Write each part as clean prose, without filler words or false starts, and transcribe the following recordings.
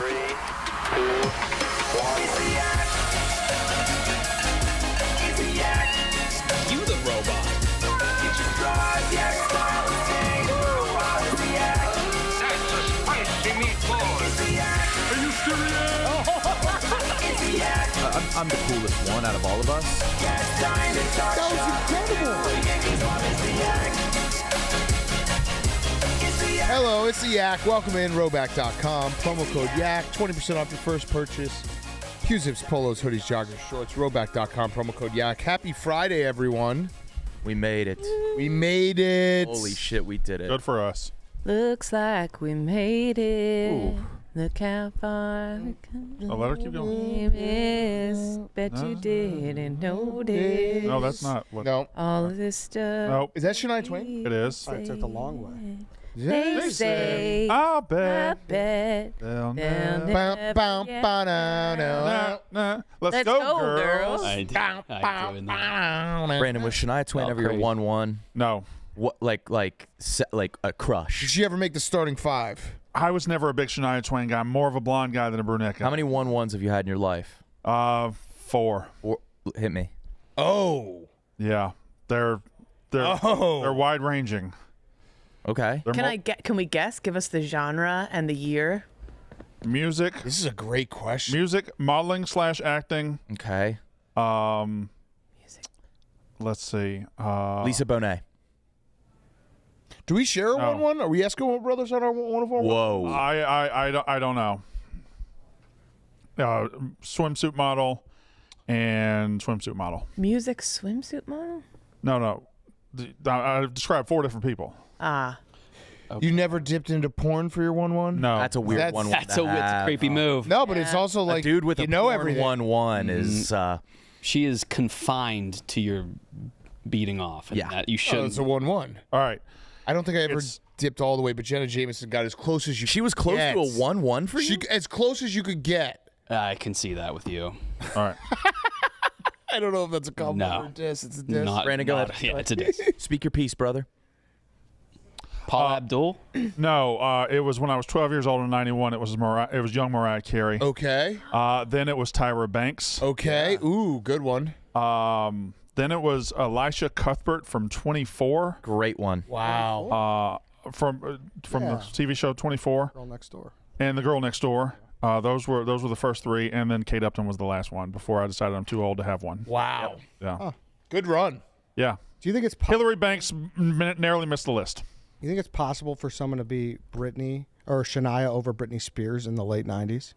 3, 2, 1. You the robot. That's a spicy meatball. Are you serious? I'm the coolest one out of all of us. That was incredible. Hello, it's the Yak. Welcome in, Roback.com. Promo code Yak, 20% off your first purchase. Q-Zips, polos, hoodies, joggers, shorts. Roback.com, promo code Yak. Happy Friday, everyone. We made it. We made it. Holy shit, we did it. Good for us. Looks like we made it. Ooh. Look how far we Oh, let her keep going. is. Bet you didn't notice. No, that's not what. No. All of this stuff. Nope. Is that Shania Twain? It is. I took the long way. They say, I I bet. bet They'll they'll never- Bum, never bum, get ba-da-da. Nah. Let's Let's go, go, girls. girls. Brandon, was Shania Twain ever your crazy. 1-1? No. What, like a crush? Did she ever make the starting five? I was never a big Shania Twain guy. I'm more of a blonde guy than a brunette guy. How many 1-1s have you had in your life? 4. Hit me. Oh. Yeah. They're Oh. wide ranging. Okay. Can we guess? Give us the genre and the year. Music, This is a great question. modeling / acting. Okay. Music. Let's see. Lisa Bonet. Do we share a No. 1-1? Are we Eskimo brothers on our one of our? Whoa. I don't know. Swimsuit model and swimsuit model. Music swimsuit model? No. I described 4 different people. Ah. You never dipped into porn for your 1-1? No. That's a weird That's- 1-1. That's to a have. creepy move. No, but it's Yeah. also like A dude with you a know porn everything. 1-1 is She is confined to your beating off. And Yeah. that you Oh, shouldn't. it's a 1-1. All right. I don't think I ever It's- dipped all the way, but Jenna Jameson got as close as you. she was close get. to a 1-1 for you? As close as you could get. I can see that with you. All right. I don't know if that's a compliment No. or a diss. It's a diss. Not, Brandon, go not- ahead. Yeah, it's a diss. Speak your piece, brother. Paul Abdul. No, it was when I was 12 years old in '91. It was young Mariah Carey. Okay. Then it was Tyra Banks. Okay. Ooh, good one. Then it was Elisha Cuthbert from 24. Great one. Wow. From the TV show 24. Girl next door. And The Girl Next Door. Those were the first 3, and then Kate Upton was the last one before I decided I'm too old to have one. Wow. Yeah. Good run. Yeah. Do you think it's Hillary Banks narrowly missed the list. You think it's possible for someone to be Britney or Shania over Britney Spears in the late '90s?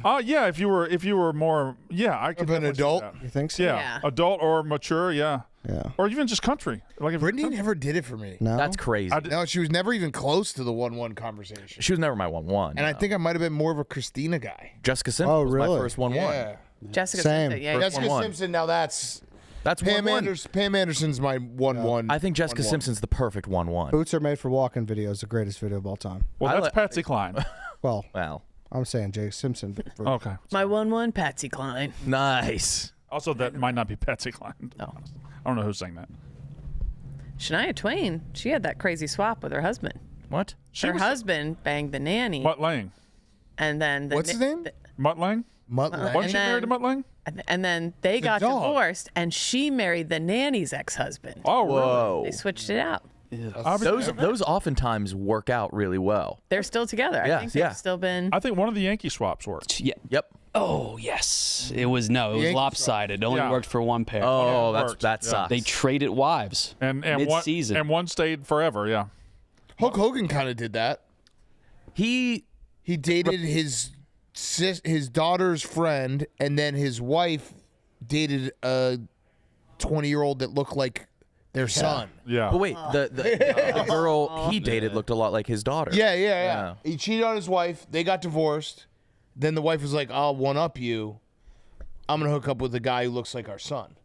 Yeah, if you were more, I could Of an definitely see adult? that. You think so? Yeah. Yeah. Adult or mature, yeah. Yeah. Or even just country. Like if Brittany never did it for me. No. That's crazy. No, she was never even close to the 1-1 conversation. She was never my 1-1. And I think I might have been more of a Christina guy. Jessica Simpson Oh, was my really? first 1-1. Yeah. Jessica Same. Simpson. Yeah, Jessica 1-1. Simpson, now that's That's Pam 1-1. Anderson. Pam Anderson's my 1-1. I think Jessica 1-1. Simpson's the perfect 1-1. Boots Are Made for Walking video is the greatest video of all time. Well, I that's li- Patsy Cline. Well, Wow. I'm saying Jay Simpson. Okay. My 1-1, Patsy Cline. Nice. Also, that might not be Patsy Cline. No. I don't know who's saying that. Shania Twain, she had that crazy swap with her husband. What? She Her was- husband banged the nanny, Mutt Lang. and then What's his name? Mutt Lang? Mutt Uh, Lang. Wasn't she And married to then- Mutt Lang? and then they got dog. divorced, and she married the nanny's ex-husband. Oh, really? Whoa. They switched it out. Those oftentimes work out really well. They're still together. I Yeah, think they've yeah. still been. I think one of the Yankee swaps worked. Yeah. Yep. Oh yes, it was Yankee lopsided. It only Yeah. worked for one pair. Oh, it worked. that Yeah. sucks. They traded wives And mid-season. one stayed forever, yeah. Hulk Hogan kind of did that. he He dated his daughter's friend, and then his wife dated a 20-year-old that looked like their son. Yeah. But wait, the girl he dated looked a lot like his daughter. Yeah. He cheated on his wife. They got divorced. Then the wife was like, "I'll one-up you. I'm going to hook up with the guy who looks like our son."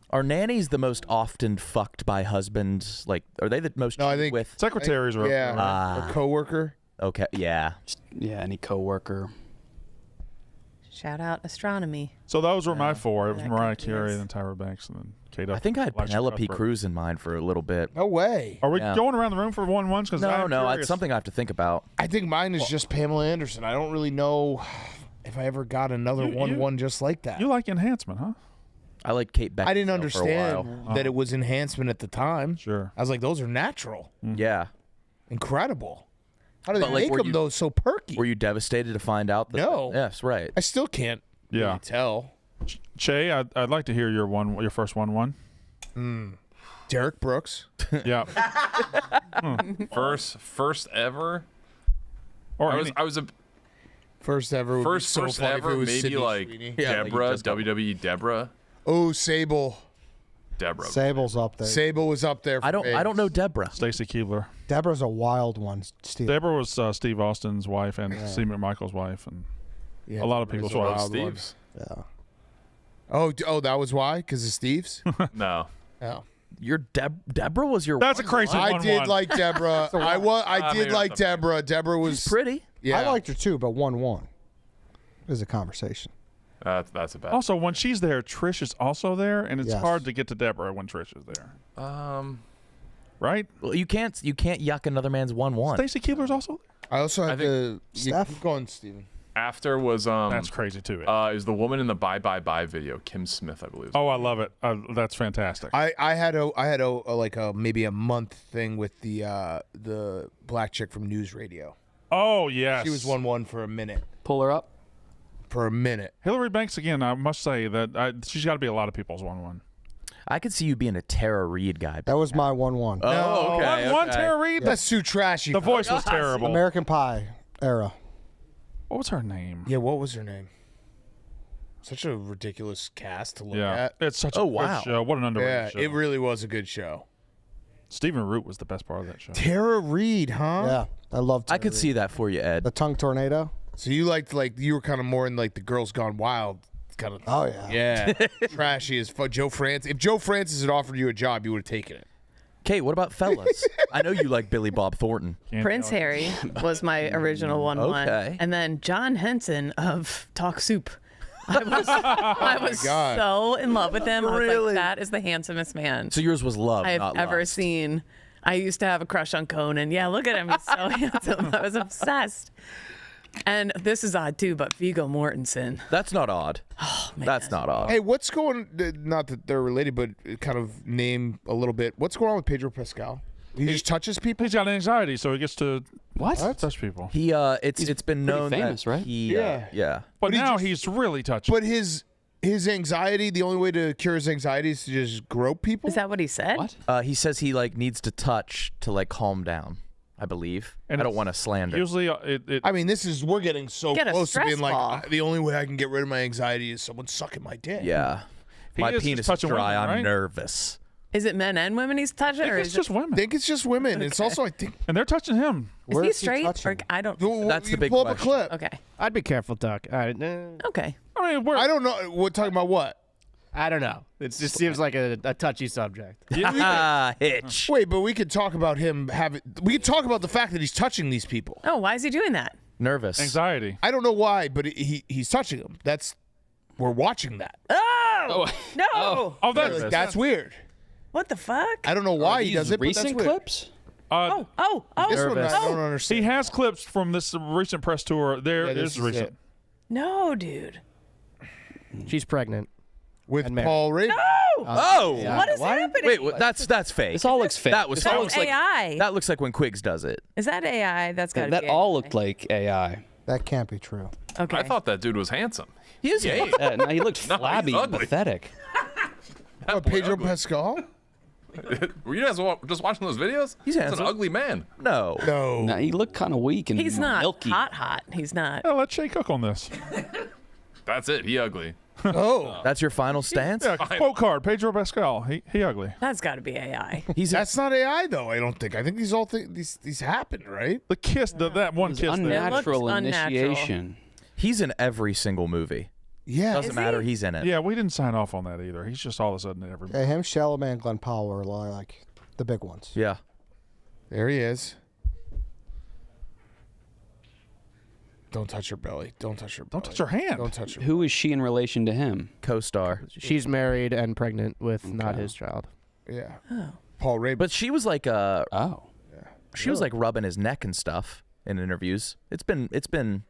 Are nannies the most often fucked by husbands? Like, are they the most No, I think- with? Secretaries were. Yeah. A coworker. Okay, yeah. Yeah, any coworker. Shout out astronomy. So those were my four. It was That Mariah could be Carey, us. then Tyra Banks, and then Kate Upton. I think I had Electra Penelope Cuthbert. Cruz in mind for a little bit. No way. Are we Yeah. going around the room for 1-1s? Because No, it's something I have to think about. I think mine is just Pamela Anderson. I don't really know if I ever got another 1-1 just like that. You like enhancement, huh? I like Kate Beckinsale I didn't for a while. understand that it was enhancement at the time. Sure. I was like, those are natural. Yeah. Incredible. How do they But, like, make were them, you- though, so perky? Were you devastated to find out that? No. Yes, right. I still can't Yeah. really tell. Che, I'd like to hear your first 1-1. Derek Brooks. Yeah. First ever. Or I any- was a First ever. Would be first so funny if ever. it was Maybe Sydney like Sweeney. Yeah, like you Deborah, just got- WWE Deborah. Oh, Sable. Deborah. Sable's up there. Sable was up there. For I don't know Deborah. Stacy Keebler. Deborah's a wild one. Steve. Deborah was Steve Austin's wife and Steve McMichael's wife, and Yeah, a lot of people's Deborah's a wives. wild one. Steve's. Yeah. Oh, that was why? Because of Steve's? No. Oh. Your Deborah was your. That's a crazy I 1-1. did like Deborah. I did maybe like not that bad. Deborah. Deborah was pretty. Yeah. I liked her too, but 1-1 is a conversation. That's a bad. Also, when she's there, Trish is also there, and it's Yes. hard to get to Deborah when Trish is there. Right? Well, you can't yuck another man's 1-1. Stacey Keebler's also there. I also had think Steph? Keep going, Steven. After was That's crazy too. is the woman in the Bye Bye Bye video, Kim Smith, I believe. Oh, I love it. That's fantastic. I had a maybe a month thing with the black chick from News Radio. Oh yes, She was 1-1 for a minute. Pull her up. For a minute. Hillary Banks again. I must say that she's got to be a lot of people's 1-1. I could see you being a Tara Reid guy. That was my 1-1. Oh, okay. 1-1 okay. Tara Reid. That's too trashy. The voice was terrible. American Pie era. What was her name? Yeah, what was her name? Such a ridiculous cast to look Yeah, at. it's such a Oh, good wow. show. What an underrated Yeah, show. it really was a good show. Stephen Root was the best part of that show. Tara Reid, huh? Yeah, I loved. I could see that for you, Ed. the tongue tornado. So you liked you were kind of more in like the Girls Gone Wild kind of. Oh yeah. Yeah, trashy as fuck. Joe Francis. If Joe Francis had offered you a job, you would have taken it. Kate, what about fellas? I know you like Billy Bob Thornton. Prince Harry was my original 1-1. Okay. And then John Henson of Talk Soup. I was God. so in love with him. I was Really? like, that is the handsomest man So yours was love, I have not ever lust. seen. I used to have a crush on Conan. Yeah, look at him. He's so handsome. I was obsessed. And this is odd too, but Viggo Mortensen. That's not odd. Oh, man. That's not odd. Hey, what's going? Not that they're related, but kind of name a little bit. What's going on with Pedro Pascal? He just touches people. He's got anxiety, so he gets to What? touch people. He it's been known famous, that right? he Yeah. yeah. But he now just- he's really touching. But his anxiety, the only way to cure his anxiety is to just grope people. Is that what he said? What? He says he needs to touch to calm down. I believe. And I don't it's want to slander. Usually, it I mean, we're getting so Get a close to being stress like ball. the only way I can get rid of my anxiety is someone sucking my dick. Yeah. He My is just penis is touching dry. women, I'm right? nervous. Is it men and women he's touching, I think or it's is just it? I women, think it's just women. It's also I think. and they're touching him. Is Where he is he straight? touching? Or I don't. That's the You big pull up a question. clip. Okay. I'd be careful, Doc. Okay. I mean, we're I don't know. We're talking about what? I don't know. It just seems like a touchy subject. Hitch. Wait, but we could talk about him having. We could talk about the fact that he's touching these people. Oh, why is he doing that? Nervous. anxiety. I don't know why, but he's touching them. We're watching that. Oh, no! Oh, that's That's weird. What the fuck? I don't know why he These does it. But that's recent weird. clips? Oh! This one Nervous. I don't He understand. has clips from this recent press tour. There Yeah, is this is recent. it. No, dude. She's pregnant. With And married. Paul Reed. Oh. What is happening? Wait, that's fake. This all looks fake. That was This that all looks looks like AI. that looks like when Quiggs does it. Is that AI? That's got to that be all AI. looked like AI. That can't be true. Okay. I thought that dude was handsome. He is gay. No, he looked No, he's flabby and ugly. pathetic. Oh, Pedro Pascal? Were you guys just watching those videos? He's He's handsome. an ugly man. No. No. No, he looked kind of weak and He's not milky. hot. He's not. Yeah, let Shay cook on this. That's it. He ugly. Oh, That's your final stance? Yeah, quote card. Pedro Pascal. He ugly. That's got to be AI. He's that's not AI though. I don't think. I think these all these happen, right? The kiss, that one It was kiss. There. unnatural It looks unnatural. initiation. he's in every single movie. Yeah. Doesn't Is matter. he? He's in it. Yeah, we didn't sign off on that either. He's just all of a sudden in every. Yeah, him, Chalamet, and Glenn Powell were like the big ones. Yeah. There he is. Don't touch her belly. Don't touch her belly. Don't touch her hand. Don't touch her. Who is she in relation to him? Co-star. She's married and pregnant with not his child. Yeah. Paul Ray. But she was like Oh. she was like rubbing his neck and stuff in interviews. It's been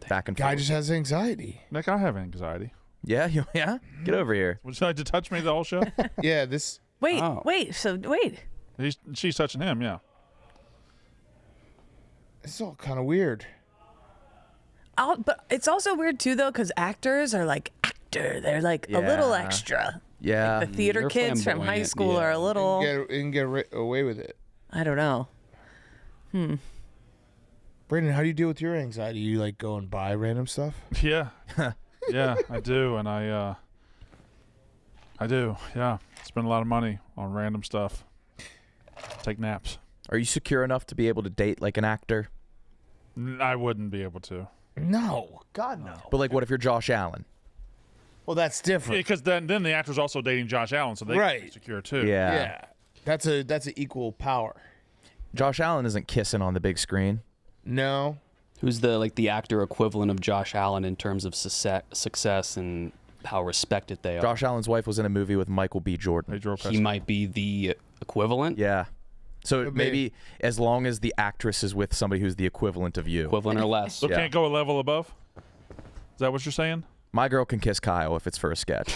back and Guy forth. just has anxiety. Nick, I have anxiety. Yeah, yeah. Get over here. Would you like to touch me the whole show? Yeah, this. Wait, Oh. wait. So wait. She's touching him, yeah. It's all kind of weird. But it's also weird too, though, because actors are like actor. They're like a little Yeah. extra. Yeah. The theater They're kids from high flamboyant, school yeah. are a little. Get away with it. I don't know. Brandon, how do you deal with your anxiety? You like go and buy random stuff? Yeah. Yeah, I do, and I do, yeah. Spend a lot of money on random stuff. Take naps. Are you secure enough to be able to date like an actor? I wouldn't be able to. No, God no. But like, what if you're Josh Allen? Well, that's different. Because then the actor's also dating Josh Allen, so they can Right. be secure too. Yeah, that's an equal power. Josh Allen isn't kissing on the big screen. No, Who's the actor equivalent of Josh Allen in terms of success and how respected they are? Josh Allen's wife was in a movie with Michael B. Jordan. They drove past He might be the equivalent. Yeah. So But maybe as long as the actress is with somebody who's the equivalent of you. Equivalent or less. So Yeah. can't go a level above? Is that what you're saying? My girl can kiss Kyle if it's for a sketch.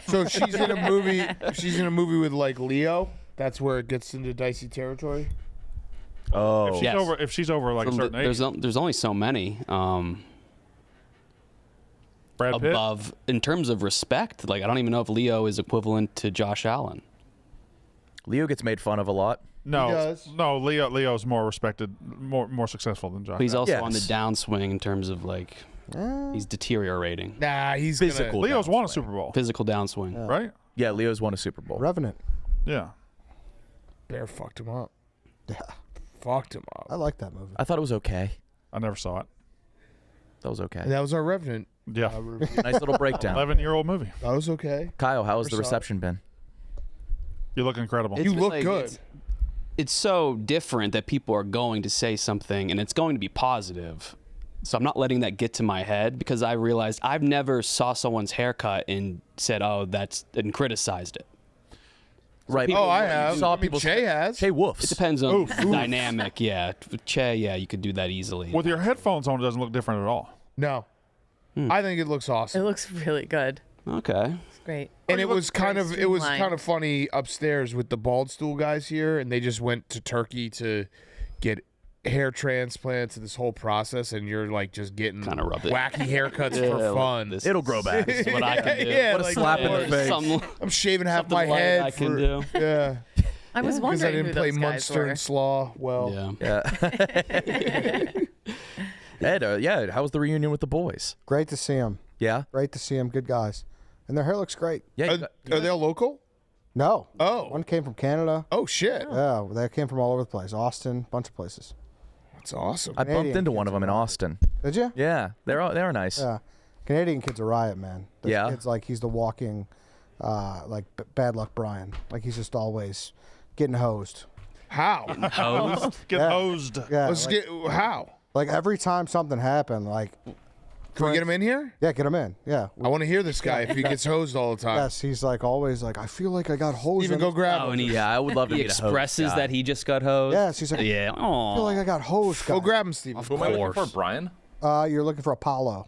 so she's in a movie. She's in a movie with like Leo. That's where it gets into dicey territory. Oh. If she's over like a certain age. There's only so many Brad Pitt? above in terms of respect. Like I don't even know if Leo is equivalent to Josh Allen. Leo gets made fun of a lot. He No, does. no. Leo's more respected, more successful than Josh. But he's Allen. also on the Yes. downswing in terms of like he's deteriorating. Nah, he's Physical. Gonna, Leo's won a Super Bowl, Physical downswing. right? Yeah, Leo's won a Super Bowl. Revenant. Yeah. Bear fucked him up. Yeah, Fucked him I up. like that movie. I thought it was okay. I never saw it. That was okay. And that was our Revenant. Yeah. Review. Nice little breakdown. 11-year-old movie. That was okay. Kyle, how has the Never saw it. reception been? You look incredible. You look Like, good. It's so different that people are going to say something and it's going to be positive. So I'm not letting that get to my head because I realized I've never saw someone's haircut and said, "Oh, that's," and criticized it. Right. people- Oh, I have. saw I mean, people- Che has. Hey, Wolfs. It depends on the dynamic. Yeah, with Che, yeah, you could do that easily. With your headphones on, it doesn't look different at all. No. I think it looks awesome. It looks really good. Okay. It's great. And Or it looks was kind very of it was streamlined. kind of funny upstairs with the bald stool guys here, and they just went to Turkey to get hair transplants and this whole process, and you're like just getting Kinda rub it. wacky haircuts Yeah, for like fun. this It'll grow back. is what I can do. Yeah, What a like, slap in the of face. course. I'm shaving half something my light head I can for do. yeah I was because wondering I didn't who play those guys Munster were. and Slaw well. Yeah. Yeah. Ed, yeah, how was the reunion with the boys? Great to see him. Yeah? Great to see him. Good guys. And their hair looks great. Yeah. you got- Are they all local? No. Oh. One came from Canada. Oh shit, Yeah, they came from all over the place. Austin, bunch of places. that's awesome. I bumped Canadian into one of kids them in are Austin. Did you? Yeah, they're nice. Yeah. Canadian kid's a riot, man. This Yeah? kid's like he's the walking, bad luck Brian. Like he's just always getting hosed. How? Get Yeah. hosed. Yeah. Let's like, get how? like every time something happened, like Can we get him in here? yeah, get him in. Yeah. I want to hear this guy if he gets hosed all the time. Yes, he's like always like I feel like I got hosed. Even in go this-" grab Oh, him. and he, Yeah, I would love to he meet a host expresses guy. that he just got hosed. Yes, he's like Yeah. I feel like I got hosed. Go guy. grab him, Steven. Who am I looking for? course. Brian? You're looking for Apollo.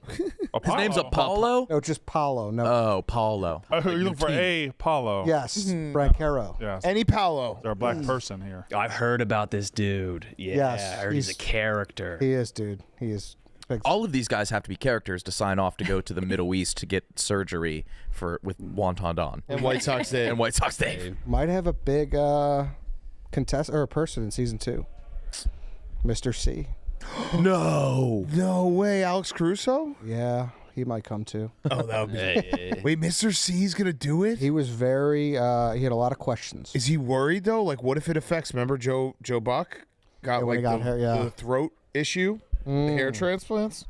His name's Apollo? No, just Paulo. No. Oh, Paulo. You're looking for a Paulo. yes, Brancaro. Yes. Any Paolo. They're a black person here. I've heard about this dude. Yeah, Yes, I heard he's a he's- character. He is, dude. He is. Big. All of these guys have to be characters to sign off to go to the Middle East to get surgery with Wonton Don And White Sox Dave. and White Sox Dave. Might have a big contest or a person in season 2. Mr. C. No. No way, Alex Caruso? Yeah, he might come too. Oh, that would be. Wait, Mr. C's gonna do it? He was very. He had a lot of questions. Is he worried though? Like, what if it affects? Remember Joe Buck got when like he got the, hair, yeah. the throat issue, the hair transplants.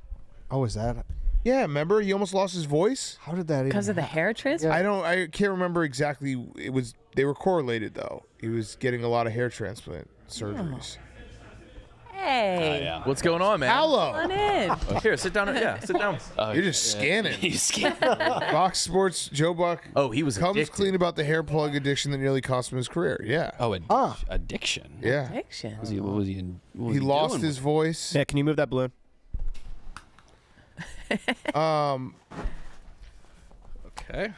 Oh, is that? Yeah, remember he almost lost his voice. How did that? Because of the hair transplant? I can't remember exactly. It was they were correlated though. He was getting a lot of hair transplant surgeries. Hey. Yeah. What's going on, man? Hello. Come on in. Here, sit down. Yeah, sit down. You're just scanning. He's scared. Fox Sports, Joe Buck. Oh, he was comes addicted. clean about the hair plug addiction that nearly cost him his career. Yeah. Oh, addiction. Yeah. Addiction. What was he He lost doing his voice. Yeah, can you move that balloon? Okay.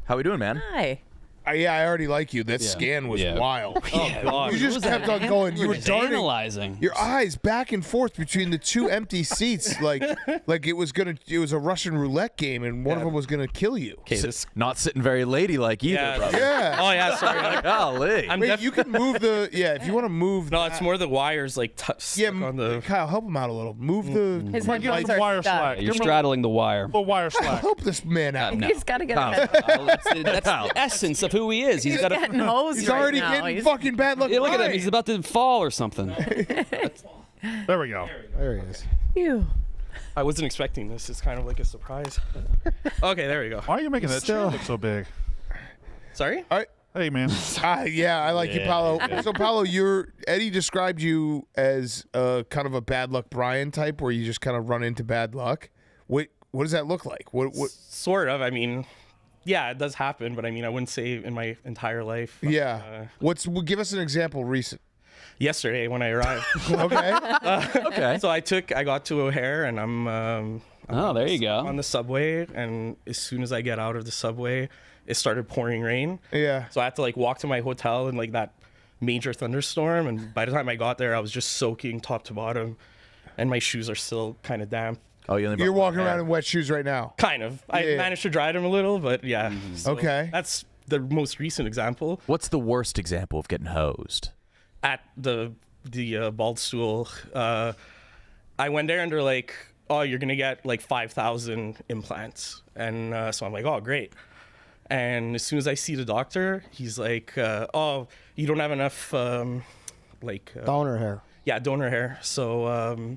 How we doing, man? Hi. Yeah, I already like you. That scan was wild. God. You just kept on going. You were darting analyzing. your eyes back and forth between the two empty seats, like it was a Russian roulette game, and one of them was gonna kill you. Okay, this. Not sitting very ladylike either, Yeah. brother. Yeah. Oh yeah, sorry. Golly. I'm Wait, you can move the if you want to move. No, it's more the wires like Yeah, stuck on the. Kyle, help him out a little. Move the. His Come on, give him headphones some are wire stuck. slack. You're Give him straddling the wire. a little wire slack. Help this man out. No. He's got to get Kyle. a That's the essence of who he is. He's got getting hosed He's right already now. getting He's- fucking bad luck. Yeah, look at him. He's about to fall or something. There we go. There he is. Ew. I wasn't expecting this. It's kind of like a surprise. Okay, there we go. Why are you making that chair look so big? Sorry. All right. Hey, man. Yeah, I like you, Paolo. So, Paolo, Eddie described you as kind of a bad luck Brian type, where you just kind of run into bad luck. What does that look like? What? Sort of. I mean, yeah, it does happen, but I mean, I wouldn't say in my entire life. Yeah. Give us an example recent. Yesterday when I arrived. Okay. Okay. So I got to O'Hare and I'm Oh, there you go. on the subway, and as soon as I get out of the subway, it started pouring rain. Yeah. So I had to like walk to my hotel in like that major thunderstorm, and by the time I got there, I was just soaking top to bottom, and my shoes are still kind of damp. Oh, you only You're brought- walking around in wet shoes right now. Kind of. I Yeah. managed to dry them a little, but yeah. So Okay. That's the most recent example. What's the worst example of getting hosed? At the bald stool, I went there and they're like, "Oh, you're gonna get like 5,000 implants," and so I'm like, "Oh, great." And as soon as I see the doctor, he's like, "Oh, you don't have enough, Donor hair. yeah, donor hair." So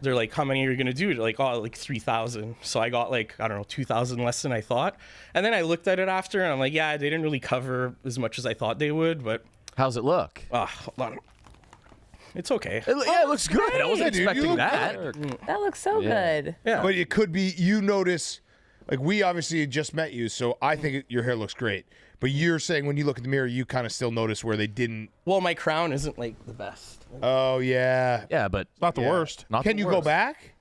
they're like, "How many are you gonna do?" They're like, "Oh, like 3,000." So I got like, I don't know, 2,000 less than I thought. And then I looked at it after, and I'm like, "Yeah, they didn't really cover as much as I thought they would, but How's it look? hold on. It's okay." Yeah, it looks good. I wasn't Yeah, dude, you expecting look that. That looks so good. Yeah. But it could be you notice, like we obviously had just met you, so I think your hair looks great. But you're saying when you look in the mirror, you kind of still notice where they didn't. Well, my crown isn't like the best. Oh yeah. Yeah, but Not the worst. not Can the you go worst. back?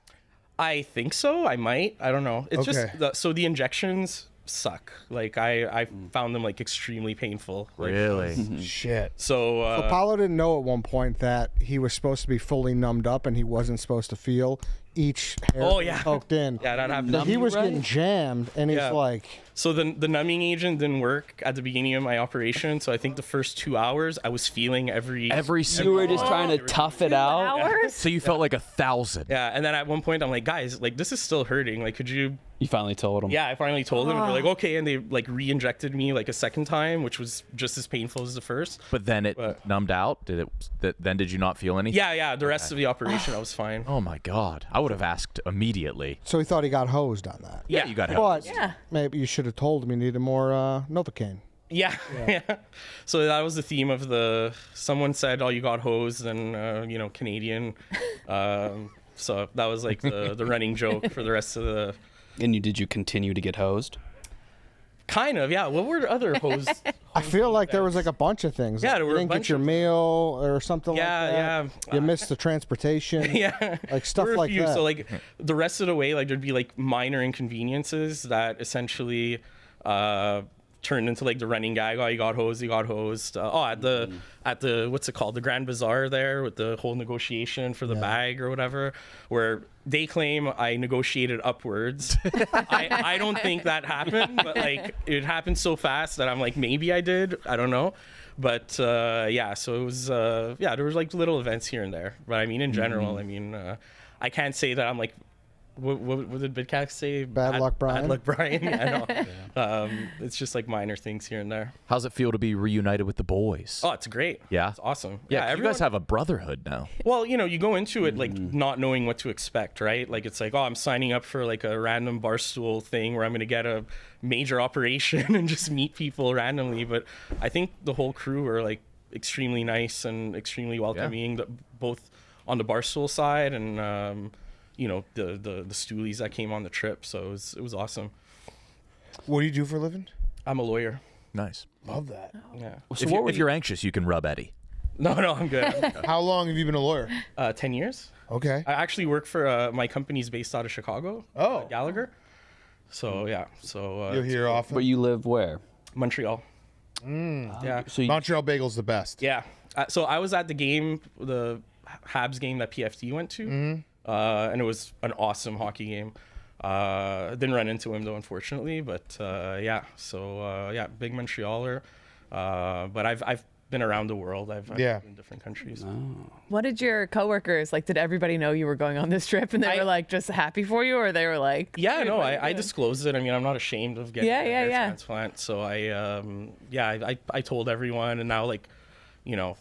I think so. I might. I don't know. It's Okay. just so the injections suck. Like I found them like extremely painful. Like, Really? Shit. So Apollo didn't know at one point that he was supposed to be fully numbed up and he wasn't supposed to feel each hair Oh, yeah. poked in. yeah, that happened. So he was getting jammed, and he's Yeah. like, So the numbing agent didn't work at the beginning of my operation. So I think the first 2 hours I was feeling every You were just trying to tough it out. Hours? So you felt like 1,000. yeah. And then at one point I'm like, guys, like this is still hurting. Like, could you? You finally told him. Yeah, I finally told them. And they're like, okay. And they like re-injected me like a second time, which was just as painful as the first. But then it numbed out. Did it? Then did you not feel anything? Yeah. The rest of the operation I was fine. Oh my God! I would have asked immediately. so he thought he got hosed on that. Yeah, you got help. But Yeah. maybe you should have told him he needed more Novocaine. Yeah. So that was the theme of the. Someone said, "Oh, you got hosed," and Canadian. So that was like the running joke for the rest of the. And did you continue to get hosed? Kind of, yeah. What were other hosed? I feel like there was like a bunch of things. Yeah, Like there you were a didn't bunch get your of- meal or something Yeah, like that. yeah. You missed the transportation. Yeah. Like stuff There were a like few. that. So like the rest of the way, like there'd be like minor inconveniences that essentially turned into like the running gag. Oh, you got hosed. At the what's it called? The Grand Bazaar there with the whole negotiation for the bag or whatever, where they claim I negotiated upwards. I don't think that happened, but like it happened so fast that I'm like, maybe I did. I don't know. But yeah, so it was there was like little events here and there. But I mean, in general, I mean, I can't say that I'm like, what did Bidcax say? Bad luck, Brian. Bad luck, Brian. Yeah, no. It's just like minor things here and there. How's it feel to be reunited with the boys? Oh, it's great. Yeah? It's awesome. yeah, 'cause you everyone, guys have a brotherhood now. well, you go into it like not knowing what to expect, right? Like it's like, oh, I'm signing up for like a random Barstool thing where I'm going to get a major operation and just meet people randomly. But I think the whole crew are like extremely nice and extremely welcoming. both on the Barstool side and you know, the stoolies that came on the trip. So it was awesome. What do you do for a living? I'm a lawyer. Nice. Love that. Yeah. So If you're anxious, you can rub Eddie. No, I'm good. How long have you been a lawyer? 10 years. Okay. I actually work for my company's based out of Chicago. Oh. Gallagher. So yeah. So You're here often? But you live where? Montreal. Yeah. So you, Montreal Bagel's the best. Yeah. So I was at the game, the Habs game that PFT went to, and it was an awesome hockey game. Didn't run into him though, unfortunately. But yeah. So yeah, big Montrealer. But I've been around the world. I've been in different countries. What did your coworkers like? Did everybody know you were going on this trip, and they were like just happy for you, or they were like, Yeah, "Dude, no, what are you I doing?" disclosed it. I mean, I'm not ashamed of getting a hair yeah. transplant. So I told everyone, and now like, you know,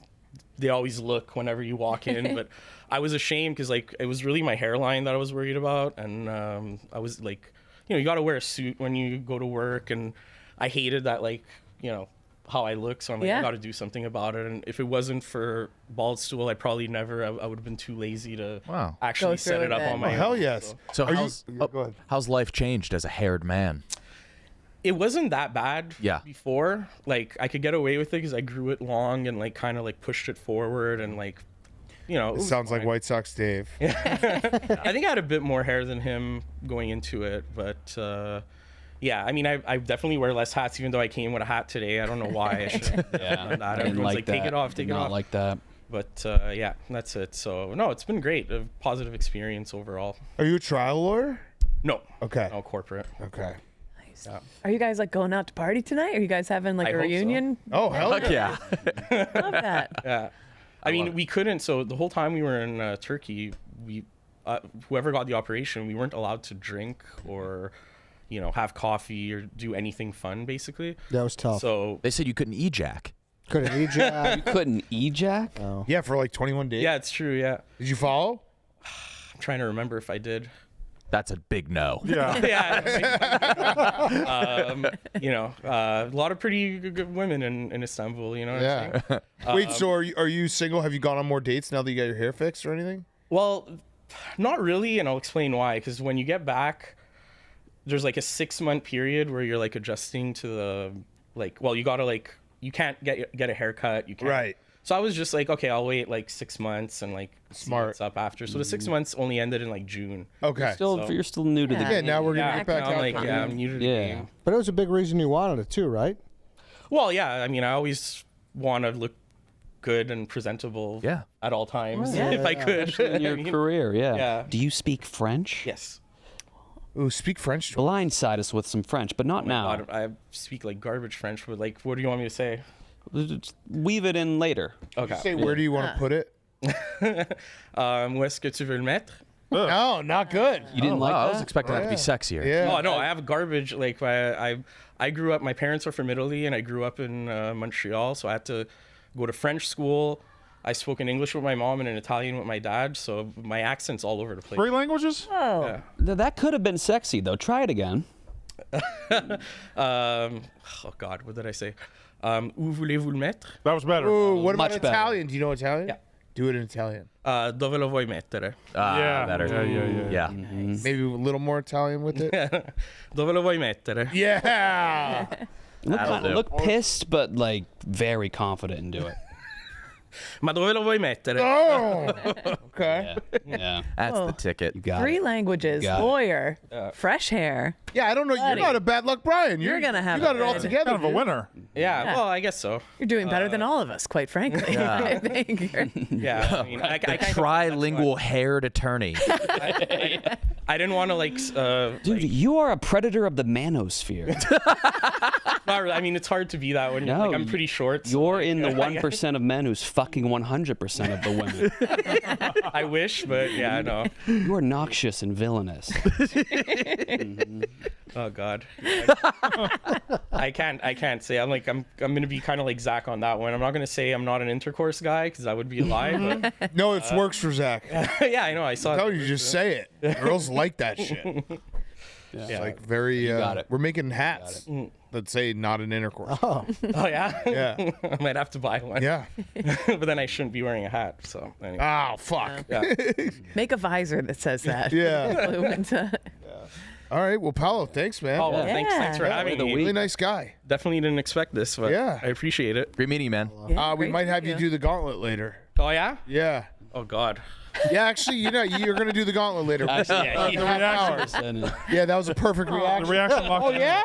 they always look whenever you walk in. But I was ashamed because like it was really my hairline that I was worried about, and I was like, you know, you got to wear a suit when you go to work, and I hated that, like, you know, how I look. So I'm like, I got to do something about it. And if it wasn't for Barstool, I probably never. I would have been too lazy to actually set it up on my own. Hell yes. So go ahead. how's life changed as a haired man? It wasn't that bad Yeah. before. Like, I could get away with it because I grew it long and, like, kind of, like, pushed it forward and, like, you know. It sounds like White Sox Dave. I think I had a bit more hair than him going into it, but, yeah, I mean, I definitely wear less hats, even though I came with a hat today. I don't know why. I should have done that. I didn't Everyone's like like, that. take it off, take it Not off. like that. But, yeah, that's it. So, no, it's been great. A positive experience overall. Are you a trial lawyer? No. Okay. No, corporate. Okay. Yeah. Are you guys like going out to party tonight? Are you guys having like I a hope so. reunion? Oh, hell yeah. Love that. Yeah. I mean, we couldn't. So the whole time we were in Turkey, we whoever got the operation, we weren't allowed to drink or, you know, have coffee or do anything fun, basically. That was tough. So They said you couldn't ejac. Couldn't ejac. Couldn't ejac? Oh. Yeah, for like 21 days. yeah, it's true. Yeah. Did you follow? I'm trying to remember if I did. That's a big no. Yeah. Yeah. You know, a lot of pretty good women in Istanbul. You know what I'm saying? Wait, so are you single? Have you gone on more dates now that you got your hair fixed or anything? Well, not really, and I'll explain why. Because when you get back, there's like a 6-month period where you're like adjusting to the you gotta you can't get a haircut. You can't. Right. So I was just like, okay, I'll wait like 6 months and like see Smart. what's up after. So the 6 months only ended in like June. Okay. You're still new to the Yeah. game. Yeah, now we're going to Yeah, get back now I'm out like, there. yeah, I'm new to the game. But it was a big reason you wanted it too, right? Well, yeah, I mean, I always want to look good and presentable at all times if I could. In your career, yeah. Yeah. Do you speak French? Yes. Ooh, speak French. Blindside us with some French, but not now. God, I speak like garbage French, but like, what do you want me to say? Weave it in later. Okay. Say, where do you want to put it? Où est-ce que tu veux le mettre? No, not good. You didn't like I that? was expecting that to be sexier. Yeah. Oh no, I have garbage. Like I grew up. My parents are from Italy, and I grew up in Montreal, so I had to go to French school. I spoke in English with my mom and in Italian with my dad, so my accent's all over the place. 3 languages? Oh. Yeah. That could have been sexy, though. Try it again. Oh God, what did I say? Où voulez-vous le mettre? That was better. Ooh, what about Much better. Italian? Do you know Italian? Yeah. Do it in Italian. Dove lo vuoi mettere? Yeah. Better. Yeah. Maybe a little more Italian with it. Dove lo vuoi mettere? Yeah. Look pissed, but like very confident and do it. Ma dove lo vuoi mettere? Oh. Okay. Yeah. That's the ticket. You got 3 it. languages, Got it. lawyer, fresh hair. Yeah, I don't know. Buddy. You're not a bad luck, Brian. You're gonna have You got a it all good- together. Kind of a dude. winner. Yeah, well, I guess so. You're doing better than all of us, quite frankly. I think. Yeah, I mean, I kind of, Trilingual haired attorney. I didn't want to like. Dude, you are a predator of the manosphere. Not really. I mean, it's hard to be that when No, like, I'm pretty short. So, You're in the 1% of men who's fucking 100% of the women. I wish, but yeah, no. You are noxious and villainous. Oh God. I can't say. I'm gonna be kind of like Zach on that one. I'm not gonna say I'm not an intercourse guy because that would be a lie. But No, it works for Zach. yeah, I know. I saw. Tell you, just say it. Girls like that shit. Yeah. It's like very. got it. We're making hats. that say not an intercourse. Oh yeah. Yeah. I might have to buy one. Yeah. But then I shouldn't be wearing a hat. So anyway. Oh, fuck. Yeah. Make a visor that says that. Yeah. Glue into- All right. Well, Paolo, thanks, man. Oh, well, thanks for having me. Really nice guy. Definitely didn't expect this, but Yeah. I appreciate it. Great meeting you, man. Yeah, We great might to have meet you do the gauntlet later. Oh yeah? Yeah. Oh God. Yeah, actually, you're going to do the gauntlet later. Actually, Yeah, yeah, half hours. Yeah, that was a perfect reaction. The reaction locked in. Yeah?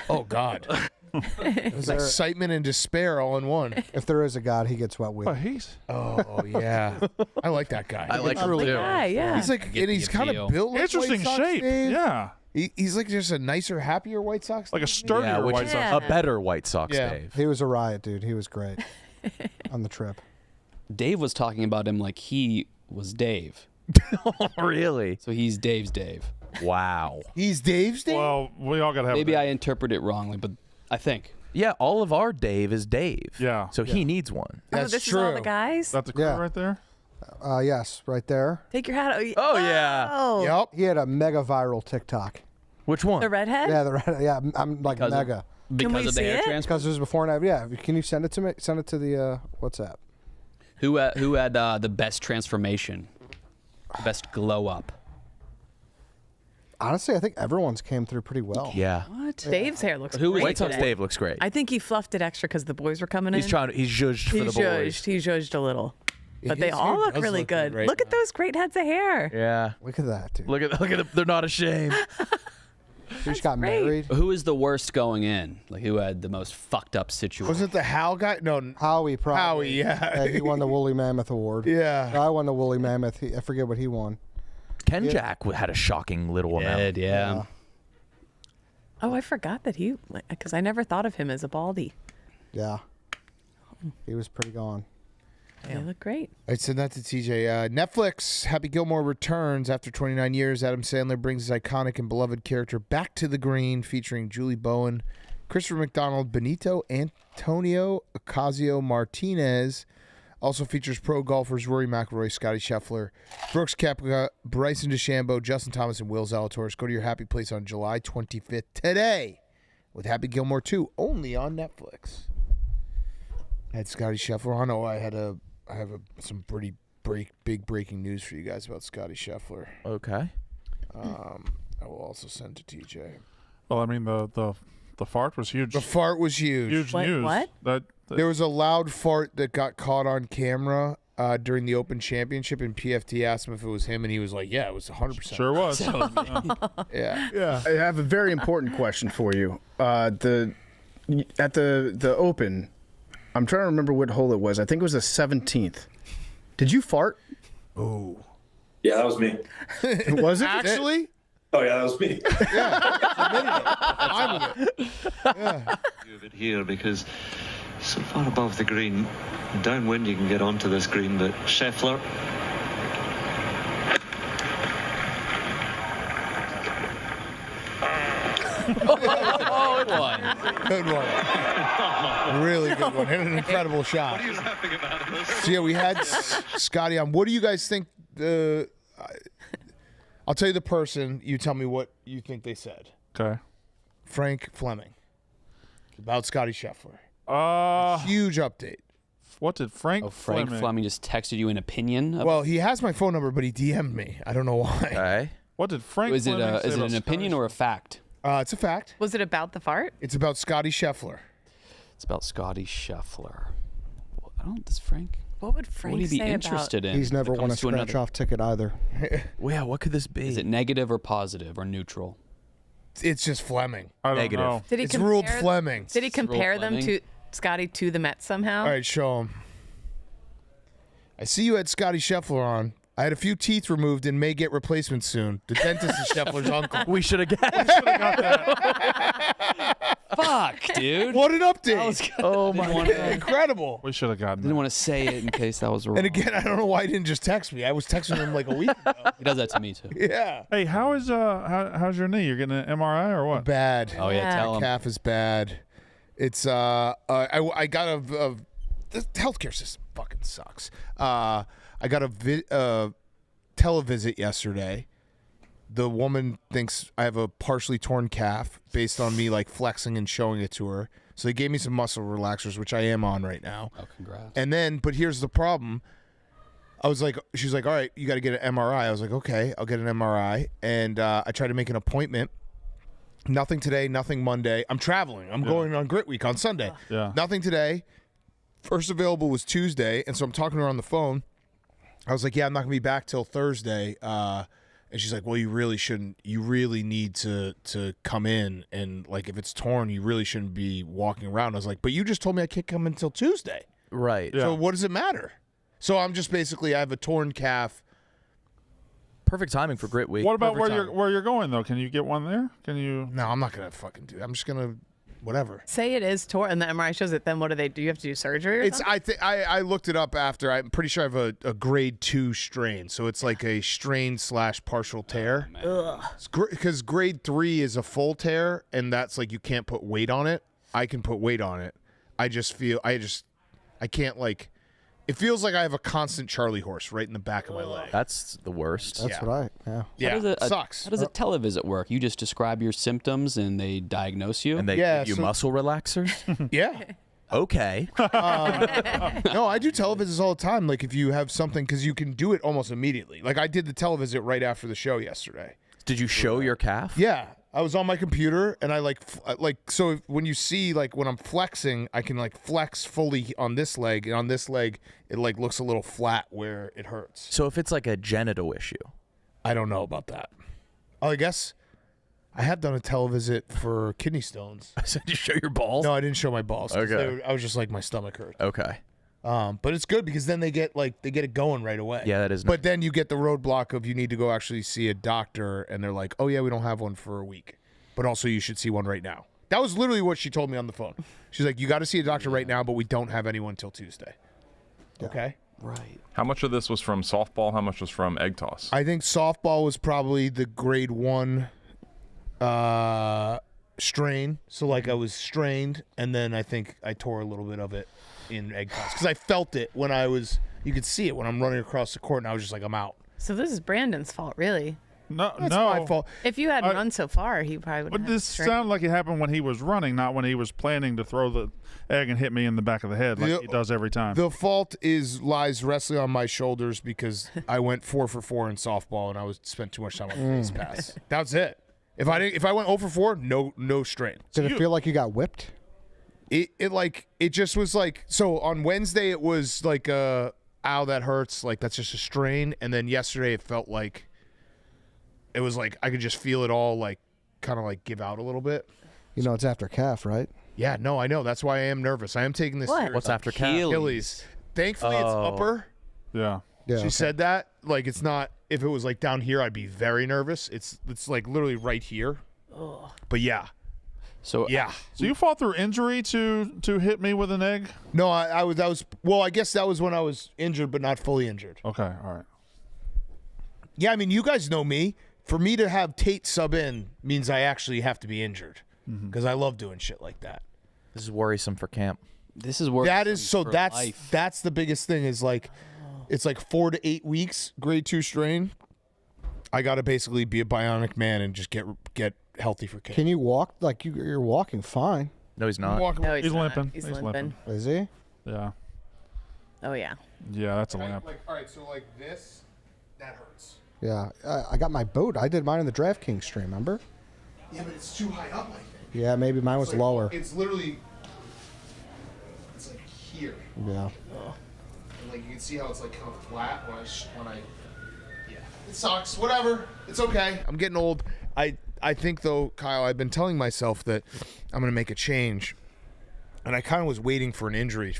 Oh, God. It was excitement and despair all in one. If there is a God, he gets wet with. Oh, he's. Oh, yeah. I like that guy. I like him Lovely too. guy, yeah. He's like, and he's kind feel. of built like Interesting White Sox shape. Dave. Yeah. He's like just a nicer, happier White Sox. Like a sturdier Yeah, which White is Sox. Yeah. a better White Sox Yeah. Dave. He was a riot, dude. He was great on the trip. Dave was talking about him like he was Dave. Really? So he's Dave's Dave. Wow. He's Dave's Dave? Well, we all got to have. Maybe that. I interpret it wrongly, but I think. Yeah, all of our Dave is Dave. Yeah. So he needs one. Oh, That's this true. is all the guys? Is that the crew Yeah. right there? Yes, right there. Take your hat off. Oh, yeah. Oh, Yep. He had a mega viral TikTok. Which one? the redhead? Yeah, I'm like Because of- mega. Because we of the see hair it? transplant. Because it was before and after. Yeah, can you send it to me? Send it to the WhatsApp. Who had the best transformation? The best glow up? Honestly, I think everyone's came through pretty well. Yeah. What? Dave's hair looks Who was great White Sox today. Dave looks great. I think he fluffed it extra because the boys were coming He's in. trying. He's judged for the boys. He judged a little. But they his all hair look does really look good. great Look at now. those great heads of hair. Yeah. Look at that, dude. Look at them. They're not ashamed. He just got great. married. Who is the worst going in? Like who had the most fucked up situation? Was it the Hal guy? No. Howie, probably. Howie, yeah. He won the Woolly Mammoth Award. Yeah. I won the Woolly Mammoth. I forget what he won. Ken Jack had a shocking little amount. Did, yeah. Oh, I forgot that because I never thought of him as a baldy. Yeah. He was pretty gone. They look great. I sent that to TJ. Netflix, Happy Gilmore returns after 29 years. Adam Sandler brings his iconic and beloved character back to the green, featuring Julie Bowen, Christopher McDonald, Benito Antonio Ocasio-Martinez. Also features pro golfers Rory McIlroy, Scotty Scheffler, Brooks Koepka, Bryson DeChambeau, Justin Thomas, and Will Zalatoris. Go to your happy place on July 25th today with Happy Gilmore 2, only on Netflix. I had Scotty Scheffler on. Oh, I have some pretty big breaking news for you guys about Scotty Scheffler. Okay. I will also send to TJ. Well, I mean the fart was huge. The fart was huge. Huge What- news. what? That There was a loud fart that got caught on camera during the Open Championship, and PFT asked him if it was him, and he was like, "Yeah, it was 100%." sure was. Yeah. I have a very important question for you. At the Open, I'm trying to remember what hole it was. I think it was the 17th. Did you fart? Yeah, that was me. Was it? Actually, Oh, yeah, that was me. I'm with it. Yeah. Of it here because so far above the green, downwind you can get onto this green, but Scheffler. Oh, good one. Good one. Really good one. Hit an incredible shot. What are you laughing about? So yeah, we had Scotty on. What do you guys think? I'll tell you the person. You tell me what you think they said. Okay. Frank Fleming about Scotty Scheffler. Huge update. What did Frank? Oh, Frank Fleming just texted you an opinion. Well, he has my phone number, but he DM'd me. I don't know why. Okay. What did Frank? Is it Fleming say is it about an opinion or a fact? It's a fact. Was it about the fart? It's about Scotty Scheffler. It's about Scotty Scheffler. Well, I don't. Does Frank? What would Frank What would he be say interested in? He's never if it won a comes to another- scratch-off ticket either. Well, yeah, what could this be? Is it negative or positive or neutral? It's just Fleming. I don't Negative. know. Did he It's ruled compare- Fleming. Did he compare them Fleming? to Scotty to the Mets somehow? All right, show him. I see you had Scotty Scheffler on. I had a few teeth removed and may get replacements soon. The dentist is Scheffler's uncle. We should have guessed. Fuck, dude. What an update! Oh my god. Incredible. We should have gotten. Didn't want to say it in case that was wrong. And again, I don't know why he didn't just text me. I was texting him like a week ago. He does that to me too. Yeah. Hey, how's your knee? You're getting an MRI or what? Bad. Oh yeah, tell him. Calf is bad. It's I got a the healthcare system fucking sucks. I got a televisit yesterday. the woman thinks I have a partially torn calf based on me like flexing and showing it to her. So they gave me some muscle relaxers, which I am on right now. Oh, congrats. And then, but here's the problem. I was like, she's like, all right, you got to get an MRI. I was like, okay, I'll get an MRI. And I tried to make an appointment. Nothing today, nothing Monday. I'm traveling. I'm going on Grit Week on Sunday. Yeah. Nothing today. First available was Tuesday. And so I'm talking to her on the phone. I was like, yeah, I'm not going to be back till Thursday. And she's like, well, you really shouldn't. You really need to come in. And, like, if it's torn, you really shouldn't be walking around. I was like, but you just told me I can't come until Tuesday. Right. So what does it matter? So I'm just basically, I have a torn calf. Perfect timing for Grit Week. What about Perfect where you're going though? Can you get one there? Can you? No, I'm not gonna fucking do it. I'm just gonna, whatever. Say it is torn, and the MRI shows it. Then what do they do? You have to do surgery. Or something? I looked it up after. I'm pretty sure I have a grade 2 strain, so it's like a strain / partial tear. Because grade 3 is a full tear, and that's like you can't put weight on it. I can put weight on it. I just feel I can't like. It feels like I have a constant Charlie horse right in the back of my leg. That's the worst. That's right. Yeah. Yeah, sucks. How does a televisit work? You just describe your symptoms and they diagnose you? And they give you muscle relaxers? Yeah. Okay. No, I do televisits all the time. Like if you have something, because you can do it almost immediately. Like I did the televisit right after the show yesterday. Did you show your calf? Yeah. I was on my computer and I so when you see like when I'm flexing, I can like flex fully on this leg, and on this leg it like looks a little flat where it hurts. So if it's like a genital issue, I don't know about that. Oh, I guess I have done a televisit for kidney stones. Did you show your balls? No, I didn't show my balls. 'Cause Okay. I was just like my stomach hurt. Okay. But it's good because then they get it going right away. Yeah, that is. But then you get the roadblock of you need to go actually see a doctor, and they're like, oh yeah, we don't have one for a week, but also you should see one right now. That was literally what she told me on the phone. She's like, you got to see a doctor right now, but we don't have anyone till Tuesday. Yeah. Okay. Right. How much of this was from softball? How much was from egg toss? I think softball was probably the grade 1 strain. So like I was strained, and then I think I tore a little bit of it in egg toss because I felt it when you could see it when I'm running across the court, and I was just like, I'm out. So this is Brandon's fault, really. No, That's my fault. If you hadn't run so far, he probably would. But this sounded like it happened when he was running, not when he was planning to throw the egg and hit me in the back of the head like he does every time. The fault lies wrestling on my shoulders because I went 4 for 4 in softball, and I spent too much time on the base pass. That's it. If I went 0 for 4, no strain. Did it feel like you got whipped? It just was like, so on Wednesday it was like ow, that hurts, like that's just a strain, and then yesterday it felt like it was like I could just feel it all like kind of like give out a little bit. You know it's after calf, right? Yeah, no, I know. That's why I am nervous. I am taking this serious. What's after calf? Achilles. Thankfully it's upper. Yeah. She said that. Like it's not, if it was like down here I'd be very nervous. It's like literally right here. But yeah. So yeah. So you fought through injury to hit me with an egg? No, I was well, I guess that was when I was injured but not fully injured. Okay, all right. Yeah, I mean, you guys know me. For me to have Tate sub in means I actually have to be injured because I love doing shit like that. This is worrisome for camp. This is worrisome. That is so. For That's life. that's the biggest thing. Is like, it's like 4 to 8 weeks, grade 2 strain. I got to basically be a bionic man and just get healthy for camp. Can you walk? Like you're walking fine. No, he's not. No, he's not. limping. He's He's limping. Is he? Yeah. Oh yeah. Yeah, that's a limp. Like, all right, so like this, that hurts. Yeah. I got my boot. I did mine in the DraftKings stream. Remember? Yeah, but it's too high up. I think. Yeah, maybe mine was It's like, lower. It's literally. It's like here. Yeah. And like you can see how it's like kind of flat when I. Yeah. It sucks. Whatever. It's okay. I'm getting old. I think though, Kyle, I've been telling myself that I'm gonna make a change, and I kind of was waiting for an injury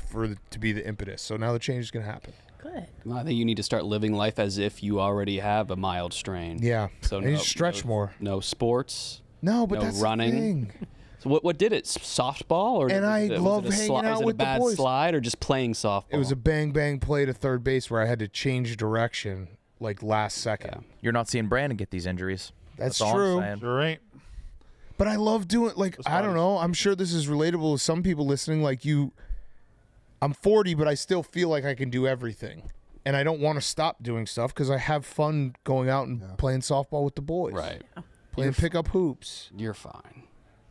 to be the impetus. So now the change is gonna happen. Good. Well, I think you need to start living life as if you already have a mild strain. Yeah. So I need to stretch more. No sports. No, but no that's running. the thing. So what did it? Softball or And I love was it hanging out was it with a the bad boys. slide or just playing softball? It was a bang play to third base where I had to change direction like last second. You're not seeing Brandon get these injuries. That's all I'm true. saying. Sure ain't. But I love doing, like, I don't know. I'm sure this is relatable to some people listening. Like I'm 40, but I still feel like I can do everything. and I don't want to stop doing stuff because I have fun going out and playing softball with the boys. Right. Playing pickup hoops. You're fine.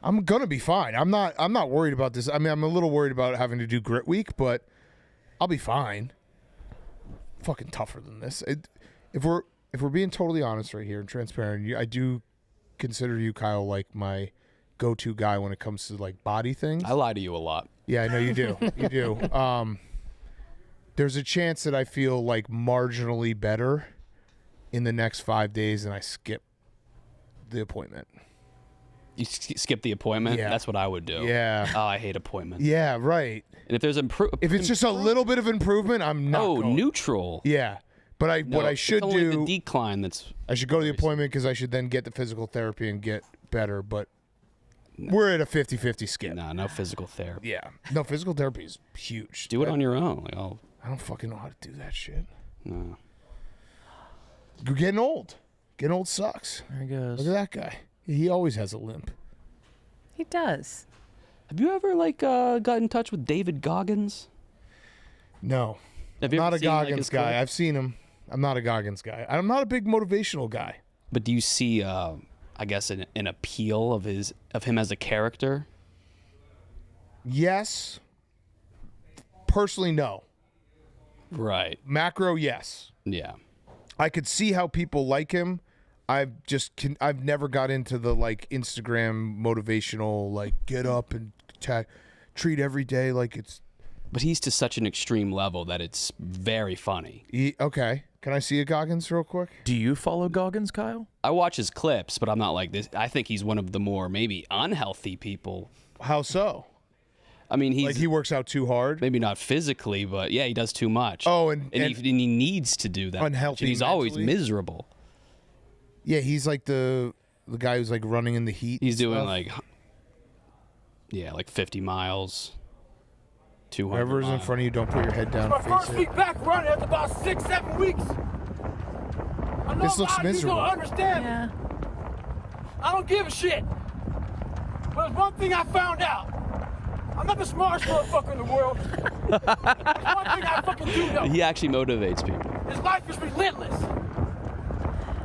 I'm gonna be fine. I'm not worried about this. I mean, I'm a little worried about having to do grit week, but I'll be fine. Fucking tougher than this. If we're being totally honest right here and transparent, I do consider you, Kyle, like my go-to guy when it comes to like body things. I lie to you a lot. Yeah, I know you do. You do. There's a chance that I feel like marginally better in the next 5 days, and I skip the appointment. You skip the appointment? Yeah. That's what I would do. Yeah. Oh, I hate appointments. Yeah, right. And if there's if it's just a little bit of improvement, I'm not. going. Neutral. Yeah, but what I should it's only do. the decline that's. I should go to the appointment because I should then get the physical therapy and get better. But we're at a 50-50 skip. No physical therapy. Yeah, no, physical therapy is huge. Do it on your own. Like, I don't fucking know how to do that shit. No. You're getting old. Getting old sucks. There he goes. Look at that guy. He always has a limp. He does. Have you ever got in touch with David Goggins? No. Have I'm you not ever a seen, like, Goggins his guy. clip? I've seen him. I'm not a Goggins guy. I'm not a big motivational guy. But do you see, I guess, an appeal of him as a character? Yes. Personally, no. Right. Macro, yes. Yeah. I could see how people like him. I've never got into the like Instagram motivational, like get up and treat every day like it's. But he's to such an extreme level that it's very funny. Okay. Can I see a Goggins real quick? Do you follow Goggins, Kyle? I watch his clips, but I'm not like this. I think he's one of the more maybe unhealthy people. How so? I mean, he works out too hard. Maybe not physically, but yeah, he does too much. Oh, and he needs to do that. Unhealthy And he's always mentally? miserable. Yeah, he's like the guy who's like running in the heat. He's doing stuff. like 50 miles, 200 Whoever's in miles. front of you, don't put your head down. My Face first it. week back running after about 6-7 weeks. I know This a looks lot of you miserable. don't understand me. I don't give a shit. But there's one thing I found out. I'm not the smartest motherfucker in the world. There's one thing I fucking do know. He actually motivates people. His life is relentless.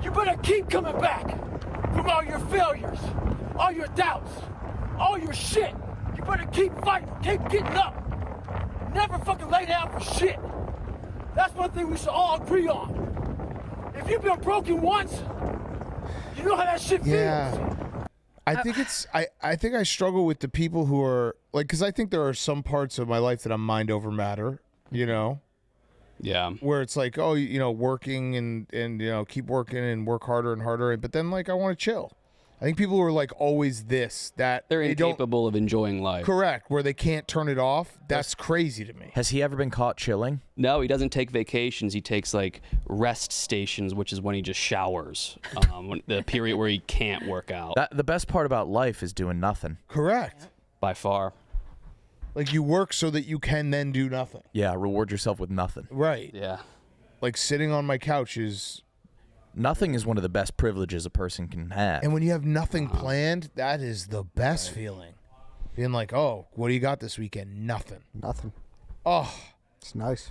You better keep coming back from all your failures, all your doubts, all your shit. You better keep fighting, keep getting up. Never fucking lay down for shit. That's one thing we should all agree on. If you've been broken once, you know how that shit feels. Yeah. I think I think I struggle with the people who are like, because I think there are some parts of my life that I'm mind over matter, you know? Yeah. Where it's like, oh, you know, working and you know, keep working and work harder and harder. But then like, I want to chill. I think people who are like always that They're they don't- incapable of enjoying life. Correct. Where they can't turn it off. That's crazy to me. Has he ever been caught chilling? No, he doesn't take vacations. He takes like rest stations, which is when he just showers. The period where he can't work out. The best part about life is doing nothing. Correct. By far. Like you work so that you can then do nothing. Yeah, reward yourself with nothing. Right. Yeah. Like sitting on my couch is. Nothing is one of the best privileges a person can have. And when you have nothing planned, that is the best feeling. Being like, oh, what do you got this weekend? Nothing. Nothing. Oh, it's nice.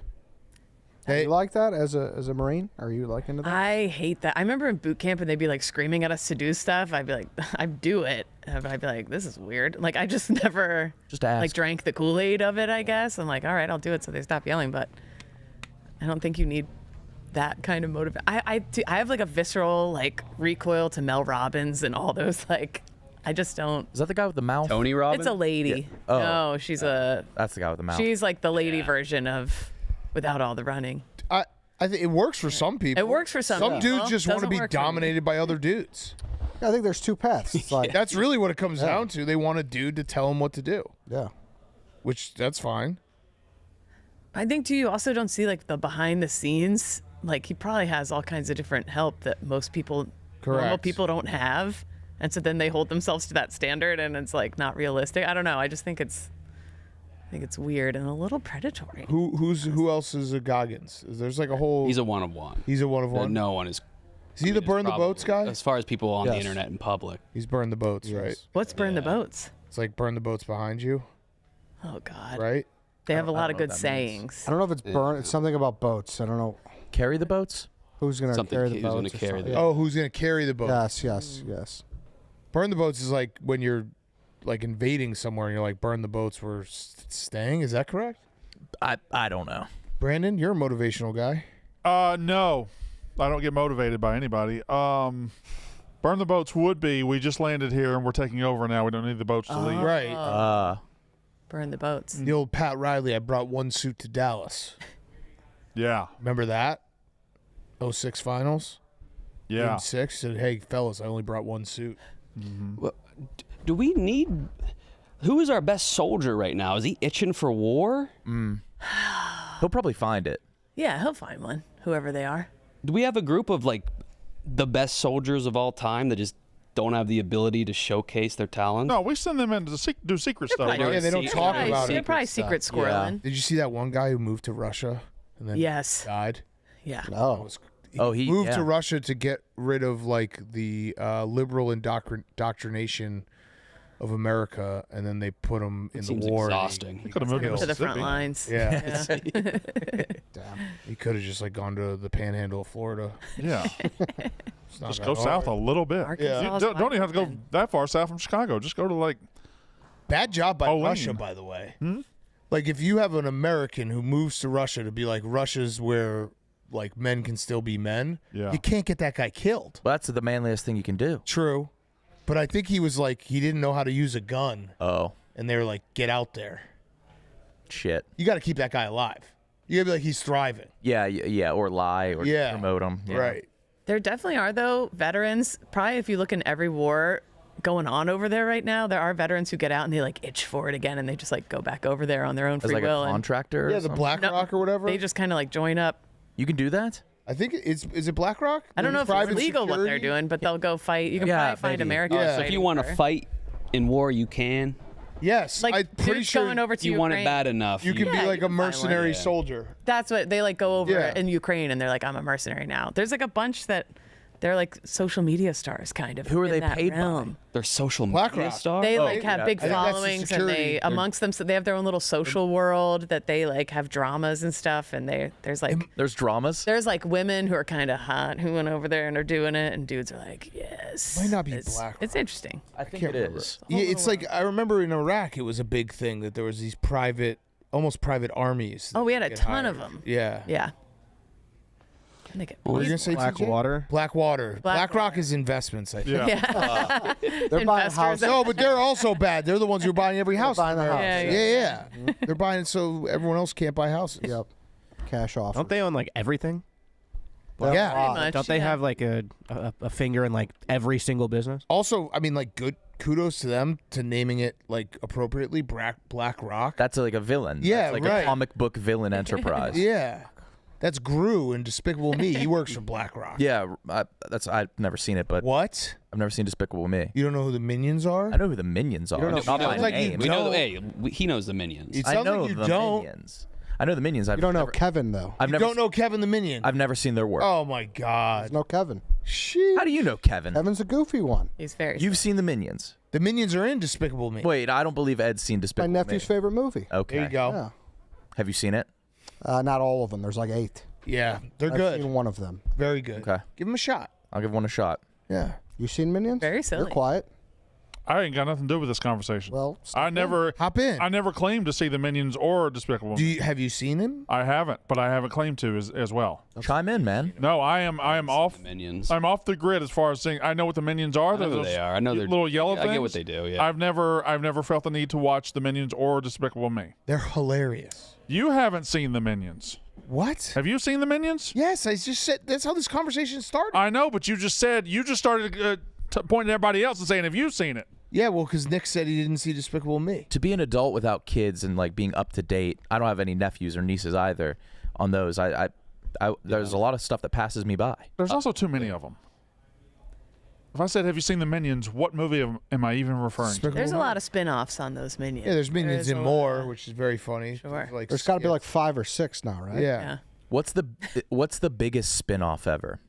Hey, you like that as a Marine? Are you like into that? I hate that. I remember in boot camp and they'd be like screaming at us to do stuff. I'd be like, I'd do it. But I'd be like, this is weird. Like I just never like drank the Kool-Aid of it, I guess. I'm like, all right, I'll do it so they stop yelling. But I don't think you need that kind of motivation. I have like a visceral like recoil to Mel Robbins and all those like. I just don't. Is that the guy with the mouth? Tony Robbins? It's a lady. Yeah. Oh. No, she's a. That's the guy with the mouth. She's like the lady version of without all the running. I think it works for some people. It works for some people. dudes just want to Doesn't be work for me. dominated by other dudes. I think there's two paths. It's like That's really what it comes down to. They want a dude to tell them what to do. Yeah. Which, that's fine. I think too, you also don't see like the behind the scenes. Like he probably has all kinds of different help that most people, normal Correct. people don't have. And so then they hold themselves to that standard and it's like not realistic. I don't know. I just think it's weird and a little predatory. Who else is a Goggins? There's like a whole. He's a one of one. He's a one of one. No one is. Is he the burn the boats guy? As far as people on the Yes. internet in public. He's burn the boats, right? What's burn the boats? It's like burn the boats behind you, Oh God. right? They have a lot know of what good that means. sayings. I don't know if it's burn. It's something about boats. I don't know Carry the boats? who's going to Something carry the who's boats. gonna or carry something. the- Oh, who's gonna carry the boat? Yes. Burn the boats is like when you're like invading somewhere and you're like, burn the boats, we're staying. Is that correct? I don't know. Brandon, you're a motivational guy. No, I don't get motivated by anybody. Burn the boats would be. We just landed here and we're taking over now. We don't need the boats to leave. Right. Burn the boats. The old Pat Riley, I brought one suit to Dallas. Yeah. Remember that? 06 finals? Yeah. Game 6 said, hey, fellas, I only brought one suit. Well, do we need? Who is our best soldier right now? Is he itching for war? He'll probably find it. Yeah, he'll find one, whoever they are. Do we have a group of like the best soldiers of all time that just don't have the ability to showcase their talent? No, we send them in to do secret stuff. probably Yeah, they don't secret- talk probably- about they're it. probably secret squirreling. Did you see that one guy who moved to Russia and then Yes. died? Yeah. Oh. He moved to Russia to get rid of like the liberal indoctrination of America, and then they put him in the seems war. exhausting. He Could have moved killed. To the front lines. Yeah. Damn. He could have just like gone to the panhandle of Florida. Yeah. It's not Just that go south a hard. little bit. Arkansas You is don't wide even have to go open. that far south from Chicago. Just go to like. Bad job by Olin. Russia, by the way. Like if you have an American who moves to Russia to be like Russia's where like men can still be men, Yeah. you can't get that guy killed. Well, that's the manliest thing you can do. True. But I think he was like he didn't know how to use a gun. Oh. And they were like, get out there. Shit. You got to keep that guy alive. You got to be like, he's thriving. Yeah, or lie or Yeah. promote him. Yeah. Right. There definitely are, though, veterans. Probably if you look in every war going on over there right now, there are veterans who get out and they like itch for it again and they just like go back over there on their own As free like will. a contractor. Yeah, or the something? BlackRock or whatever. They just kind of like join up. You can do that? I think is it BlackRock? I don't know if it's Private legal what they're security? doing, but they'll go fight. You can Yeah, probably find maybe. Americans. Yeah. So if fighting you want to for- fight in war, you can. Yes, like I'm pretty dudes sure going over to You want it Ukraine. bad enough. you can Yeah, be you like a can find one. mercenary Yeah. soldier. That's what they like go over Yeah. in Ukraine and they're like, I'm a mercenary now. There's like a bunch that they're like social media stars kind of. Who are in they that paid by? realm. They're social BlackRock. media stars. They Oh, like have yeah. big I think that's the followings and security. they amongst them, so they have their own little social world that they like have dramas and stuff. And there's There's like women who are kind of hot who went over there and are doing it, and dudes are like, yes. Might not be it's, BlackRock. It's interesting. I think Can't it remember. is. Yeah, it's like I remember in Iraq it was a big thing that there was these almost private armies. Oh, we had a that ton of hired. them. Yeah. Yeah. And they get What were you gonna say, TJ? Blackwater. Blackwater. BlackRock Blackwater. is investments, I think. Yeah. They're buying Investors houses. that- No, but they're also bad. They're the ones who are buying every house. buying the in America. house. Yeah, Yeah. They're buying it so everyone else can't buy houses. Yep. Cash off. Don't they own like everything? Yeah. Pretty much, Don't they yeah. have like a finger in like every single business? Also, I mean, like, good kudos to them to naming it like appropriately Black Rock. That's like a villain. Yeah, That's like right. a comic book villain enterprise. Yeah, that's Gru in Despicable Me. He works for BlackRock. Yeah, I've never seen it, but What? I've never seen Despicable Me. You don't know who the Minions are? I know who the Minions are. don't know- Not by Sounds like you name. We know. don't. Hey, he knows the minions. It I sounds know like you the don't. Minions. I know the Minions. You don't know never, Kevin though. I've You never. don't know Kevin the Minion. I've never seen their work. Oh my God. There's no Kevin. Shit. How do you know Kevin? Kevin's a goofy one. He's very. You've seen the Minions. The Minions are in Despicable Me. Wait, I don't believe Ed's seen My Despicable nephew's Me. favorite movie. Okay. There you go. Yeah. Have you seen it? Not all of them. There's like 8. Yeah, they're I've good. seen one of them. Very good. Okay. Give them a shot. I'll give one a shot. Yeah. You seen Minions? Very silly. You're quiet. I ain't got nothing to do with this conversation. Well, I never Hop in. I never claimed to see the Minions or Despicable Me. Have you seen him? I haven't, but I haven't claimed to as well. Chime in, man. No, I am off. The minions. I'm off the grid as far as saying I know what the Minions are. I know They're who those they are. I know they're little yellow I things. get what they do. Yeah. I've never felt the need to watch the Minions or Despicable Me. They're hilarious. You haven't seen the Minions. What? Have you seen the Minions? Yes, I just said that's how this conversation started. I know, but you just started pointing at everybody else and saying, "Have you seen it?" Yeah, well, because Nick said he didn't see Despicable Me. To be an adult without kids and like being up to date, I don't have any nephews or nieces either. On those, there's a lot of stuff that passes me by. There's also too many of them. If I said, "Have you seen the Minions?" What movie am I even referring to? Despicable There's a Me? lot of spin-offs on those Minions. Yeah, there's Minions There's in a more, lot. which is very funny. Sure. Like, There's got to be like 5 or 6 now, right? yeah. Yeah. What's the biggest spin-off ever?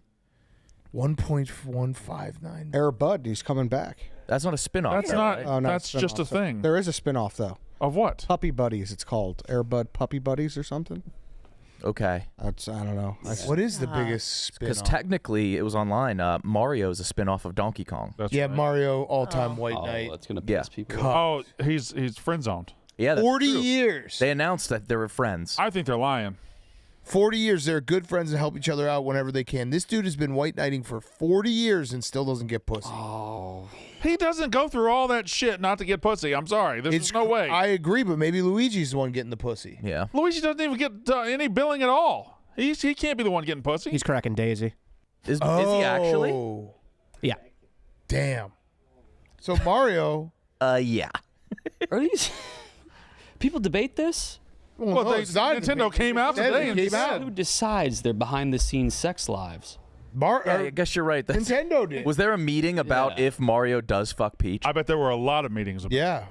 1.159. Air Bud, he's coming back. That's not a spin-off. That's though, not. right? Oh, no, that's it's just a spin-off. thing. There is a spin-off though. Of what? Puppy Buddies, it's called. Air Bud Puppy Buddies or something. Okay. I don't know. What is the biggest spin? Because technically, it was online. Mario is a spin-off of Donkey Kong. That's yeah, right. Mario all-time white knight. That's gonna piss people off. Oh, he's friend zoned. Yeah, that's 40 true. years. They announced that they were friends. I think they're lying. 40 years. They're good friends and help each other out whenever they can. This dude has been white knighting for 40 years and still doesn't get pussy. Oh. He doesn't go through all that shit not to get pussy. I'm sorry. There's no way. I agree, but maybe Luigi's the one getting the pussy. Yeah. Luigi doesn't even get any billing at all. He can't be the one getting pussy. He's cracking Daisy. Is he actually? Yeah. Damn. So Mario. Yeah. Are these people debate this? Well, Nintendo came out today and said. Who decides their behind-the-scenes sex lives? Yeah, I guess you're right. Nintendo did. Was there a meeting about if Mario does fuck Peach? I bet there were a lot of meetings about Yeah.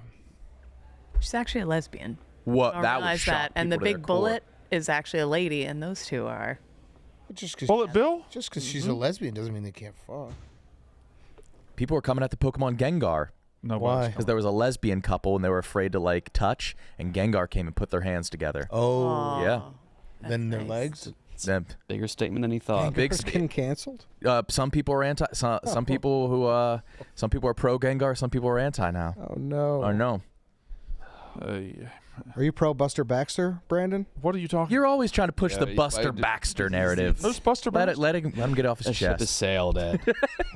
She's actually a lesbian. What? I That realize was shock that. And the people to their big core. bullet is actually a lady, and those two are. Just cause, Bullet Bill? Just because she's a lesbian doesn't mean they can't fuck. People were coming at the Pokemon Gengar. No, Why? Because there was a lesbian couple and they were afraid to like touch, and Gengar came and put their hands together. Oh. Yeah. Then their legs. Them- Bigger statement than he thought. Big Gengar's getting canceled. some people are anti. Some people who some people are pro Gengar. Some people are anti now. Oh no. Or no. Are you pro Buster Baxter, Brandon? What are you talking? You're always trying to push Yeah, the you- Buster Baxter narrative. Who's Buster Baxter? Let him get off his That ship has chest. sailed, Ed.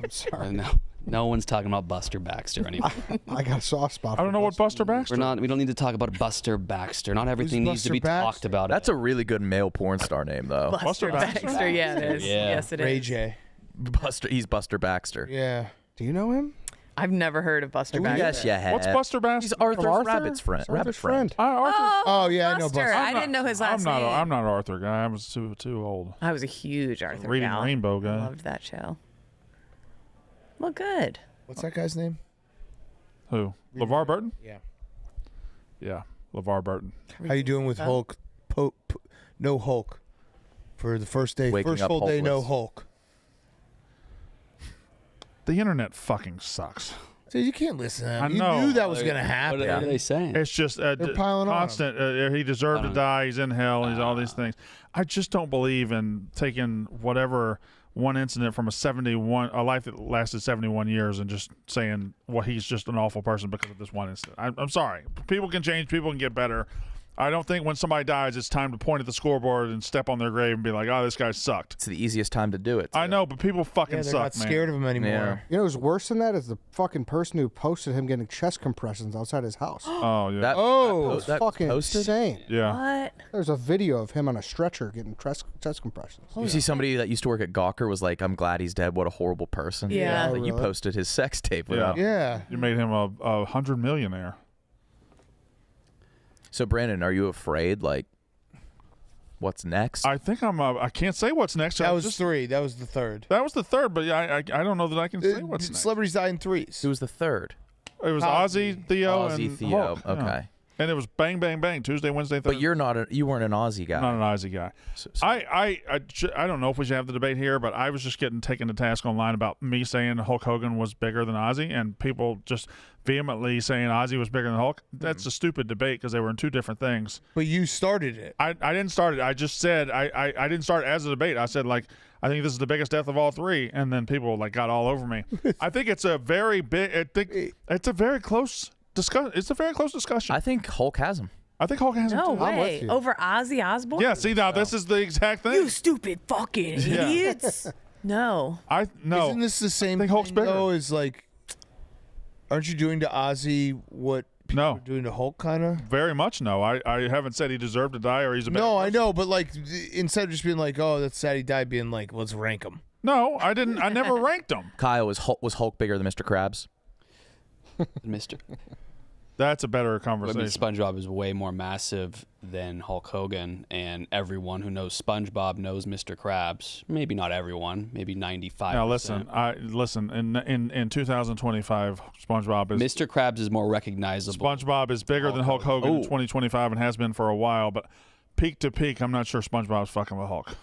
I'm sorry. No one's talking about Buster Baxter anymore. I got a soft spot. I don't know what Buster Baxter. We don't need to talk about Buster Baxter. Not everything needs to Buster be Baxter? talked about. That's a really good male porn star name, though. Buster Baxter. Yeah, it is. Yeah. Yes, it is. Ray J. He's Buster Baxter. Yeah. Do you know him? I've never heard of Buster Baxter. Yes, you have. What's Buster Baxter? He's Arthur's Arthur? rabbit's friend. Arthur's friend. Arthur. Oh, yeah, I know Buster. Buster. I didn't know his last name. I'm not an Arthur guy. I was too old. I was a huge Arthur Reading gal. Rainbow guy. I loved that show. Well, good. What's that guy's name? Who? LeVar Burton? Yeah. Yeah, LeVar Burton. How you doing with Hulk? No Hulk. For the first day. Waking First up full day, no Hulkless. Hulk. The internet fucking sucks. So you can't listen to that. I You know. knew that was going to happen. What are they saying? It's just They're piling on him. constant. He deserved to die. He's in hell. He's all these things. I just don't believe in taking whatever one incident from a life that lasted 71 years and just saying, well, he's just an awful person because of this one incident. I'm sorry. People can change. People can get better. I don't think when somebody dies, it's time to point at the scoreboard and step on their grave and be like, oh, this guy sucked. It's the easiest time to do it. I know, but people fucking Yeah, they're suck, not man. scared of him anymore. Yeah. You know what's worse than that is the fucking person who posted him getting chest compressions outside his house. Oh, yeah. That Fucking posted? insane. yeah. What? There's a video of him on a stretcher getting chest compressions. You see somebody that used to work at Gawker was like, I'm glad he's dead. What a horrible person. Yeah. But you Really? posted his sex tape. Yeah. Without. Yeah. You made him a 100 millionaire. So, Brandon, are you afraid? Like, what's next? I think I can't say what's next. That I was just, 3. That was the third. That was the third, but I don't know that I can say what's next. Celebrities die in 3s. Who was the third? It was Ozzy, Theo, Ozzy, and Theo. Hulk. Yeah. Okay. And it was bang, bang, bang. Tuesday, Wednesday, Thursday. But you weren't an Aussie guy. Not an Ozzy guy. I don't know if we should have the debate here, but I was just getting taken to task online about me saying Hulk Hogan was bigger than Ozzy, and people just vehemently saying Ozzy was bigger than Hulk. That's a stupid debate because they were in two different things. But you started it. I didn't start it. I just said I didn't start it as a debate. I said like I think this is the biggest death of all three, and then people like got all over me. I think it's a very big. I think it's a very close discussion. It's a very close discussion. I think Hulk has him. I think Hulk has him No too. way. Over Ozzy Osbourne? Yeah. See now, this is the exact thing. You stupid fucking Yeah. idiots. No. No. Isn't this the same think Hulk's thing, bigger. though, as like, aren't you doing to Ozzy what people are doing to Hulk, kind of? Very much no. I haven't said he deserved to die or he's a bad No, I person. know, but like, instead of just being like, oh, that's sad he died, being like, let's rank him. No, I didn't. I never ranked him. Kyle, was Hulk bigger than Mr. Krabs? Mr. That's a better I mean, conversation. SpongeBob is way more massive than Hulk Hogan, and everyone who knows SpongeBob knows Mr. Krabs. Maybe not everyone. Maybe 95%. Now listen. In 2025, SpongeBob is Mr. Krabs is more recognizable. SpongeBob is bigger than Hulk Hogan in 2025 and has been for a while. But peak to peak, I'm not sure SpongeBob's fucking with Hulk.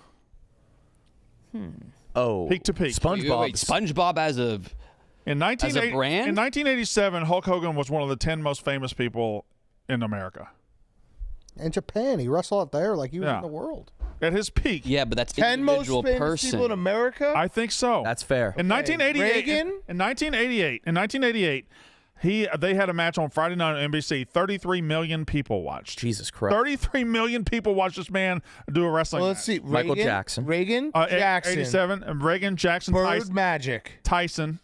Oh, Peak to peak. SpongeBob. Wait, SpongeBob as In a brand? In 1987, Hulk Hogan was one of the 10 most famous people in America. In Japan, he wrestled out there like he was Yeah. in the world. At his peak. Yeah, but that's 10 most individual famous person. people in America? I think so. That's fair. In 1988, Reagan? in 1988, they had a match on Friday night on NBC. 33 million people watched. Jesus Christ. 33 million people watched this man do a wrestling Well, match. let's see. Michael Reagan, Jackson. Jackson. Jackson. 87. And Reagan, Jackson, Bird Magic. Tyson,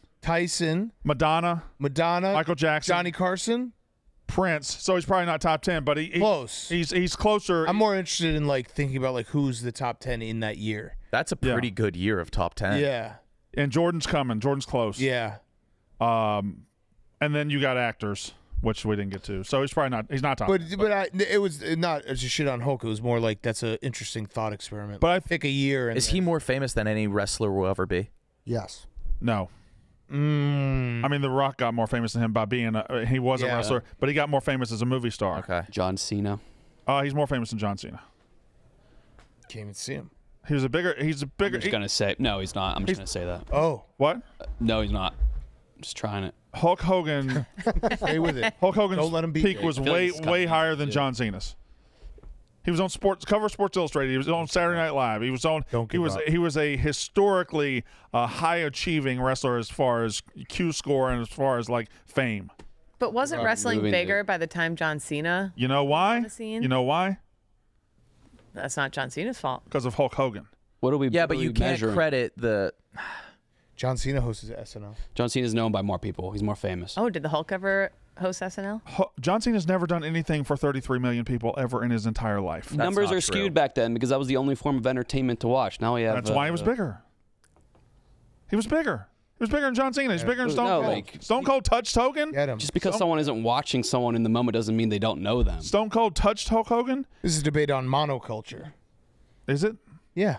Madonna. Michael Jackson, Johnny Carson. Prince. So he's probably not top 10, but Close. He's closer. I'm more interested in like thinking about like who's the top 10 in that year. That's a pretty good year of top 10. Yeah. And Jordan's coming. Jordan's close. Yeah. And then you got actors, which we didn't get to. So he's probably not. He's not top. But it was not just shit on Hulk. It was more like that's an interesting thought experiment. But I pick a year. And Is he more famous than any wrestler will ever be? Yes. No. I mean, The Rock got more famous than him by being he was a wrestler, but he got more famous as a movie star. Okay. John Cena. He's more famous than John Cena. Can't even see him. He's a bigger. I'm just gonna say no. He's not. I'm just gonna say that. Oh, what? No, he's not. I'm just trying it. Hulk Hogan. Stay with it. Hulk Hogan's Don't let him beat peak you. was I feel like way it's coming higher than too. John Cena's. He was on cover of Sports Illustrated. He was on Saturday Night Live. He was on. Don't give up. He was a historically high achieving wrestler as far as Q score and as far as like fame. But wasn't wrestling moving bigger by the time John Cena? You know why? the scene? You know why? That's not John Cena's fault. Because of Hulk Hogan. What do we? Yeah, what but do you we can't measure? credit the. John Cena hosts SNL. John Cena is known by more people. He's more famous. Oh, did the Hulk ever host SNL? John Cena's never done anything for 33 million people ever in his entire life. Numbers not are true. skewed back then because that was the only form of entertainment to watch. Now we have. That's why he was bigger. He was bigger. He was bigger than John Cena. He's bigger than Stone Cold. like- Stone Cold touched Hogan. Get him. Just because someone isn't watching someone in the moment doesn't mean they don't know them. Stone Cold touched Hulk Hogan. This is a debate on monoculture. Is it? Yeah.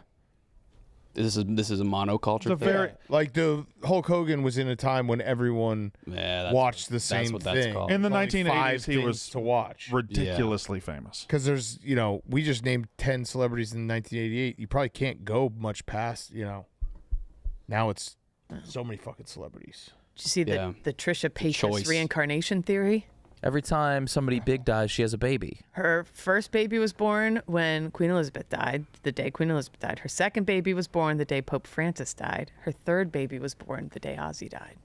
This is a monoculture. It's a thing. very. Like the Hulk Hogan was in a time when everyone Yeah, that's, watched the that's same what that's thing. called. In the There's only 1980s, 5 he things was to watch. ridiculously famous. Because there's, we just named 10 celebrities in 1988. You probably can't go much past, now it's so many fucking celebrities. Did you see Yeah. the Trisha Paytas choice. reincarnation theory? Every time somebody big dies, she has a baby. Her first baby was born when Queen Elizabeth died, the day Queen Elizabeth died. Her second baby was born the day Pope Francis died. Her third baby was born the day Ozzy died.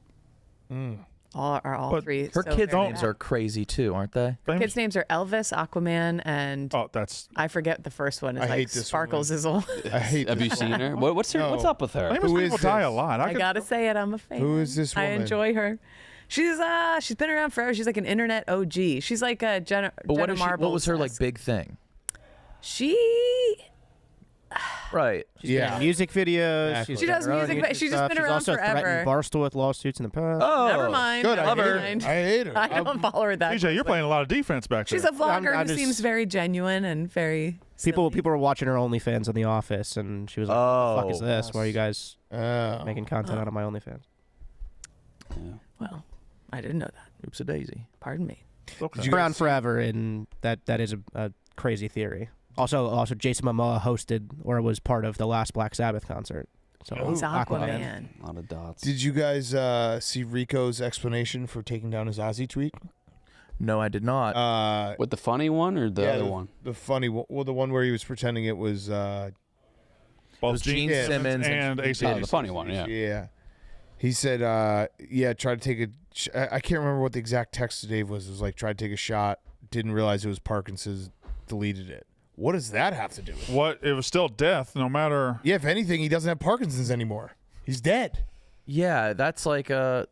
All But three. Her so kids' very names bad. are crazy too, aren't they? Famous? Kids' names are Elvis, Aquaman, and Oh, that's I forget the first one. It's I like hate this Sparkle woman. Zizzle. I hate Have you seen her? What's up with her? famous Who people is die a this? lot. I gotta say it. I'm a fan. Who is this I woman? enjoy her. She's been around forever. She's like an internet OG. She's like a Jenna. But Jenna what was her like Marbles-esque. big thing? She Right. Yeah. Music videos. Exactly. She's She got does her own music, but YouTube she's just stuff. been She's around also forever. threatened Barstool with lawsuits in the past. Oh, Never mind. Good. I Never hate her. mind. I hate her. I don't follow her that. TJ, you're closely. playing a lot of defense back there. She's a vlogger I'm who just- seems very genuine and very. People silly. were watching her OnlyFans on The Office, and she was like, "What the fuck is Oh. this? Why are you guys Oh. making content out of my OnlyFans?" Well, I didn't know that. Oops a daisy. Pardon me. Okay. you Around guys- forever, and that is a crazy theory. Also, Jason Momoa hosted or was part of the last Black Sabbath concert. So He's Aquaman. A lot of dots. Did you guys see Rico's explanation for taking down his Ozzy tweet? No, I did not. With the funny one or the other one? The funny one. Well, the one where he was pretending it was. Both was Gene Simmons and and- AC/DC. Oh, the funny one, yeah. Yeah. He said, try to take I can't remember what the exact text to Dave was. It was like, try to take a shot, didn't realize it was Parkinson's, deleted it. What does that have to do with it? What? It was still death, no matter. Yeah, if anything, he doesn't have Parkinson's anymore. He's dead. Yeah, that's like There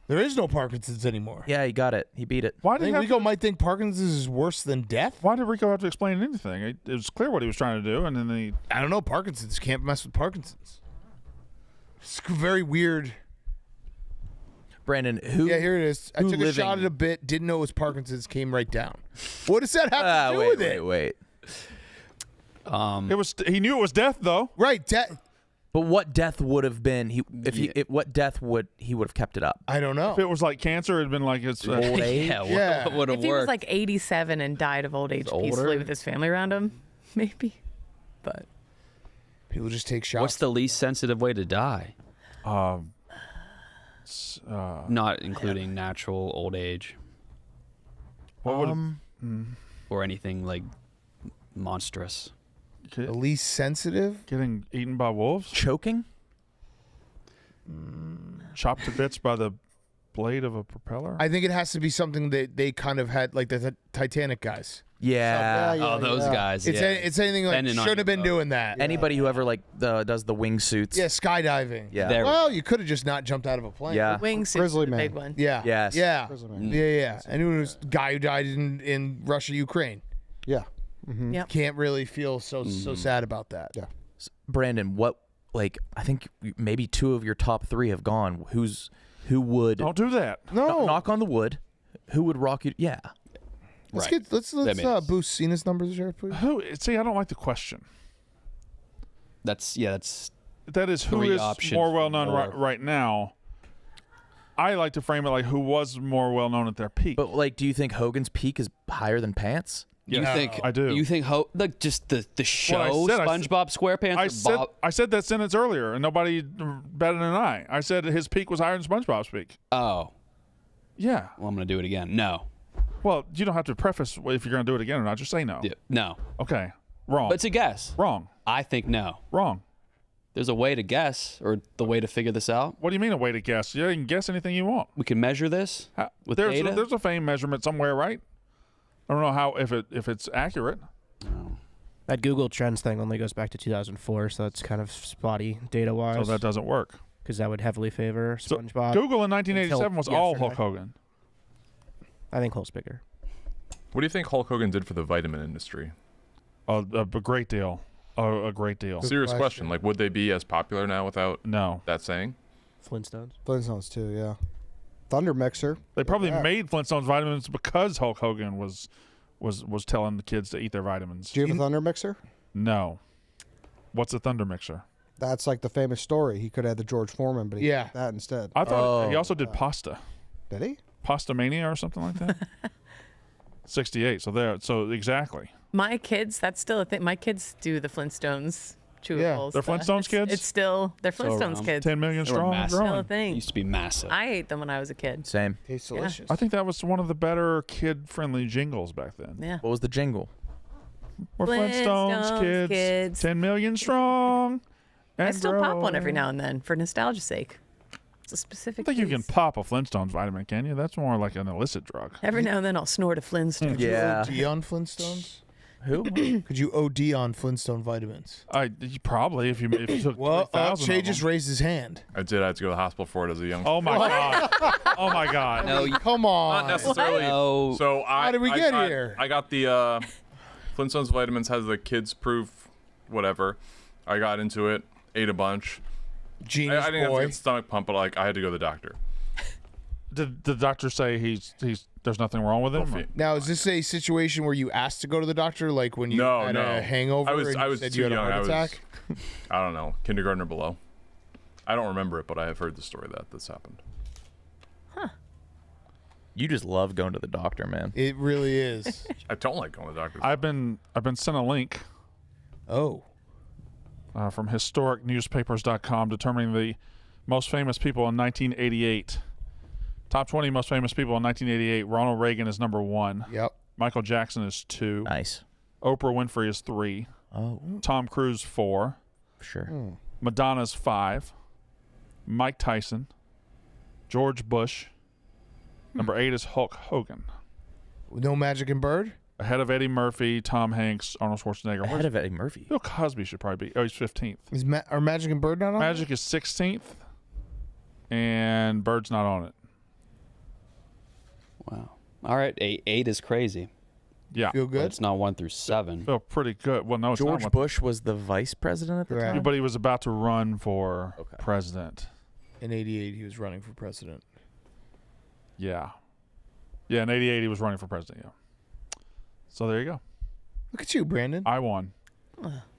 is no Parkinson's anymore. yeah, he got it. He beat it. Why I did he think have Rico might think Parkinson's is worse than death. Why did Rico have to explain anything? It was clear what he was trying to do, and then he. I don't know. Parkinson's. Can't mess with Parkinson's. It's very weird. Brandon, who? Yeah, here it is. I who took a shot living- at a bit, didn't know it was Parkinson's, came right down. What does that have to do with it? Wait. It was. He knew it was death, though. Right. But what death would have been? What death would he would have kept it up? I don't know. If it was like cancer, it'd been like it's Old age. Yeah. What would have If he was worked? like 87 and died of old age older? peacefully with his family around him, maybe. But People just take shots. What's the least sensitive way to die? Not including natural old age. What would? or anything like monstrous. The least sensitive? Getting eaten by wolves? Choking? Chopped to bits by the blade of a propeller? I think it has to be something that they kind of had, like the Titanic guys. Yeah. Oh, those guys. It's anything like should have been doing that. Anybody who ever does the wingsuits. Yeah, skydiving. Yeah. Well, you could have just not jumped out of a plane. Yeah. Wingsuit Grizzly is the Man. big one. Yeah. Yes. Yeah. Grizzly Man. Yeah. And it was a guy who died in Russia, Ukraine. Yeah. Yep. Can't really feel so sad about that. Yeah. Brandon, I think maybe 2 of your top 3 have gone. Who would Don't do that. No. knock on the wood? Who would rock you? Yeah. Let's boost Cena's numbers here, please. See, I don't like the question. That is who 3 is options more well known for- right now. I like to frame it like who was more well known at their peak. But do you think Hogan's peak is higher than Pants? I do. You think just the show Well, I said- SpongeBob SquarePants? I said that sentence earlier, and nobody better than I. I said his peak was higher than SpongeBob's peak. Oh. Yeah. Well, I'm gonna do it again. No. Well, you don't have to preface if you're going to do it again or not. Just say no. Yeah, no. Okay. Wrong. But it's a guess. Wrong. I think no. Wrong. There's a way to guess, or the way to figure this out. What do you mean a way to guess? You can guess anything you want. We can measure this with data. There's a fame measurement somewhere, right? I don't know if it's accurate. That Google Trends thing only goes back to 2004, so it's kind of spotty data-wise. So that doesn't work. Because that would heavily favor SpongeBob. Google in 1987 was all Hulk Hogan. I think Hulk's bigger. What do you think Hulk Hogan did for the vitamin industry? A great deal. A great deal. Serious question. Like, would they be as popular now without that saying? Flintstones too, yeah. Thunder Mixer. They probably made Flintstones vitamins because Hulk Hogan was telling the kids to eat their vitamins. Do you have a Thunder Mixer? No. What's a Thunder Mixer? That's like the famous story. He could have had the George Foreman, but he did that instead. I thought he also did pasta. Did he? Pasta Mania or something like that? 68. So exactly. My kids, that's still a thing. My kids do the Flintstones chewables. They're Flintstones kids? It's still, they're Flintstones kids. 10 million strong and Still a growing. thing. Used to be massive. I ate them when I was a kid. Same. Tastes Yeah. delicious. I think that was one of the better kid-friendly jingles back then. Yeah. What was the jingle? We're Flintstones kids. 10 million strong. I still pop one every growing. now and then for nostalgia's sake. It's a I specific. think you can use. pop a Flintstones vitamin, can you? That's more like an illicit drug. Every now and then I'll snort a Flintstone. Could you OD on Flintstones? Who? Could you OD on Flintstone vitamins? Probably if you took Well, 3,000 Shay of just them. raised his hand. I did. I had to go to the hospital for it as a young. Oh my god! Oh my god! No, Come on. Not necessarily. No. So How did we get got, here? I got the Flintstones vitamins has the kids proof, whatever. I got into it, ate a bunch. Genius I didn't have boy. to get stomach pump, but I had to go to the doctor. Did the doctor say there's nothing wrong with him? or- Now, is this a situation where you asked to go to the doctor, like when you had a hangover I was and you said too you had a young. heart attack? I don't know, kindergarten or below. I don't remember it, but I have heard the story that this happened. You just love going to the doctor, man. It really is. I don't like going to the doctor. I've been sent a link. Oh. From historicnewspapers.com determining the most famous people in 1988. Top 20 most famous people in 1988. Ronald Reagan is number 1. Yep. Michael Jackson is 2. Nice. Oprah Winfrey is 3. Oh. Tom Cruise 4. Sure. Madonna's 5. Mike Tyson. George Bush. Number 8 is Hulk Hogan. No Magic and Bird? Ahead of Eddie Murphy, Tom Hanks, Arnold Schwarzenegger. Ahead of Eddie Murphy. Bill Cosby should probably be. Oh, he's 15th. Is are Magic and Bird not on? Magic is 16th. And Bird's not on it. Wow. All right. 8 is crazy. Yeah. Feel But good? it's not 1 through 7. Feel pretty good. Well, no, it's George not. Bush was the vice president at the time? But he was about to run for president. In 88, he was running for president. Yeah. Yeah, in 88, he was running for president, yeah. So there you go. Look at you, Brandon. I won.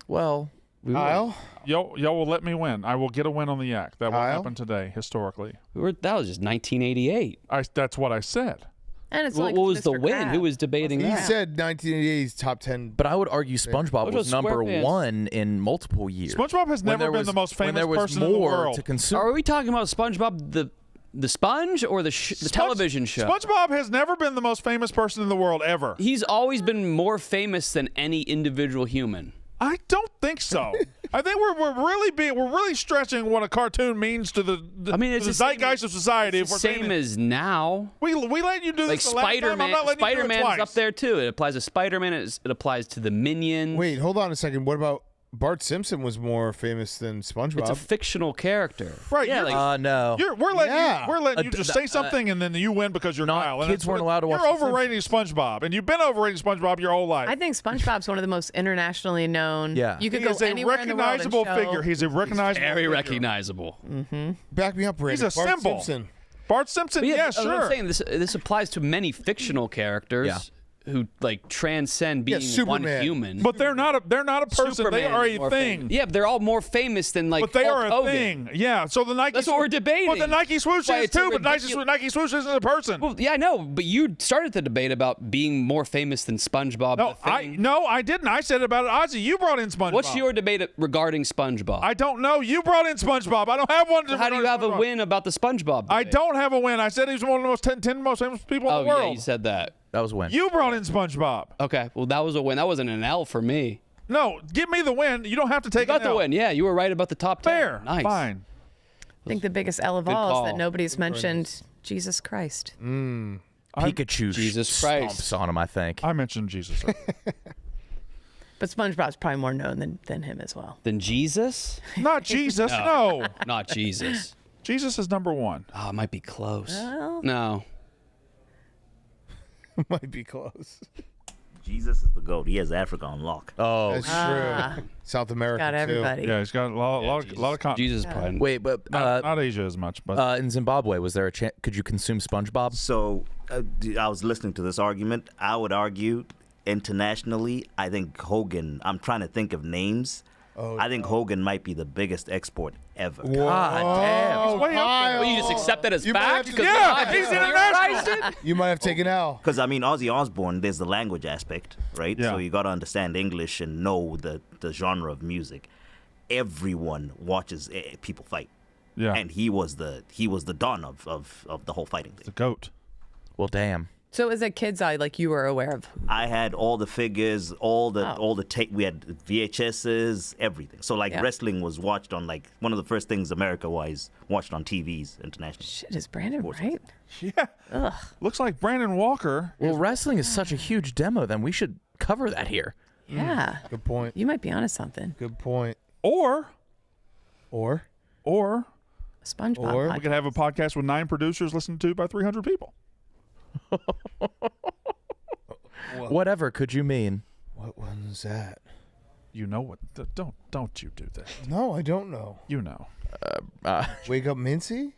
Well, Kyle? Y'all will let me win. I will get a win on the yak. That will Kyle? happen today, historically. That was just 1988. That's what I said. And it's What, like what was the Mr. win? Crab. Who was debating He that? said 1988's top 10. But I would argue SpongeBob Those was are number SquarePants. 1 in multiple years. SpongeBob has When never there been was- the most when famous there was person in the more world. to consume. Are we talking about SpongeBob The Sponge or the television show? SpongeBob has never been the most famous person in the world ever. He's always been more famous than any individual human. I don't think so. I think we're really stretching what a cartoon means to the zeitgeist of society. It's the same as now. We let you do like this the last time. I'm not letting you do it Spider-Man twice. is up there too. It applies to Spider-Man. It applies to the Minions. Wait, hold on a second. What about Bart Simpson was more famous than SpongeBob? It's a fictional character. Right. Yeah. No. We're letting you just say something and then you win because you're Kyle. And kids weren't allowed to watch You're The overrating SpongeBob, and you've been overrating SpongeBob your whole life. I think SpongeBob's one of the most internationally known. Yeah. You could He go is a anywhere in the world and recognizable show. figure. He's a recognizable Very figure. recognizable. Back me up, Randy. He's a Bart symbol. Simpson. Bart Simpson, But yeah, that's what sure. I'm saying this applies to many fictional characters who like transcend being one Superman. human. But they're not a person. Superman they are is a more thing. famous. Yeah, but they're all more famous than like. But they Hulk are a Hogan. thing. Yeah. So the Nike. That's what we're debating. Well, the Nike swoosh Why is it's a too, but ridiculous- Nike swoosh isn't a person. Well, yeah, I know, but you started the debate about being more famous than SpongeBob. No, the Thing. I didn't. I said about it. Ozzy, you brought in SpongeBob. What's your debate regarding SpongeBob? I don't know. You brought in SpongeBob. I don't have one. How do you have a win about the SpongeBob debate? I don't have a win. I said he's one of the most 10 most famous people in the world. Yeah, you said that. That was a win. You brought in SpongeBob. Okay, well, that was a win. That wasn't an L for me. No, give me the win. You don't have to take You got an the L. win. Yeah, you were right about the top 10. Fair. Nice. Fine. I think the biggest L of Good all is call. that nobody's mentioned Jesus Christ. Pikachu Jesus Christ. stomps on him, I think. I mentioned Jesus. But SpongeBob's probably more known than him as well. Then Jesus? Not Jesus. No. Not Jesus. Jesus is number one. Oh, it might be close. Well, No. Might be close. Jesus is the GOAT. He has Africa on lock. Oh, That's true. South America got too. everybody. Yeah, he's got a lot of content. Jesus probably. wait, but Not Asia as much, but in Zimbabwe, was there a chance? Could you consume SpongeBob? So I was listening to this argument. I would argue internationally, I think Hogan, I'm trying to think of names. I think Hogan might be the biggest export ever. God damn. he's way up there. Well, you just accept that as You might fact? have to- Yeah, he's international. You might have taken L. Because I mean, Ozzy Osbourne, there's the language aspect, right? Yeah. So you got to understand English and know the genre of music. Everyone watches people fight, Yeah, and he was the don of the whole fighting the thing. GOAT. Well, damn. So as a kid's eye, like you were aware of. I had all the figures, all the tape. We had VHSs, everything. So like Yeah. wrestling was watched on like one of the first things America-wise watched on TVs internationally. Shit, is Brandon right? Yeah. Ugh. Looks like Brandon Walker. Well, wrestling is such a huge demo. Then we should cover that here. Yeah. Good point. You might be onto something. Good point. Or Or SpongeBob. Or- we could have a podcast with 9 producers listened to by 300 people. Whatever could you mean? what one's that? You know what? Don't you do that. No, I don't know. You know. Wake Up Mincy?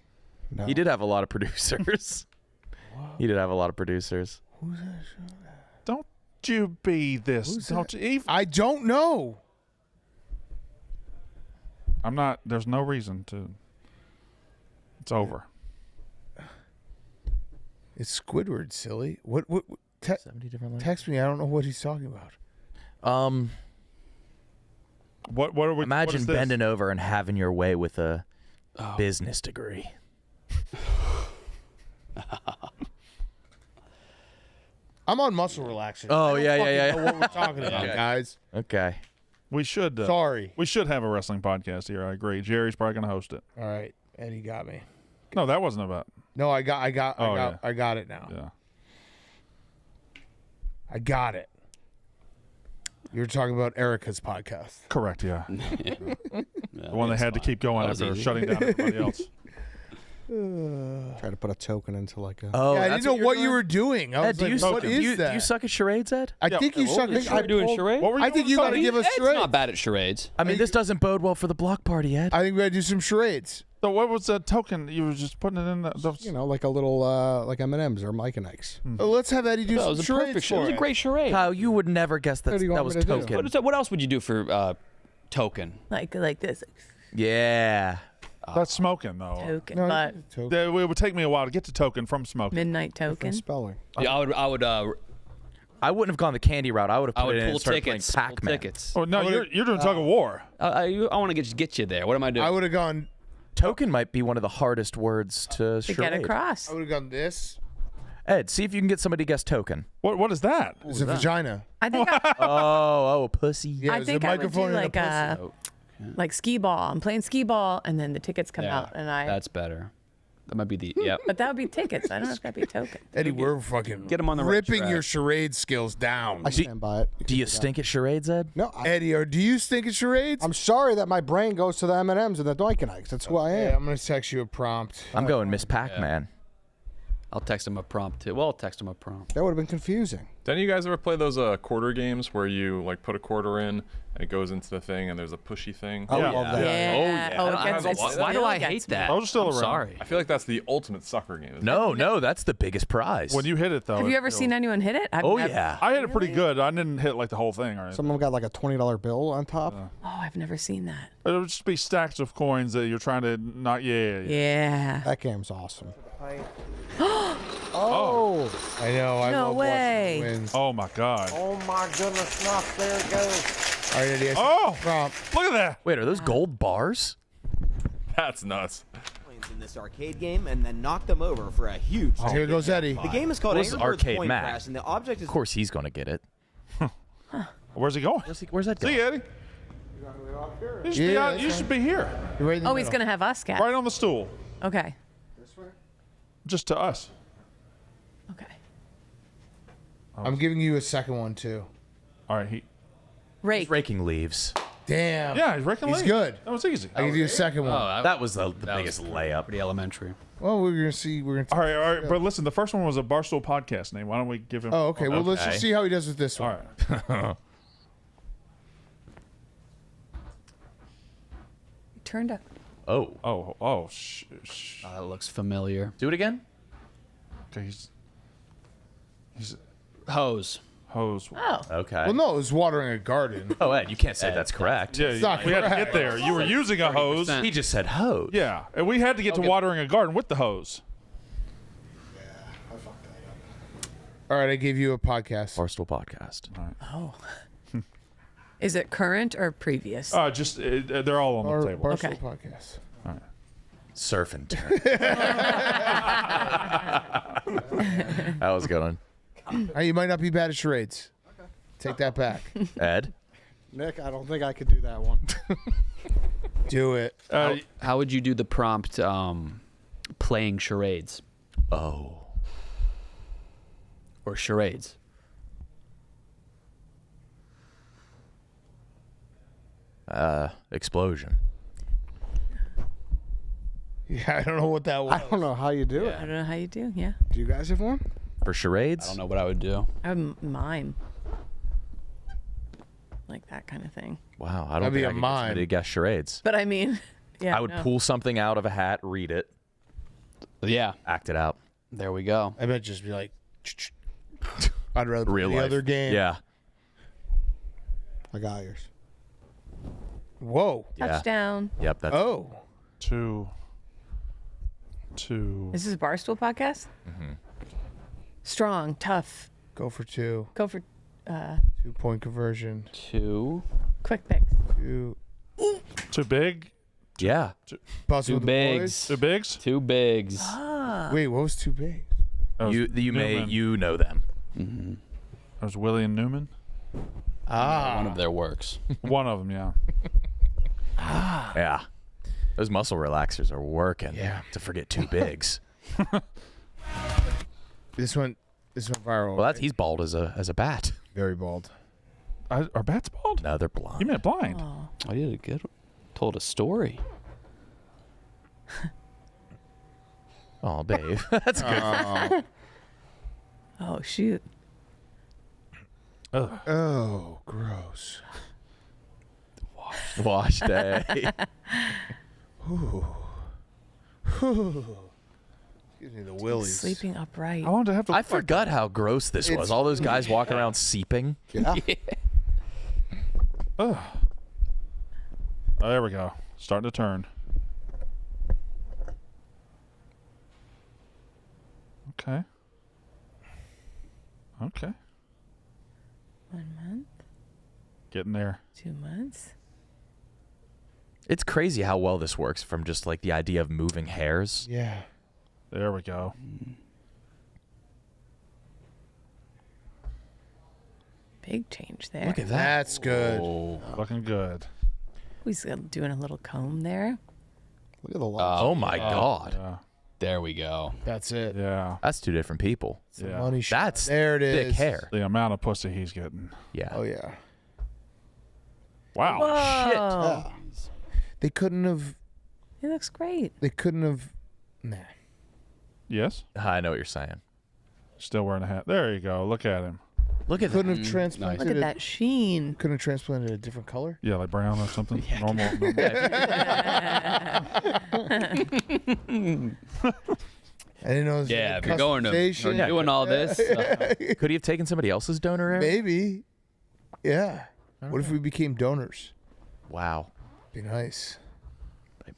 No. He did have a lot of producers. He did have a lot of producers. Who's that show? Don't you be this. Who's Don't that? you even. I don't know. I'm not. There's no reason to. It's over. It's Squidward, silly. What 70 different languages. text me. I don't know what he's talking about. What are we? Imagine what is this? bending over and having your way with a business degree. I'm on muscle relaxation. Oh, I don't yeah, fucking yeah. know what we're talking about, Okay. guys. Okay. We should. Sorry. We should have a wrestling podcast here. I agree. Jerry's probably gonna host it. All right, Eddie got me. No, that wasn't about. No, I got yeah. I got it now. Yeah. I got it. You're talking about Erica's podcast. Correct. Yeah. Yeah, The one they had to keep going That was after easy. shutting down everybody else. Try to put a token into like a. Oh, yeah, I that's didn't know what you you're were doing. I Ed, was do like, you, what do is you, that? do you suck at charades, Ed? I Yeah, think you what suck. was I We're doing charades? What were you I think doing? you got to give us Ed's charades. not bad at charades. I mean, this doesn't bode well for the block party, Ed. I think we got to do some charades. So what was that token? You were just putting it in the. You know, like a little like M&Ms or Mike and Ike's. Let's have Eddie do That some was a charades perfect for It was a us. great charade. Kyle, you would never guess that What do you that want was me to do? token. What else would you do for token? Like this Yeah. That's smoking though. token, No, but It would take me a while to get to token from smoking. midnight token. Spelling. Yeah, I would I wouldn't have gone the candy route. I would have I put would it in pull and started tickets. playing Pull Pac-Man. tickets. Oh no, you're doing tug of war. I want to get you there. What am I doing? I would have gone Token might be one of the hardest words to To charade. get across. I would have gone this. Ed, see if you can get somebody to guess token. What is that? It's a vagina. I think Oh, pussy. Yeah, I it was think a I would do microphone and a like pussy. like skee ball. I'm playing skee ball, and then the tickets come Yeah, out, and I. That's better. That might be the yep. But that would be tickets. I don't know if that'd be token. Eddie, we're fucking Get him on the right ripping track. your charade skills down. I stand by it. Do you stink at charades, Ed? No, Eddie, or do you stink at charades? I'm sorry that my brain goes to the M&Ms and the Doinkenikes. That's who I am. Yeah, I'm gonna text you a prompt. I'm going Miss Pac-Man. I'll text him a prompt too. Well, I'll text him a prompt. That would have been confusing. Didn't you guys ever play those quarter games where you like put a quarter in and it goes into the thing and there's a pushy thing? I love that. Yeah. Oh, I it don't gets, know why do I hate that? Those are still I'm around. sorry. I feel like that's the ultimate sucker game. No, that's the biggest prize. When you hit it though. Have you ever seen anyone hit it? Oh, yeah. I hit it pretty good. I didn't hit like the whole thing. Right? Someone got like a $20 bill on top. Oh, I've never seen that. It would just be stacks of coins that you're trying to not. Yeah. That game's awesome. Oh. I know. I No love way. watching wins. Oh my God. Oh my goodness, nuts, there it goes. All right, Eddie. Oh. Prompt. Look at that. Wait, are those gold bars? That's nuts. In this arcade game and then knock them over for a huge. Here goes Eddie. The game is called This is Angry Birds Arcade Point Mac. Crash, and the object is. Of course he's going to get it. Where's he going? Where's that going? See, Eddie. You should, Yeah, you should be here, You're right in the Oh, he's middle. gonna have us guess. right on the stool, Okay. just to us. Okay. I'm giving you a second one too. All right, Rake. Raking leaves. Damn. yeah, he's raking He's leaves. good. That was easy. I give you a second one. That was the biggest layup. Pretty elementary. Well, we're gonna see. We're gonna. All right, but listen, the first one was a Barstool podcast name. Why don't we give him? Oh, okay. Well, let's Okay. just see how he does with this All one. right. Turned up. Oh. That looks familiar. Do it again? Okay, he's Hose. hose. Oh. Okay. Well, no, it was watering a garden. Oh, Ed, you can't say that's correct. Yeah, not we had to correct. get there. You were using a hose. He just said hose. Yeah, and we had to get to watering a garden with the hose. All right, I gave you a podcast. Barstool podcast. Oh. Is it current or previous? Just they're all on Or the table. Barstool Okay. podcast. Surf and turn. That was a good one. You might not be bad at charades. Take that back. Ed? Nick, I don't think I could do that one. Do it. How would you do the prompt playing charades Oh. or charades? Explosion. Yeah, I don't know what that was. I don't know how you do I it. don't know how you do. Yeah. Do you guys have one? For charades? I don't know what I would do. I would mime. Like that kind of thing. Wow, I don't That'd be think a I could get mime. somebody to guess charades. But I mean, yeah. I would no. pull something out of a hat, read it, Yeah. act it out. There we go. I bet just be like. I'd rather Real play the life. other game. Yeah. I got yours. Whoa. Yeah. Touchdown. Yep. That's Oh. Two. Is this a Barstool podcast? Mm-hmm. Strong, tough. Go for two. Go for 2-point conversion. 2. quick picks. 2. Too big. Yeah. Buzz Two with the bigs. boys. Too bigs. 2 bigs. Wait, what was too big? That was Newman. You know them. Mm-hmm. That was Willie and Newman. One of their works. One of them, yeah. Yeah. Those muscle relaxers are working. Yeah. To forget two bigs. This went viral. Well, he's bald as a bat. Very bald. Are bats bald? No, they're blind. You meant blind. Oh, you did a good. Told a story. Oh, Dave. That's good. Oh shoot. Oh, gross. Wash day. Ooh. Gives me the willies. Sleeping upright. I wanted to have to. I forgot how gross this was. All those guys walking around seeping. Yeah. Oh, there we go. Starting to turn. Okay. Okay. 1 month. Getting there. 2 months. It's crazy how well this works from just like the idea of moving hairs. Yeah. There we go. Big change there. Look at that. That's good. Looking good. He's doing a little comb there. Look at the lines. Oh my God. Yeah. There we go. That's it. Yeah. That's two different people. Yeah. Money shot. That's there it is. thick hair. The amount of pussy he's getting. Yeah. Oh yeah. Wow. Whoa. They couldn't have. He looks great. They couldn't have. Nah. Yes. I know what you're saying. Still wearing a hat. There you go. Look at him. Look at Couldn't have transplanted. Look at that sheen. Couldn't have transplanted a different color. Yeah, like brown or something. Normal. I didn't know. It was Yeah, if you're going to you're doing all this. Could he have taken somebody else's donor hair? Maybe. Yeah. What if we became donors? Wow. Be nice.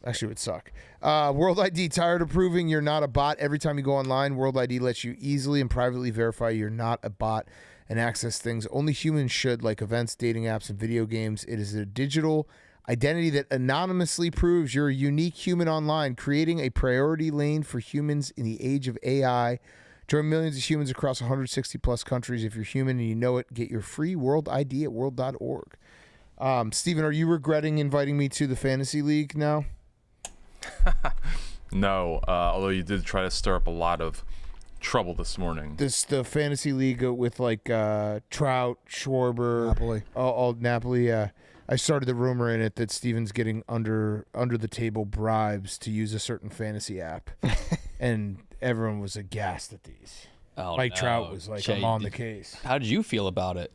Actually, it would suck. World ID, tired of proving you're not a bot? Every time you go online, World ID lets you easily and privately verify you're not a bot and access things only humans should, like events, dating apps, and video games. It is a digital identity that anonymously proves you're a unique human online, creating a priority lane for humans in the age of AI. Join millions of humans across 160 plus countries. If you're human and you know it, get your free World ID at world.org. Steven, are you regretting inviting me to the fantasy league now? No, although you did try to stir up a lot of trouble this morning. The fantasy league with like Trout, Schwarber, Napoli. all Napoli. I started the rumor in it that Steven's getting under the table bribes to use a certain fantasy app, and everyone was aghast at these. Oh, Mike no. Trout was like, Jay, "I'm on the case." How did you feel about it?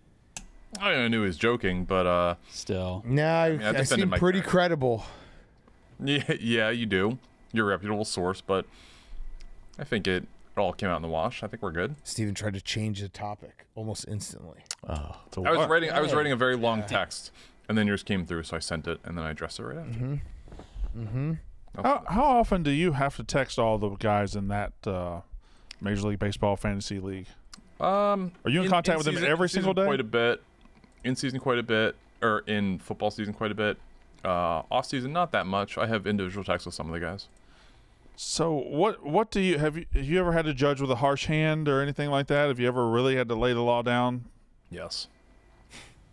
I knew he was joking, but still. Nah, I defended seem Mike pretty Trout. credible. Yeah, you do. You're a reputable source, but I think it all came out in the wash. I think we're good. Steven tried to change the topic almost instantly. Oh, I was writing a very long text, and then yours came through, so I sent it, and then I addressed it right after. How often do you have to text all the guys in that Major League Baseball fantasy league? Are you in contact with them every single day? Quite a bit. In season, quite a bit, or in football season, quite a bit. Off season, not that much. I have individual texts with some of the guys. So what do you have you ever had to judge with a harsh hand or anything like that? Have you ever really had to lay the law down? Yes.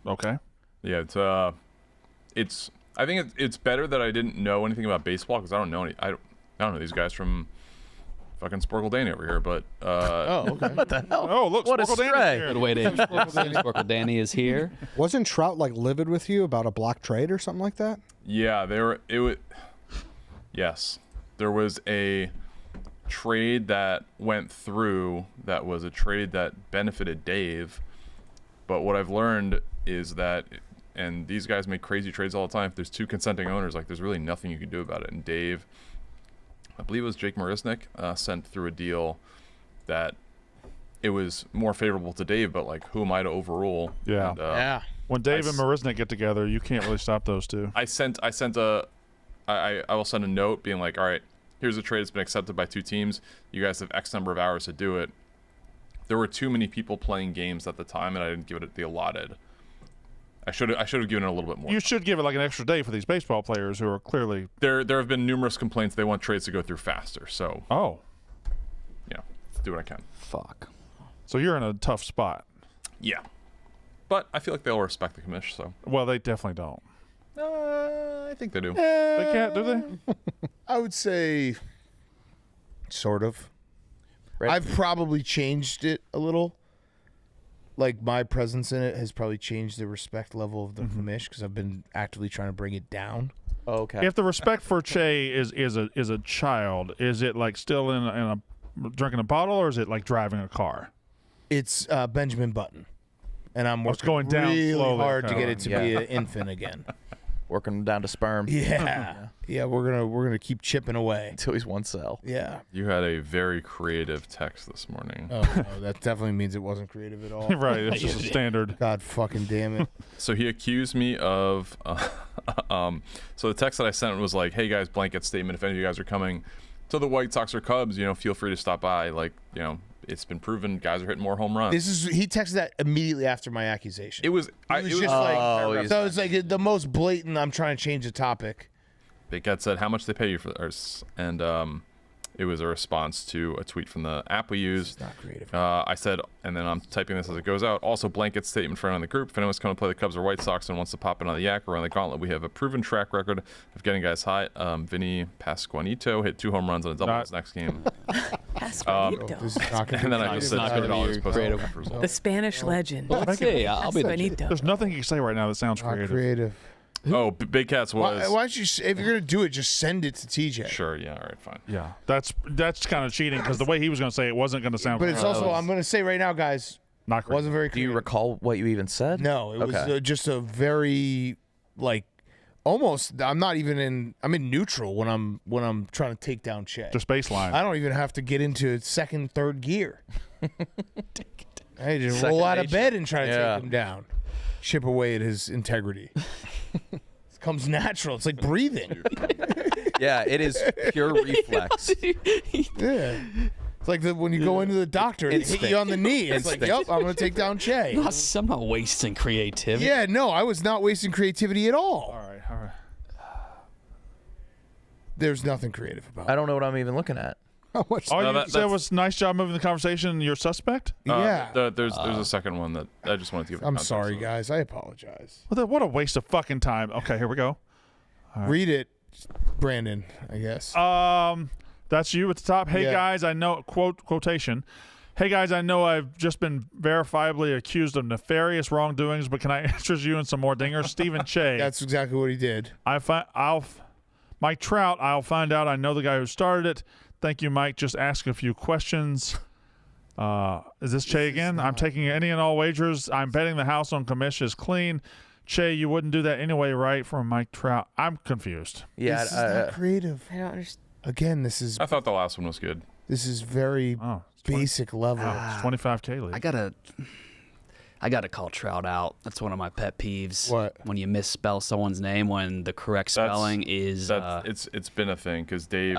Okay. Yeah, it's. I think it's better that I didn't know anything about baseball because I don't know I don't know these guys from fucking Sporkle Danny over here, but Oh, okay. what the hell? Oh, look, What a Sporkle Danny's stray. here. Good way to introduce him. Sporkle Danny is here. Wasn't Trout like livid with you about a block trade or something like that? yeah, yes, there was a trade that went through that was a trade that benefited Dave, but what I've learned is that, and these guys make crazy trades all the time, if there's two consenting owners, like there's really nothing you can do about it. And Dave, I believe it was Jake Marisnik, sent through a deal that it was more favorable to Dave, but like, who am I to overrule? Yeah. And, When Dave and Marisnik get together, you can't really stop those two. I will send a note being like, all right, here's a trade that's been accepted by two teams. You guys have X number of hours to do it. There were too many people playing games at the time, and I didn't give it the allotted. I should have given it a little bit more. You should give it like an extra day for these baseball players who are clearly. There have been numerous complaints they want trades to go through faster. So, do what I can. Fuck. So you're in a tough spot. Yeah, but I feel like they'll respect the commish. So, well, they definitely don't. I think they do. They can't, do they? I would say, sort of. I've probably changed it a little. Like, my presence in it has probably changed the respect level of the commish because I've been actively trying to bring it down. Oh, okay. If the respect for Che is a child, is it like still in a drinking a bottle, or is it like driving a car? It's Benjamin Button, and I'm working going down really slowly, hard to kinda get like- it to be an infant again. Working down to sperm. Yeah, we're gonna keep chipping away until he's one cell. Yeah. You had a very creative text this morning. Oh, no, that definitely means it wasn't creative at all. Right, it's just a standard. God fucking damn it. So he accused me of, so the text that I sent was like, hey guys, blanket statement, if any of you guys are coming to the White Sox or Cubs, feel free to stop by. Like, it's been proven guys are hitting more home runs. He texted that immediately after my accusation. It was so it's like the most blatant, I'm trying to change the topic. Big Cat said how much they pay you for this, and it was a response to a tweet from the app we use. Not creative. I said, and then I'm typing this as it goes out. Also, blanket statement for anyone in the group. If anyone's coming to play the Cubs or White Sox and wants to pop in on the yak or on the gauntlet, we have a proven track record of getting guys high. Vinny Pasquanito hit 2 home runs on a double his next game. This is not gonna And then be I just creative. said $2 posted creative. results. The Spanish legend. Let's see. I'll be the Pasquanito. There's nothing you can say right now that sounds Not creative. creative. Oh, Big Cat's was. Why don't you? If you're gonna do it, just send it to TJ. Sure. Yeah. All right. Fine. Yeah, that's kind of cheating because the way he was going to say it wasn't going to sound. But it's creative. also, I'm gonna say right now, guys, not creative. wasn't very. Do you creative. recall what you even said? No, it was Okay. just a very like almost. I'm not even in. I'm in neutral when I'm trying to take down Che. Just baseline. I don't even have to get into second, third gear. I just Second roll out of nature. bed and try to Yeah. take him down. Chip away at his integrity. It comes natural. It's like breathing. Yeah, it is pure reflex. Yeah. It's like when you go into the doctor and they hit you on the knee. It's like, Instinct. yep, I'm going to take down Che. I'm not wasting creativity. Yeah, no, I was not wasting creativity at all. All right. There's nothing creative about it. I don't know what I'm even looking at. All you said was nice job moving the conversation. You're suspect. Yeah. There's a second one that I just wanted to give. I'm sorry, guys. I apologize. What a waste of fucking time. Okay, here we go. Read it, Brandon, I guess. That's you at the top. Hey Yeah. guys, I know quotation. Hey guys, I know I've just been verifiably accused of nefarious wrongdoings, but can I interest you in some more dingers? Stephen Che. That's exactly what he did. Mike Trout. I'll find out. I know the guy who started it. Thank you, Mike. Just ask a few questions. Is this Che again? I'm taking any and all wagers. I'm betting the house on commish is clean. Che, you wouldn't do that anyway, right? From Mike Trout. I'm confused. Yeah, This is not creative. I don't understand. Again, this is I thought the last one was good. this is very basic level. It's 25K league. I gotta call Trout out. That's one of my pet peeves. What? When you misspell someone's name when the correct spelling is. It's been a thing because Dave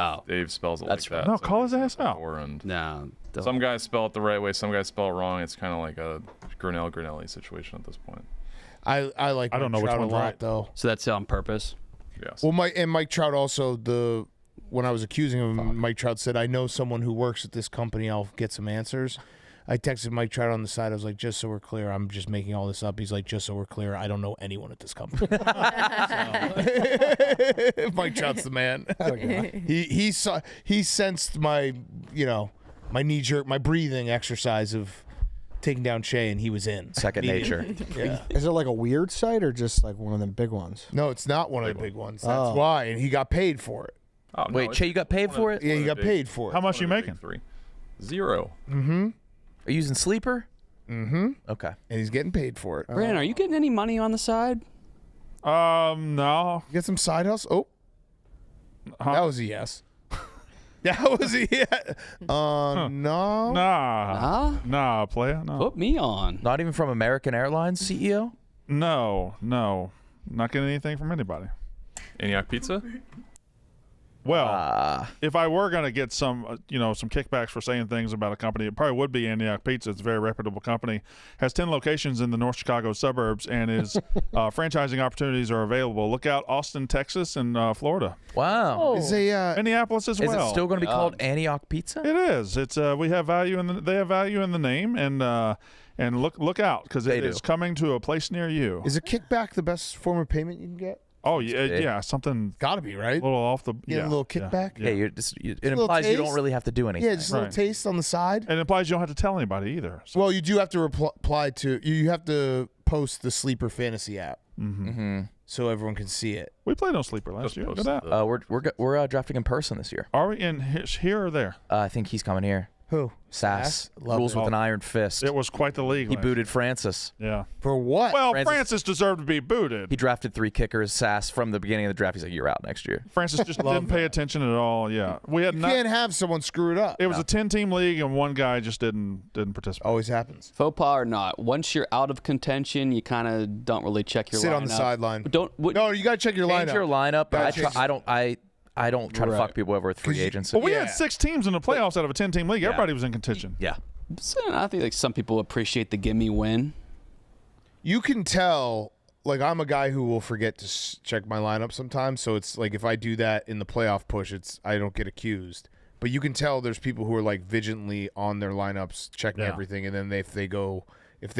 spells it That's like that. No, call his ass out. And No. some guys spell it the right way, some guys spell it wrong. It's kind of like a Grinnell-Grinnelli situation at this point. I like I don't know Mike which Trout a one's lot right. though. So that's on purpose. Yes. Well, Mike Trout also when I was accusing him, Mike Trout said, "I know someone who works at this company. I'll get some answers." I texted Mike Trout on the side. I was like, "Just so we're clear, I'm just making all this up." He's like, "Just so we're clear, I don't know anyone at this company." Mike Trout's the man. He sensed my my knee jerk, my breathing exercise of taking down Che, and he was in. Second nature. Yeah. Is it like a weird site or just like one of them big ones? No, it's not one of the big ones. That's why, and he got paid for it. Oh, no, Wait, Che, you got paid for it? Yeah, he got paid for it. How much you making? 0. Mm-hmm. Are you using Sleeper? Mm-hmm. Okay. And he's getting paid for it. Brandon, are you getting any money on the side? No. You get some side hustle? Oh, that was a yes. That was a yes. No. Nah, player. No. Put me on. Not even from American Airlines CEO? No. Not getting anything from anybody. Antioch Pizza? Well, if I were going to get some kickbacks for saying things about a company, it probably would be Antioch Pizza. It's a very reputable company. Has 10 locations in the North Chicago suburbs, and is franchising opportunities are available. Look out, Austin, Texas, and Florida. Wow. Is a Minneapolis as well. Is it still going to be called Antioch Pizza? It is. It's we have value in they have value in the name, and look out because it is coming to a place near you. Is a kickback the best form of payment you can get? Oh yeah, something got to be right. A little off the a little kickback. Yeah, it implies you don't really have to do anything. Yeah, just a little taste on the side. It implies you don't have to tell anybody either. So. Well, you do have to reply to. You have to post the Sleeper Fantasy app, so everyone can see it. We played on Sleeper last year. Look at that. We're drafting in person this year. Are we in here or there? I think he's coming here. Who? Sass. Love Rules it. with an iron fist. It was quite the league. He booted Francis. Yeah. For what? Well, Francis deserved to be booted. He drafted 3 kickers. Sass from the beginning of the draft. He's like, "You're out next year." Francis just didn't pay attention at all. Yeah, we had You can't have someone screw it up. It was a 10-team league, and one guy just didn't participate. Always happens. Faux pas or not, once you're out of contention, you kind of don't really check your lineup. Sit on the sideline. No, you got to check your Change lineup. your lineup, but Gotta I don't try to fuck people over with free agency. Well, we had 6 teams in the playoffs out of a 10-team league. Everybody was in contention. Yeah. So I think like some people appreciate the gimme win. You can tell like I'm a guy who will forget to check my lineup sometimes. So it's like if I do that in the playoff push, I don't get accused. But you can tell there's people who are like vigilantly on their lineups, checking everything, and then if they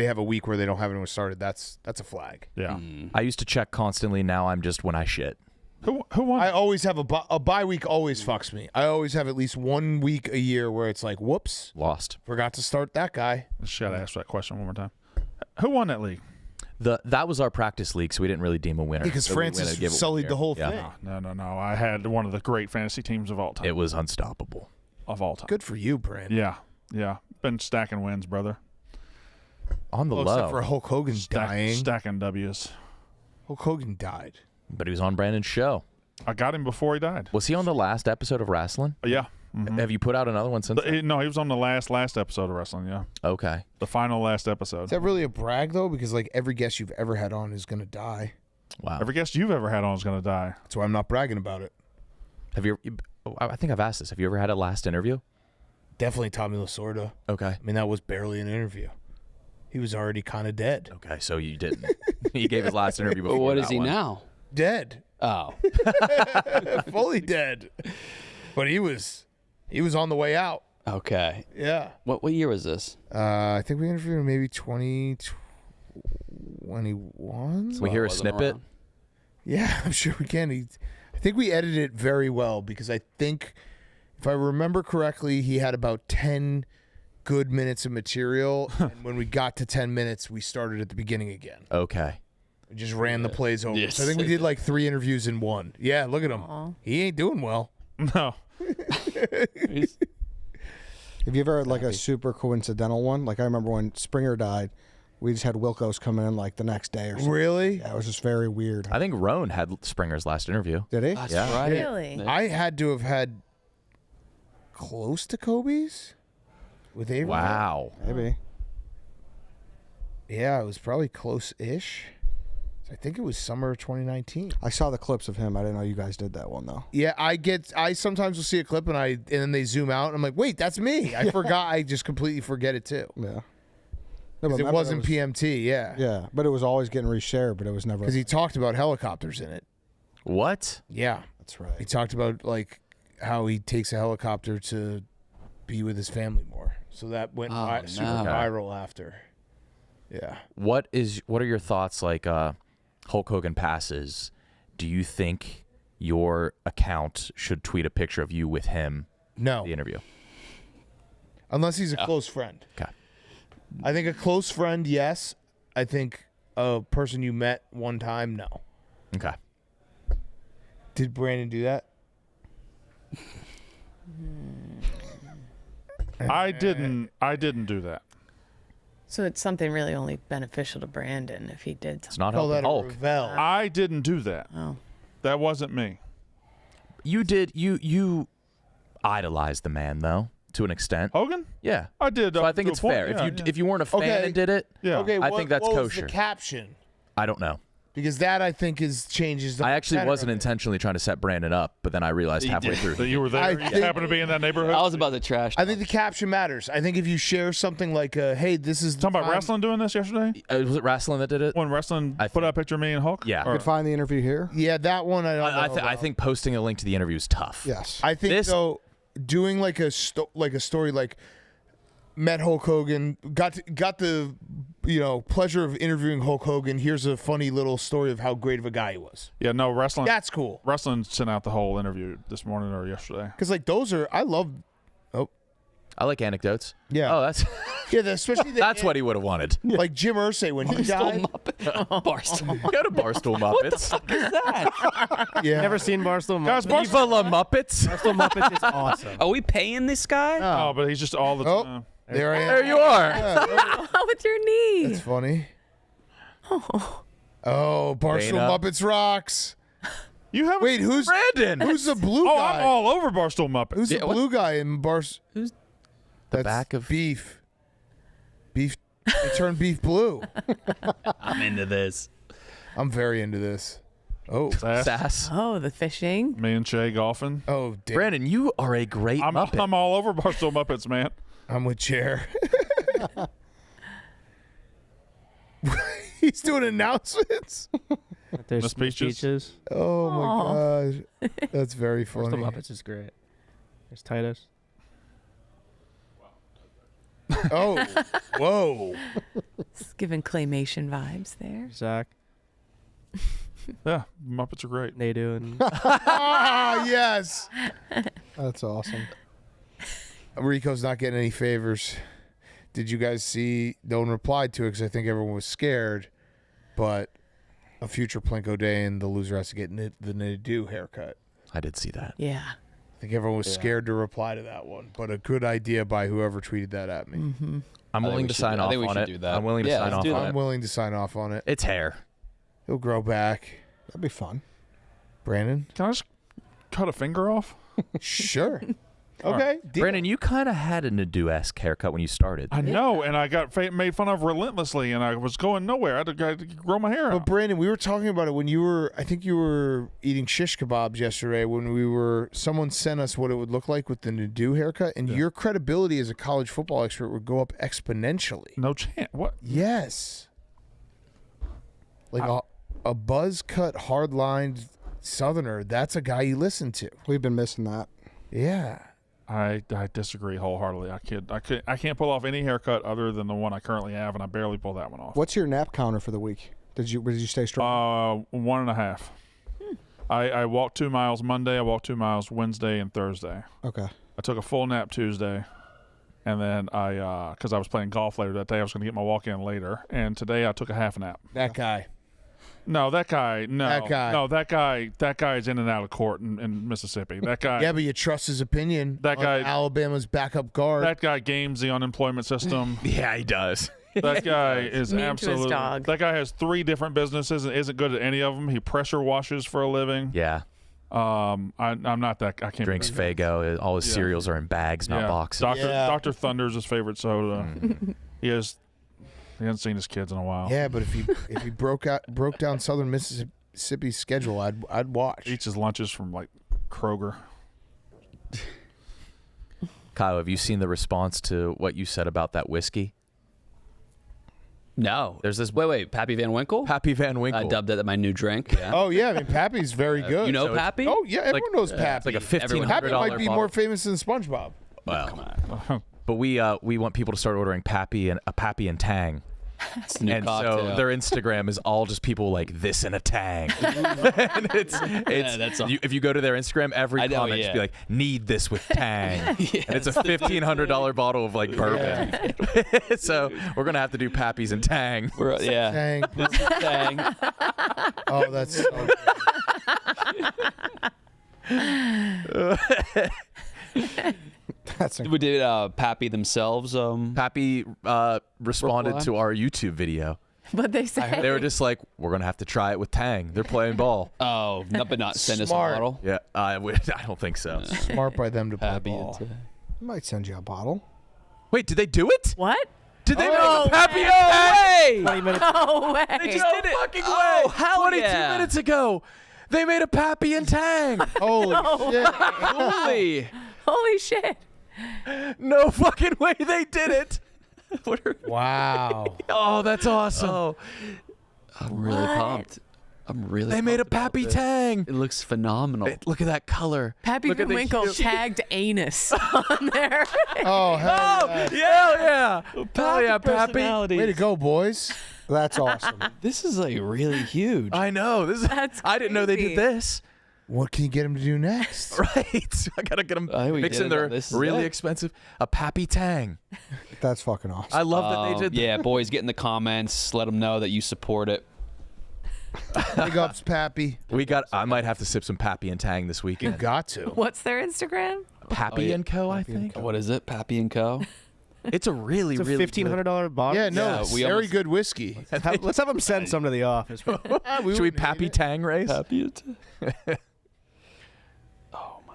have a week where they don't have anyone started, that's a flag. Yeah. I used to check constantly. Now I'm just when I shit. Who won? I always have a bye week. Always fucks me. I always have at least 1 week a year where it's like, whoops, lost. Forgot to start that guy. Just gotta ask that question one more time. Who won that league? That was our practice league, so we didn't really deem a winner. Because So Francis sullied the whole thing. No. I had one of the great fantasy teams of all time. It was unstoppable. Of all time. Good for you, Brandon. Yeah. Been stacking wins, brother. On the low. Except for Hulk Hogan dying. Stacking W's. Hulk Hogan died. But he was on Brandon's show. I got him before he died. Was he on the last episode of Wrestling? Yeah. Have you put out another one since then? No, he was on the last episode of Wrestling, yeah. Okay. The final last episode. Is that really a brag, though? Because, like, every guest you've ever had on is going to die. Wow. Every guest you've ever had on is going to die. That's why I'm not bragging about it. Have you? I think I've asked this. Have you ever had a last interview? Definitely Tommy Lasorda. Okay. I mean, that was barely an interview. He was already kind of dead. Okay, so you didn't. He gave his last interview before. But what is that he one. now? Dead. Oh. Fully dead. But he was on the way out. Okay. Yeah. What year was this? I think we interviewed him maybe 2021. Can we hear a snippet? Yeah, I'm sure we can. I think we edited it very well because I think, if I remember correctly, he had about 10 good minutes of material. And when we got to 10 minutes, we started at the beginning again. Okay. We just ran the plays over. Yes. So I think we did like 3 interviews in one. Yeah, look at him. He ain't doing well. No. Have you ever had like a super coincidental one? Like I remember when Springer died, we just had Wilkos come in like the next day or something. Really? Yeah, it was just very weird. I think Roan had Springer's last interview. Did he? That's Yeah. right. Really? I had to have had close to Kobe's with Avery. Wow. Maybe. Yeah, it was probably close-ish. I think it was summer of 2019. I saw the clips of him. I didn't know you guys did that one though. Yeah, I sometimes will see a clip and then they zoom out and I'm like, wait, that's me. I forgot. I just completely forget it too. Yeah. No, 'Cause but it remember wasn't PMT, yeah. Yeah, but it was always getting reshared, but it was never. Because he talked about helicopters in it. What? Yeah. That's right. He talked about like how he takes a helicopter to be with his family more. So that went super viral after. Yeah. What are your thoughts like Hulk Hogan passes? Do you think your account should tweet a picture of you with him? No. The interview. Unless he's a close friend. Okay. I think a close friend, yes. I think a person you met one time, no. Okay. Did Brandon do that? I didn't do that. So it's something really only beneficial to Brandon if he did. It's not Call that Hulk. a Ravel. I didn't do that. Oh. That wasn't me. You did. You idolized the man though, to an extent. Hogan? Yeah. I did. So I think it's fair. If you weren't a fan and did it, Okay, I think that's what kosher. was the caption? I don't know. Because that I think changes the I actually tenor wasn't of it. intentionally trying to set Brandon up, but then I realized halfway through. That you were there. I You think- happened to be in that neighborhood. I was about to trash. I think the caption matters. I think if you share something like, hey, this is the Talking about time- wrestling doing this yesterday? Was it wrestling that did it? When wrestling put out a picture of me and Hulk? Yeah. You Or- could find the interview here. Yeah, that one I don't know. I think posting a link to the interview is tough. Yes. I think This- though, doing like a story like met Hulk Hogan, got the pleasure of interviewing Hulk Hogan. Here's a funny little story of how great of a guy he was. Yeah, no, wrestling. That's cool. Wrestling sent out the whole interview this morning or yesterday. Because like those are, I love. Oh, I like anecdotes. Yeah. Oh, that's especially that's what he would have wanted. like Jim Irsay when he died. Barstool. Go to Barstool Muppets. What is that? Yeah. Never seen Barstool Guys, Muppets. Viva la Muppets. Barstool Muppets is awesome. Are we paying this guy? Oh, but he's just all the Oh. time. There I am. There you are. With your knee. That's funny. Oh, Barstool Dana. Muppets rocks. You have Wait, who's Brandon? Who's the blue Oh, guy? I'm all over Barstool Muppets. Who's the Yeah, what- blue guy in Bars? Who's That's back of- beef? Beef. They turned beef blue. I'm into this. I'm very into this. Oh, Sass. Oh, the fishing. Me and Shay golfing. oh, damn. Brandon, you are a great Muppet. I'm all over Barstool Muppets, man. I'm with Chair. He's doing announcements. There's Miss Peaches. Oh my gosh, that's very First funny. the Muppets is great. There's Titus. Oh, whoa. It's giving claymation vibes there. Zach. Yeah, Muppets are great. Nadu and Ah, yes. That's awesome. Rico's not getting any favors. Did you guys see? No one replied to it because I think everyone was scared. But a future Plinko Day and the loser has to get the Nadu haircut. I did see that. Yeah. I think everyone was scared to reply to that one. But a good idea by whoever tweeted that at me. Mm-hmm. I'm willing to sign off on it. I'm willing to sign off on it. I'm willing to sign off on it. It's hair. He'll grow back. That'd be fun. Brandon? Can I just cut a finger off? Sure. Okay. Brandon, you kind of had a Nadu-esque haircut when you started. I know, and I got made fun of relentlessly, and I was going nowhere. I had to grow my hair But out. Brandon, we were talking about it when I think you were eating shish kebabs yesterday when someone sent us what it would look like with the Nadu haircut, and your credibility as a college football expert would go up exponentially. No chance. What? Yes. Like a buzz cut, hard-lined Southerner, that's a guy you listen to. We've been missing that. Yeah. I disagree wholeheartedly. I can't pull off any haircut other than the one I currently have, and I barely pull that one off. What's your nap counter for the week? Did you stay strong? 1.5. I walked 2 miles Monday. I walked 2 miles Wednesday and Thursday. Okay. I took a full nap Tuesday, and then because I was playing golf later that day, I was going to get my walk in later. And today I took a half nap. That guy. No, that guy. No, That guy. No, that guy. That guy is in and out of court in Mississippi. That guy. Yeah, but you trust his opinion. That on guy- Alabama's backup guard. That guy games the unemployment system. Yeah, he does. That guy is Mean to his absolutely. dog. That guy has 3 different businesses and isn't good at any of them. He pressure washes for a living. Yeah. I'm not that. I can't. Drinks believe Fago. All his Yeah. cereals are in bags, not boxes. Dr. Thunder's his favorite soda. He hasn't seen his kids in a while. Yeah, but if he broke down Southern Mississippi's schedule, I'd watch. Eats his lunches from like Kroger. Kyle, have you seen the response to what you said about that whiskey? No. There's this. Wait. Pappy Van Winkle? Pappy Van Winkle. I dubbed it my new drink. Yeah. Oh yeah, I mean Pappy's very good. You know So it's- Pappy? Oh yeah, everyone knows Pappy. It's like a $1,500 Pappy might be bottle. more famous than SpongeBob. Well, but we want people to start ordering Pappy and Tang. It's a new And cocktail. so their Instagram is all just people like this and a Tang. And it's that's all. if you go to their Instagram, every I know, comment just be like, need this with Tang. And it's a $1,500 bottle of like bourbon. So we're gonna have to do Pappies and Tang. Yeah. Tang. This is Tang. Oh, that's so good. We did Pappy themselves. Pappy responded reply? to our YouTube video. But they say They were just like, we're gonna have to try it with Tang. They're playing ball. Oh, but not send us a Smart. bottle. Yeah, I don't think so. Smart by them to play Pappy ball. and Might send you a bottle. Wait, did they do it? what? Did they No make a Pappy way. and Tang? 20 minutes. No way. They just did it. Fucking way. hell 22 yeah. minutes ago, they made a Pappy and Tang. Holy shit! Holy. Holy shit. No fucking way they did it. Wow. Oh, that's awesome. Oh, I'm really pumped. I'm really. They made a pumped about Pappy this. Tang. It looks phenomenal. Look at that color. Pappy Look at Van the Winkle cute- tagged anus on there. Oh hell yeah. Yeah. Oh yeah, Pappy. Way to go, boys. That's awesome. This is like really huge. I know. This is. That's I didn't know they crazy. did this. What can you get him to do next? Right. I gotta get them I think we mixing did it. their This is really it. expensive a Pappy Tang. That's fucking awesome. I love that they did. Yeah, boys, get in the comments. Let them know that you support it. Big ups, Pappy. I might have to sip some Pappy and Tang this You weekend. got to. What's their Instagram? Pappy yeah. and Co. I think. What is it? Pappy and Co. It's a really, It's a really $1,500 bottle. Yeah, no, Yeah, it's we very almost- good whiskey. Let's have them send some to the office. Should we wouldn't Pappy hate it. Tang race? Pappy and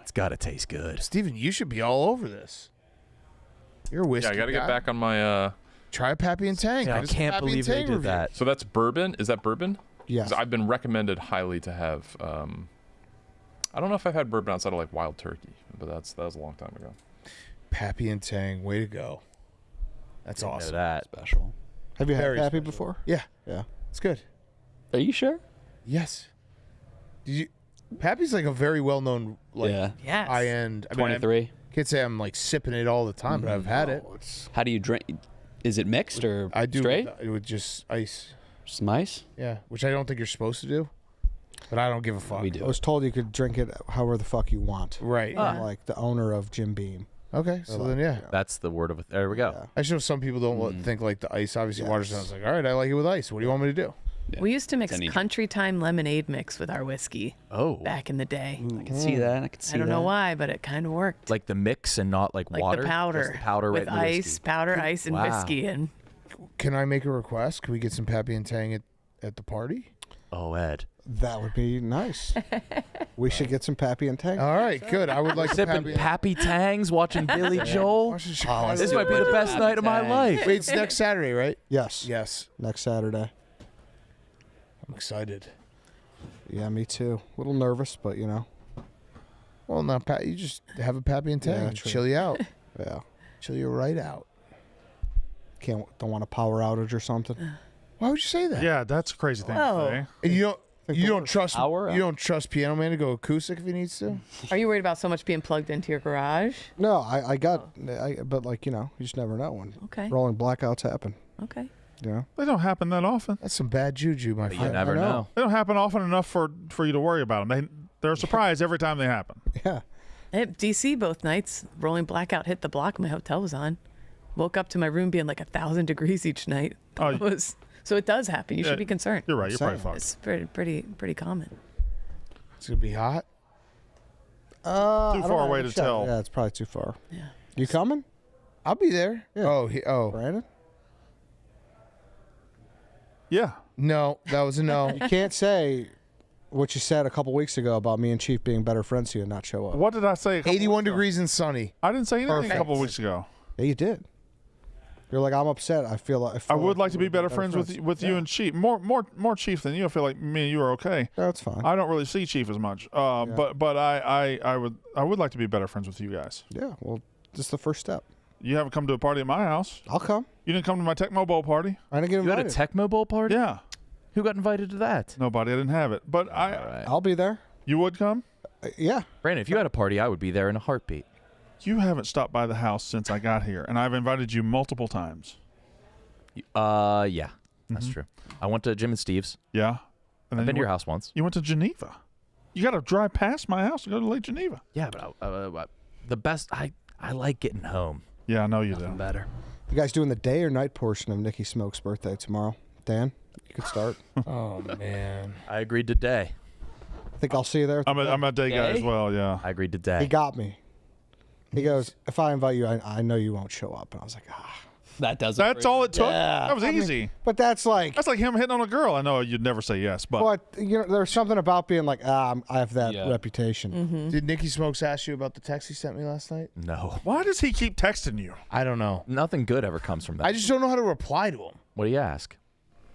It's gotta taste good. Steven, you should be all over this. You're a whiskey Yeah, I got to guy. get back on my. Try a Pappy and Tang. Yeah, I Give us a can't Pappy and believe they Tang did review. that. So that's bourbon. Is that bourbon? Yes. 'Cause I've been recommended highly to have. I don't know if I've had bourbon outside of like Wild Turkey, but that was a long time ago. Pappy and Tang, way to go. That's Didn't know awesome. that. special. Have you had Very Pappy special. before? Yeah. Yeah. It's good. Are you sure? Yes. Did you? Pappy's like a very well-known, like Yes. high-end. 23. Can't say I'm like sipping it all the time, but I've had it. How do you drink? Is it mixed or I do straight? with just ice. Some ice? Yeah, which I don't think you're supposed to do, but I don't give a fuck. We do. I was told you could drink it however the fuck you want. Right. I'm like the owner of Jim Beam. Okay, so then yeah. That's the word of it. There we go. I just know some people don't think like the ice. Obviously, water sounds like, all right, I like it with ice. What do you want me to do? Yeah. We used to mix Any- country time lemonade mix with our whiskey. Oh. Back in the day. I can see that. I can see I don't know why, but it kind of worked. Like the mix and not like water? The powder. Just the powder with right in the whiskey. ice, powder, ice, and whiskey. And Can I make a request? Can we get some Pappy and Tang at the party? Oh, Ed. That would be nice. We should get some Pappy and Tang. All right, good. I would like Sipping Pappy Tangs, watching Billy Joel. This might be the best night of my life. Wait, it's next Saturday, right? Yes. Yes. Next Saturday. I'm excited. Yeah, me too. A little nervous, but you know. Well, now, Pat, you just have a Pappy and Tang. Yeah, and true. chill you out. Yeah. Chill you right out. Don't want a power outage or something. Why would you say that? Yeah, that's a crazy thing Whoa. to say. And you don't trust Piano Man to go acoustic if he needs to? are you worried about so much being plugged into your garage? No, but like, you know, you just never know when Okay. rolling blackouts happen. Okay. You know? They don't happen that often. That's some bad juju, my friend. You never know. They don't happen often enough for you to worry about them. They're a surprise every time they happen. Yeah. At DC both nights, rolling blackout hit the block my hotel was on. Woke up to my room being like 1,000 degrees each night. So it does happen. You should be concerned. You're right. You're probably fucked. It's pretty common. It's going to be hot? Too far away to tell. Yeah, it's probably too far. Yeah. You coming? I'll be there. Yeah. Brandon? Yeah. No, that was a no. You can't say what you said a couple weeks ago about me and Chief being better friends to you and not show up. What did I say? 81 degrees and sunny. I didn't say anything Perfect. a couple of weeks ago. Yeah, you did. You're like, I'm upset. I feel like I would like to be better friends with you and Chief. More Chief than you. I feel like me and you are okay. That's fine. I don't really see Chief as much. But I would like to be better friends with you guys. Yeah. Well, this is the first step. You haven't come to a party at my house. I'll come. You didn't come to my Tecmo Bowl party. I didn't get You invited. had a Tecmo Bowl party? Yeah. Who got invited to that? Nobody. I didn't have it. But I'll be there. You would come? Yeah. Brandon, if you had a party, I would be there in a heartbeat. You haven't stopped by the house since I got here, and I've invited you multiple times. Yeah, that's true. I went to Jim and Steve's. Yeah. And I've then been to you your house once. You went to Geneva. You got to drive past my house to go to Lake Geneva. Yeah, but the best, I like getting home. Yeah, I know you do. Better. You guys doing the day or night portion of Nikki Smoke's birthday tomorrow? Dan, you could start. Oh, man. I agreed today. I think I'll see you there. I'm a day guy as well, yeah. I agreed today. He got me. He goes, if I invite you, I know you won't show up. And I was like, That does it. That's all it took? Yeah. That was I mean, easy. But that's like him hitting on a girl. I know you'd never say yes, but you know, there's something about being like, I have that reputation. Did Nikki Smokes ask you about the text he sent me last night? No. Why does he keep texting you? I don't know. Nothing good ever comes from that. I just don't know how to reply to him. What do you ask?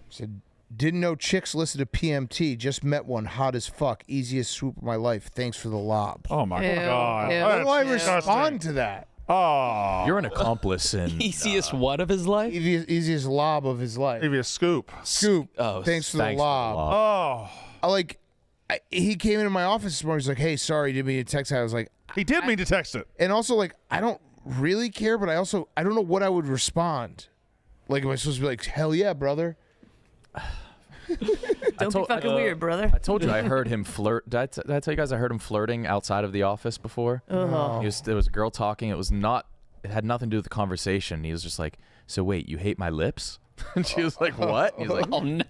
He said, didn't know chicks listen to PMT. Just met one. Hot as fuck. Easiest swoop of my life. Thanks for the lob. Oh, my Ew, God. ew. How do I That's respond to that? Oh. You're an accomplice in... Easiest what of his life? Easiest lob of his life. Maybe a scoop. Scoop. Oh, thanks for the thanks for the lob. lob. Oh. He came into my office this morning. He's like, hey, sorry, didn't mean to text. I was like, He did mean to text it. and also like, I don't really care, but I don't know what I would respond. Like, am I supposed to be like, hell yeah, brother? Don't be fucking weird, brother. I told you I heard him flirt. Did I tell you guys I heard him flirting outside of the office before? Uh-huh. There was a girl talking. It had nothing to do with the conversation. He was just like, so wait, you hate my lips? And she was like, what? He's like, Oh, no.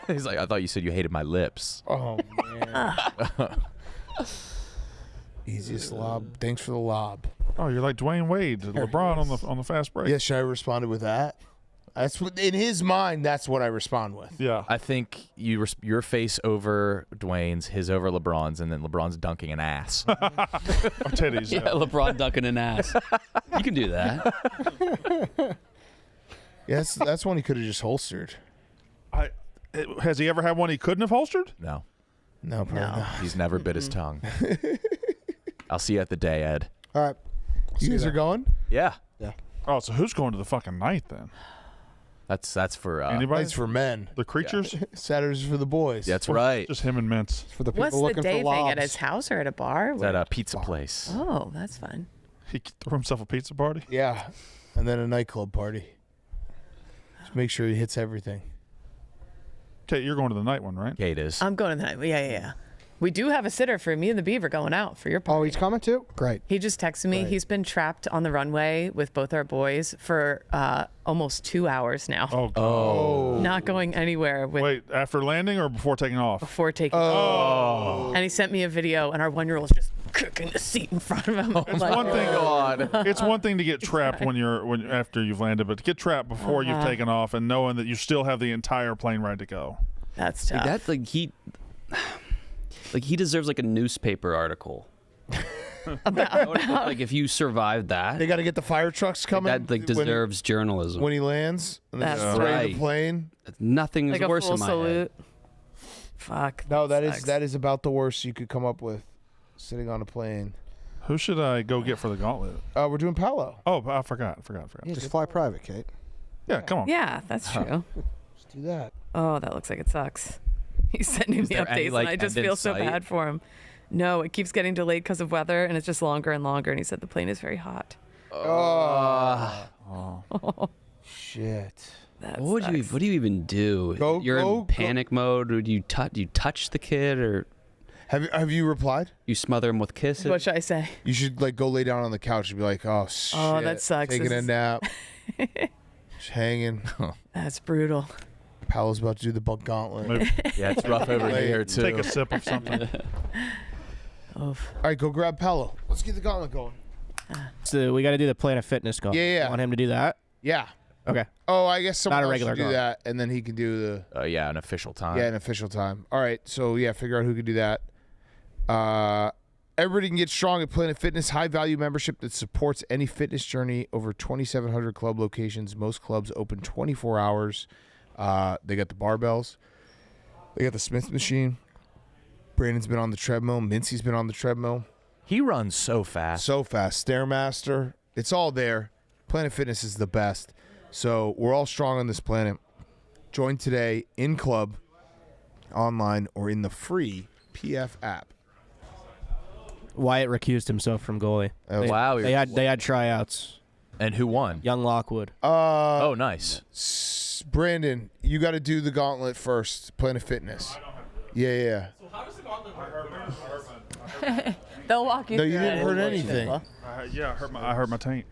he's like, I thought you said you hated my lips. Oh, man. Easiest lob. Thanks for the lob. Oh, you're like Dwayne Wade, LeBron on the fast break. Yeah, should I respond with that? That's what, in his mind, that's what I respond with. Yeah. I think your face over Dwayne's, his over LeBron's, and then LeBron's dunking an ass. Titties. Yeah, LeBron dunking an ass. You can do that. Yeah, that's one he could have just holstered. Has he ever had one he couldn't have holstered? No. No, probably not. He's never bit his tongue. I'll see you at the day, Ed. All right. You guys are going? Yeah. Yeah. Oh, so who's going to the fucking night then? That's for Anybody? It's for men. The creatures? Saturdays for the boys. That's right. Just him and Mints. For the people What's the looking day for thing? lobs. At his house or at a bar? It's at a pizza place. Oh, that's fun. He threw himself a pizza party? Yeah. And then a nightclub party. Just make sure he hits everything. Kate, you're going to the night one, right? Kate is. I'm going to the night. Yeah. We do have a sitter for me and the Beaver going out for your party. Oh, he's coming too? Great. He just texted me. Great. He's been trapped on the runway with both our boys for almost 2 hours now. Oh, God. Not going anywhere with Wait, after landing or before taking off? before taking off. And he sent me a video, and our 1-year-old's just kicking the seat in front of him. It's one thing. It's one thing to get trapped when after you've landed, but to get trapped before you've taken off and knowing that you still have the entire plane ride to go. That's tough. That he deserves like a newspaper article. Like if you survive that, They got to get the fire trucks coming. that like deserves journalism. when he lands and they That's just spray right. the plane. Nothing is like a worse full in my salute. head. Fuck. No, sucks. that is about the worst you could come up with, sitting on a plane. Who should I go get for the gauntlet? We're doing Paolo. Oh, I forgot. Just fly private, Kate. Yeah, come on. Yeah, that's true. Let's do that. Oh, that looks like it sucks. He's sending me there any, updates, like, and I just end in feel so sight? bad for him. No, it keeps getting delayed because of weather, and it's just longer and longer. And he said the plane is very hot. Shit. That What sucks. do you even do? You're in panic mode. Would you touch the kid, or Have you replied? you smother him with kisses? What should I say? You should like go lay down on the couch and be like, "Oh shit, Oh, that sucks. Taking This a is- nap, just hanging." That's brutal. Paolo's about to do the gauntlet. Maybe Yeah, it's rough over here too. take a sip of something. Oof. All right, go grab Paolo. Let's get the gauntlet going. So we got to do the Planet Fitness goal. Yeah. Want him to do that? Yeah. Okay. Oh, I guess someone Not a else regular should do gauntlet. that, and then he can do the Yeah, an official time. an official time. All right, so yeah, figure out who can do that. Everybody can get strong at Planet Fitness, high value membership that supports any fitness journey. Over 2,700 club locations. Most clubs open 24 hours. They got the barbells. They got the Smith machine. Brandon's been on the treadmill. Mincy's been on the treadmill. He runs so fast. So fast. Stairmaster. It's all there. Planet Fitness is the best. So we're all strong on this planet. Join today in club, online, or in the free PF app. Wyatt recused himself from goalie. Wow. They had tryouts. And who won? Young Lockwood. Oh, nice. Brandon, you got to do the gauntlet first. Planet Fitness. Yeah. So how does the gauntlet work? They'll walk you No, through you didn't it. hurt anything. Yeah, I hurt my taint.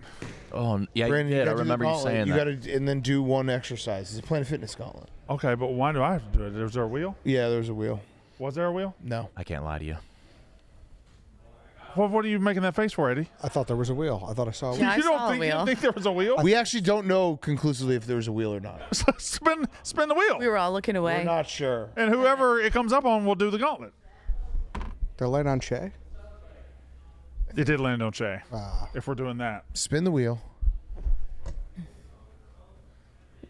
Oh, yeah, Brandon, you did. I gotta do the remember you gauntlet. saying You that. got to, and then do one exercise. It's a Planet Fitness gauntlet. Okay, but why do I have to do it? Was there a wheel? Yeah, there's a wheel. Was there a wheel? No. I can't lie to you. What are you making that face for, Eddie? I thought there was a wheel. I thought I saw a wheel. Yeah, I you saw a you wheel. don't think there was a wheel? We actually don't know conclusively if there was a wheel or not. spin the wheel. We were all looking away. We're not sure. And whoever it comes up on will do the gauntlet. They're light on Che. It did land on Che. If we're doing that. Spin the wheel.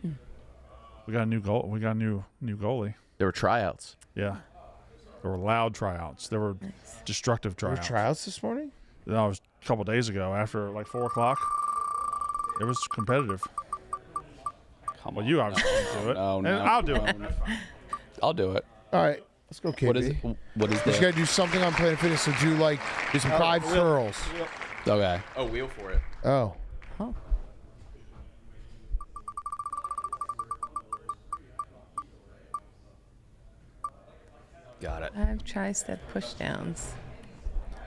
We got a new goal. We got a new goalie. There were tryouts. Yeah. There were loud tryouts. There were destructive There were tryouts. tryouts this morning? No, it was a couple days ago after like 4 o'clock. It was competitive. Well, you obviously didn't do it. No, And no, I'll do no, it. no. I'll do it. All right. Let's go, KB. What is You just got to do something on Planet Fitness. So do like 5 curls. Okay. Oh, wheel for it. Oh. Got it. 5 tri-step pushdowns.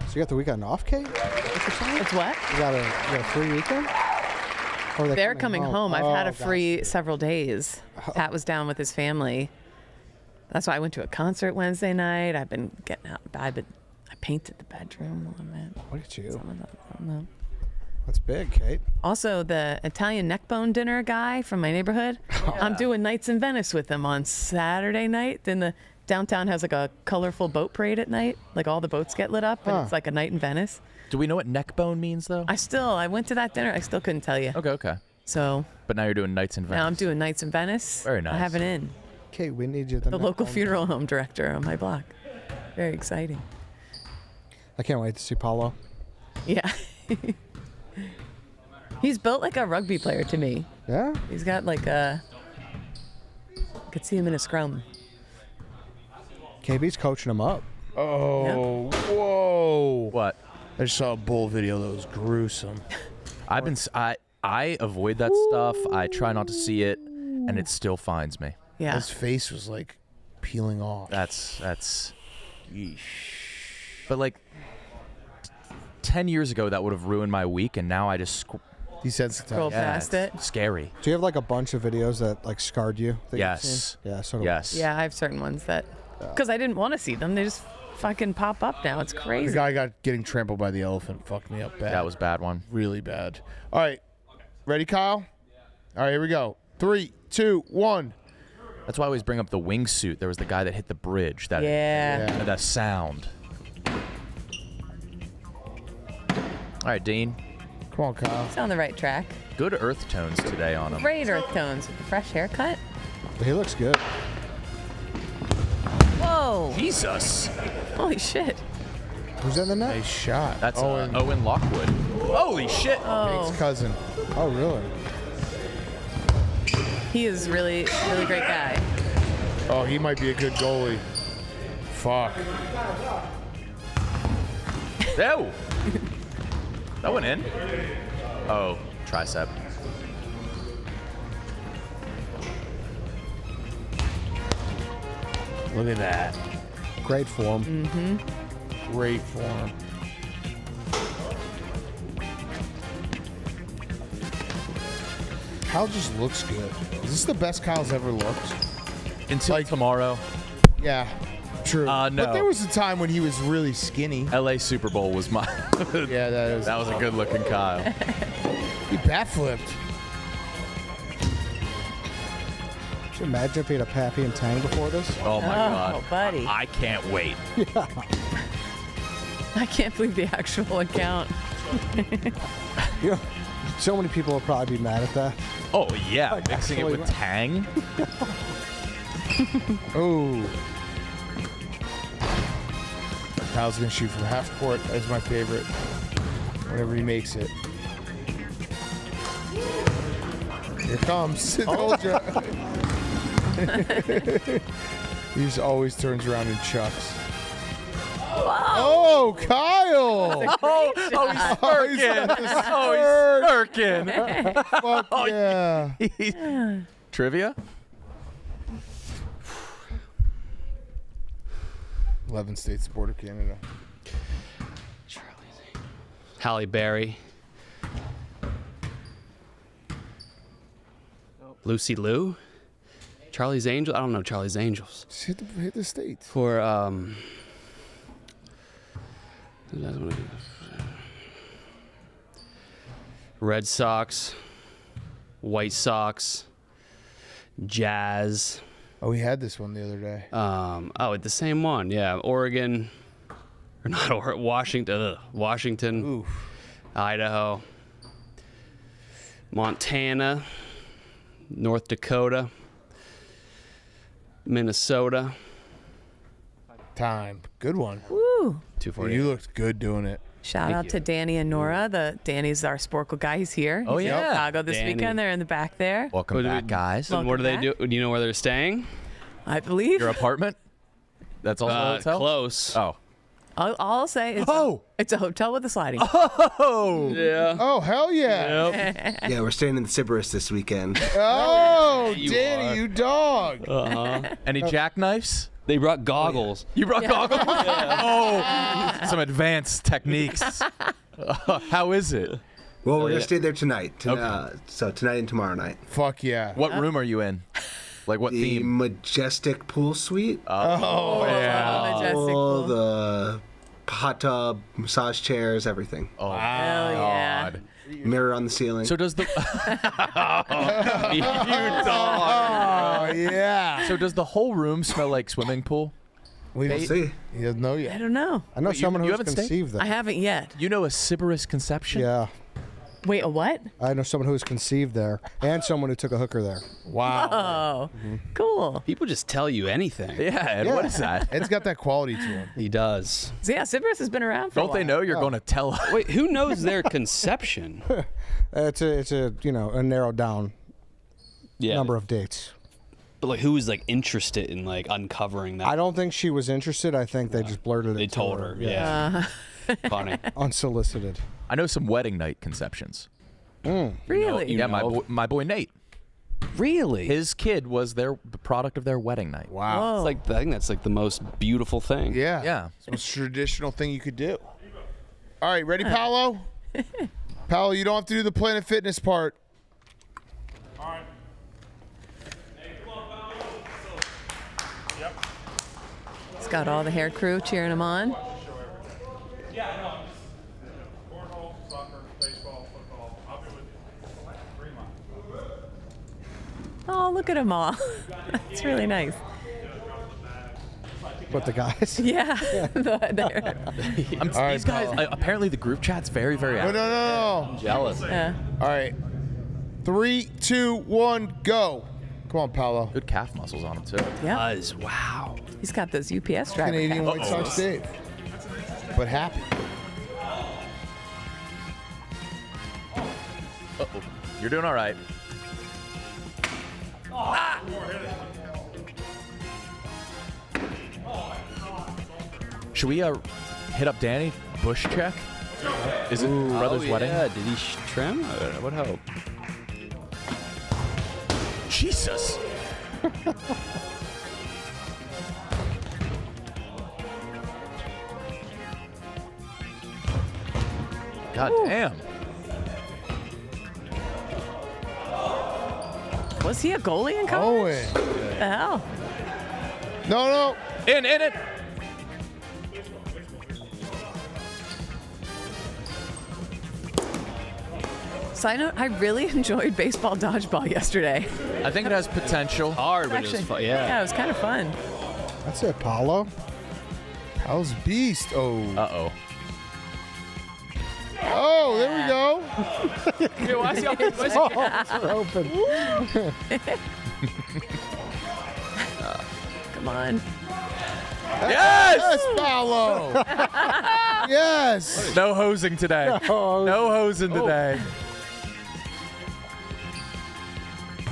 So you got the weekend off, Kate? It's what? You got a free weekend? Or are they They're coming home. I've had a Oh, free several days. Pat was down with his family. That's why I went to a concert Wednesday night. I've been getting out of bed, but I painted the bedroom a little bit. Look at you. Some of that, I don't know. That's big, Kate. Also, the Italian neckbone dinner guy from my neighborhood. I'm doing nights in Venice with him on Saturday night. Then the downtown has like a colorful boat parade at night. Like all the boats get lit up, and it's like a night in Venice. Do we know what neck bone means, though? I went to that dinner. I still couldn't tell you. Okay. So But now you're doing nights in Venice. now I'm doing nights in Venice. Very nice. I have an in. Kate, we need you. The local funeral home director on my block. Very exciting. I can't wait to see Paulo. Yeah. He's built like a rugby player to me. Yeah? He's got like a Could see him in a scrum. KB's coaching him up. Oh, whoa! What? I just saw a bull video that was gruesome. I avoid that stuff. I try not to see it, and it still finds me. Yeah. His face was like peeling off. That's. Yeesh. But like 10 years ago, that would have ruined my week, and now I just desensitized. Scroll past it. Scary. Do you have like a bunch of videos that like scarred you? That Yes. you've seen? Yeah. So do I. Yes. Yeah, I have certain ones that, because I didn't want to see them, they just fucking pop up now. It's The crazy. guy getting trampled by the elephant fucked me up bad. That was a bad one. Really bad. All right. Ready, Kyle? All right, here we go. 3, 2, 1. That's why I always bring up the wingsuit. There was the guy that hit the bridge. That that sound. All right, Dean. Come on, Kyle. It's on the right track. Good earth tones today on him. Great earth tones with a fresh haircut. He looks good. Whoa. Jesus. Holy shit. Who's in the net? Nice shot. That's Owen Lockwood. Holy shit. Oh. Nate's cousin. Oh, really? He is really great guy. Oh, he might be a good goalie. Fuck. No. That went in. Oh, tricep. Look at that. Great form. Mm-hmm. Great form. Kyle just looks good. Is this the best Kyle's ever looked? Until tomorrow. Yeah, true. No. But there was a time when he was really skinny. LA Super Bowl was my. Yeah, that was a good looking Kyle. He bat flipped. Could you imagine if he had a Pappy and Tang before this? Oh my God. Buddy. I can't wait. I can't believe the actual account. You know, so many people will probably be mad at that. Oh yeah, Like, mixing it actually, with Tang. Oh. Kyle's gonna shoot from half court. That's my favorite. Whenever he makes it. Here it comes. Told ya. He just always turns around and chucks. Oh, Kyle! He's smirking. Fuck yeah. Trivia? 11 states, the border of Canada. Halle Berry. Lucy Liu. Charlie's Angels. I don't know Charlie's Angels. Just hit the states. For Red Sox, White Sox, Jazz. Oh, we had this one the other day. The same one. Yeah, Oregon, or not Oregon, Washington, Oof. Idaho, Montana, North Dakota, Minnesota. Time. Good one. Woo. 240. You looked good doing it. Shout out to Danny and Nora. Danny's our Sporkle guy. He's here. Oh, He's in yeah. Chicago this Danny. weekend. They're in the back there. Welcome back, guys. And what do they Welcome do? Do you know where they're staying? I believe. Your apartment? That's also a hotel? Close. Oh. All I'll say is it's a hotel with a sliding. Oh. Yeah. Oh, hell yeah. Yeah, we're staying in the Sybaris this weekend. Oh, You Danny, are. you dog. Any jackknives? They brought goggles. You brought goggles? Oh, some advanced techniques. How is it? Well, we're going to stay there tonight. So tonight and tomorrow night. Fuck yeah. What room are you in? Like what The theme? Majestic pool suite. Oh, yeah. Majestic All pool. the hot tub, massage chairs, everything. Oh, Hell yeah. God. Mirror on the ceiling. So does the You dog. Oh, yeah. so does the whole room smell like swimming pool? We'll see. He doesn't know I yet. don't know. I know Wait, someone you who's haven't stayed? conceived there. I haven't yet. You know a Sybaris conception? Yeah. Wait, a what? I know someone who was conceived there and someone who took a hooker there. Wow. Oh, cool. People just tell you anything. Yeah, and what is that? It's got that quality to him. He does. So yeah, Sybaris has been around for a Don't they while. know you're going to tell us? Wait, who knows their conception? It's a narrowed down number of dates. But like, who was like interested in like uncovering that? I don't think she was interested. I think they just blurted it. They to told her. Yeah. Uh-huh. Funny. Unsolicited. I know some wedding night conceptions. Really? Yeah, my boy Nate. Really? His kid was the product of their wedding night. Wow. It's like I think that's like the most beautiful thing. Yeah. Yeah. It's the most traditional thing you could do. All right, ready, Paolo? Paolo, you don't have to do the Planet Fitness part. All right. He's got all the hair crew cheering him on. Yeah, no. Cornhole, soccer, baseball, football. I'll be with you. 3 months. Oh, look at them all. That's really nice. But the guys. Yeah. These guys, apparently the group chat's very, very active. No. I'm jealous. Yeah. All right. 3, 2, 1, go. Come on, Paolo. Good calf muscles on him, too. Yeah. Wow. He's got those UPS driver. Canadian White Sox Dave. But happy. Uh-oh. You're doing all right. Ah! Should we hit up Danny? Bush check? Is it brother's wedding? Yeah. Did he trim? I would hope. Jesus. God damn. Was he a goalie in college? Owen. What the hell? No. In it. Side note, I really enjoyed baseball dodgeball yesterday. I think it has potential. Hard, but it was fun. Yeah, it was kind of fun. That's it, Paolo. Paolo's beast. Oh. Uh-oh. Oh, there we go. Dude, why is he We're open. Come on. Yes! Yes, Paolo. Yes. No hosing today. No hosing today.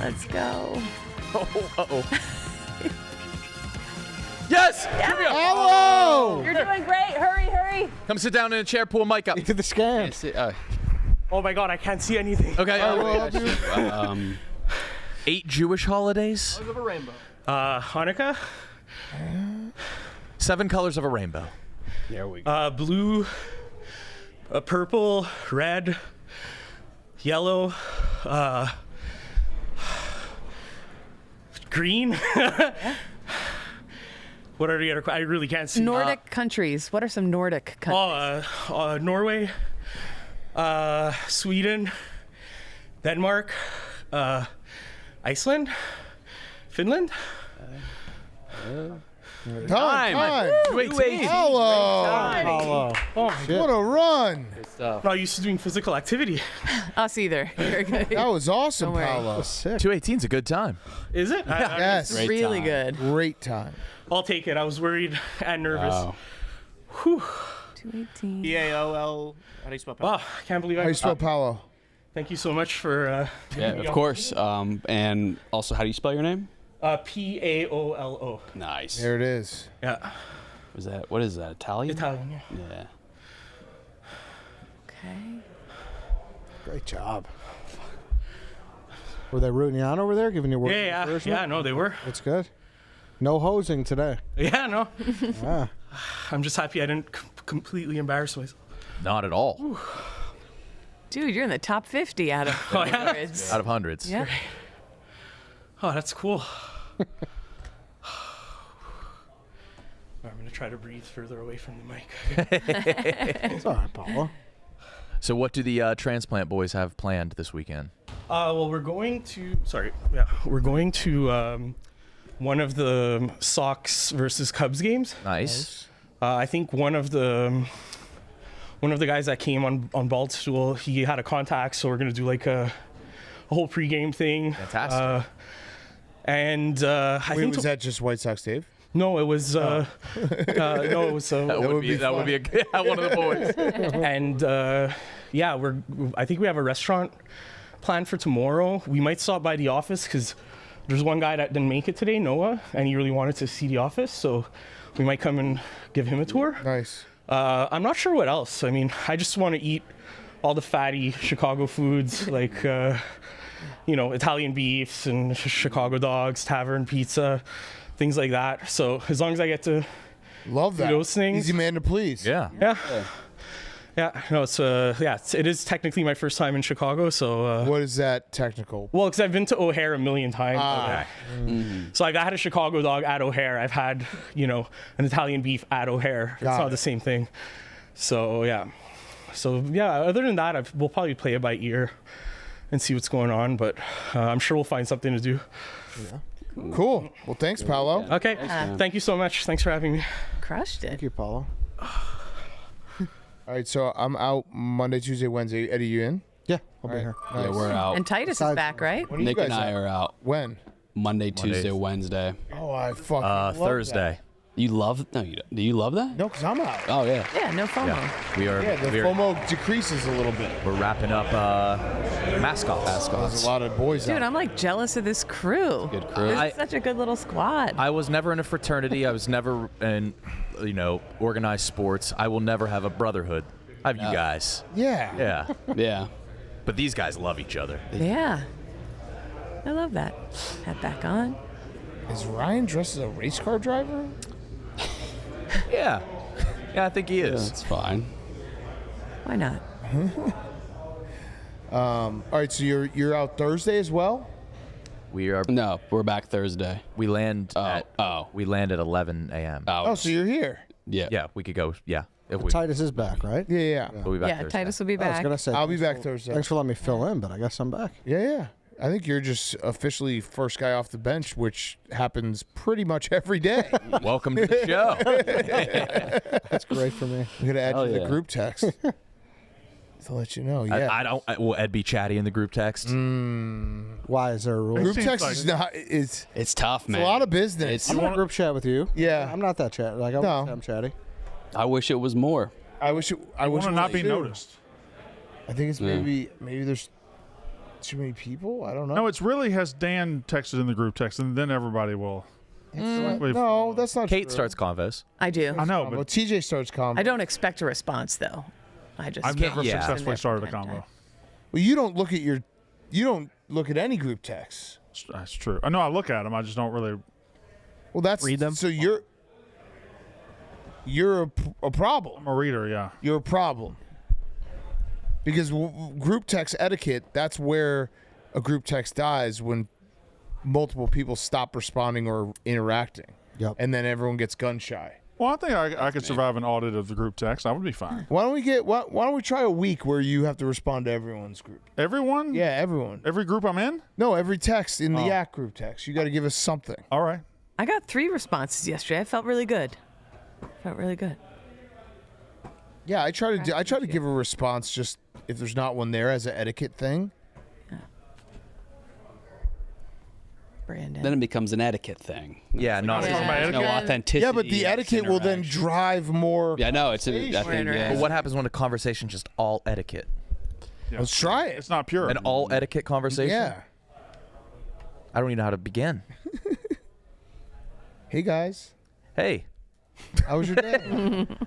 Let's go. Uh-oh. Yes! Here we go. Paolo. You're doing great. Hurry. Come sit down in a chair, pull a mic up. To the scan. Oh my God, I can't see anything. Okay. 8 Jewish holidays. Colors of a rainbow. Hanukkah. 7 colors of a rainbow. There we go. Blue, purple, red, yellow, green. What are the other? I really can't see. Nordic countries. What are some Nordic countries? Norway, Sweden, Denmark, Iceland, Finland. Time. 218. Paolo. What a run. I'm not used to doing physical activity. Us either. Very good. That was awesome, Don't worry. Paolo. 218's a good time. Is it? Yes. Great Really time. good. Great time. I'll take it. I was worried and nervous. Wow. Whew. 218. Paol. How do you spell Paol? Wow, I can't believe How I. do you spell Paolo? Thank you so much for. Yeah, of course. And also, how do you spell your name? Paolo. Nice. There it is. Yeah. Was that? What is that? Italian? Italian. Yeah. Yeah. Okay. Great job. Were they rooting you on over there, giving you work? Yeah. No, they were. That's good. No hosing today. Yeah, no. Yeah. I'm just happy I didn't completely embarrass myself. Not at all. Ooh. Dude, you're in the top 50 out of hundreds. Out of hundreds. Yeah. Oh, that's cool. I'm going to try to breathe further away from the mic. It's all right, Paolo. So what do the transplant boys have planned this weekend? Well, we're going to one of the Sox versus Cubs games. Nice. I think one of the guys that came on Barstool, he had a contact, so we're gonna do like a whole pregame thing. Fantastic. I think was that just White Sox Dave? No, it was no, it was that would be one of the boys. And I think we have a restaurant planned for tomorrow. We might stop by the office because there's one guy that didn't make it today, Noah, and he really wanted to see the office, so we might come and give him a tour. Nice. I'm not sure what else. I mean, I just want to eat all the fatty Chicago foods, like, Italian beefs and Chicago dogs, tavern pizza, things like that. So as long as I get to love that, do those things. Easy man to please. Yeah. No, it is technically my first time in Chicago. So what is that technical? Well, because I've been to O'Hare a million times. So I've had a Chicago dog at O'Hare. I've had, an Italian beef at O'Hare. It's not the same thing. So yeah. Other than that, we'll probably play it by ear and see what's going on. But I'm sure we'll find something to do. Yeah. Cool. Well, thanks, Paolo. Okay. Thank you so much. Thanks for having me. Crushed it. Thank you, Paolo. All right, so I'm out Monday, Tuesday, Wednesday. Eddie, you in? Yeah, I'll be here. Yeah, we're out. And Titus is back, right? Nick and I are out. When? Monday, Tuesday, Wednesday. Oh, I fucking love Thursday. that. You love? No, you don't. Do you love that? No, because I'm out. Oh yeah. Yeah, no FOMO. Yeah, we are. Yeah, the FOMO decreases a little bit. We're wrapping up mascots. There's a lot of boys Dude, out. I'm like jealous of this crew. Good crew. This is such a good little squad. I was never in a fraternity. I was never in, organized sports. I will never have a brotherhood. I have you guys. Yeah. Yeah. Yeah. But these guys love each other. Yeah. I love that. Hat back on. Is Ryan dressed as a race car driver? Yeah. Yeah, I think he is. That's fine. Why not? All right, so you're out Thursday as well? We are. No, we're back Thursday. We land at 11 a.m. Oh, so you're here? Yeah. Yeah, we could go. Yeah. If we, Titus is back, right? Yeah. we'll be back Yeah, Thursday. Titus will be I was back. gonna say I'll be back Thursday. Thanks for letting me fill in, but I guess I'm back. Yeah. I think you're just officially first guy off the bench, which happens pretty much every day. Welcome to the show. That's great for me. I'm gonna add Hell you to yeah. the group text to let you know. Yeah. I don't. Will Ed be chatty in the group text? Why is there a rule? Group seems text like- is not. It's It's tough, man. a lot of business. I'm in a group chat with you. Yeah. I'm not that chatty. Like, I No. wouldn't say I'm chatty. I wish it was more. I wish. I wish want to it not was be too. noticed. I think it's maybe there's too many people. I don't know. No, it's really has Dan texted in the group text, and then everybody will. No, that's not Kate true. starts convos. I do. I know, Well, but TJ starts calm. I don't expect a response though. I just I've never yeah. successfully started a combo. Well, you don't look at any group texts. That's true. I know I look at them. I just don't really. Well, that's Read them? So you're a problem. I'm a reader. Yeah. You're a problem. Because group text etiquette, that's where a group text dies, when multiple people stop responding or interacting. Yep. And then everyone gets gun shy. Well, I think I could survive an audit of the group text. I would be fine. Why don't we try a week where you have to respond to everyone's group? Everyone? Yeah, everyone. Every group I'm in? No, every text in the Yak group text. You got to give us something. All right. I got 3 responses yesterday. I felt really good. Yeah, I try to give a response just if there's not one there as an etiquette thing. Brandon. Then it becomes an etiquette thing. Yeah, not. There's no authenticity. Yeah, but the in etiquette will then interaction. drive more. Yeah, no, it's a. I think, yeah. But what happens when a conversation just all etiquette? Yeah. Let's try it. It's not pure. An all etiquette conversation? Yeah. I don't even know how to begin. Hey guys, Hey, how was your day? What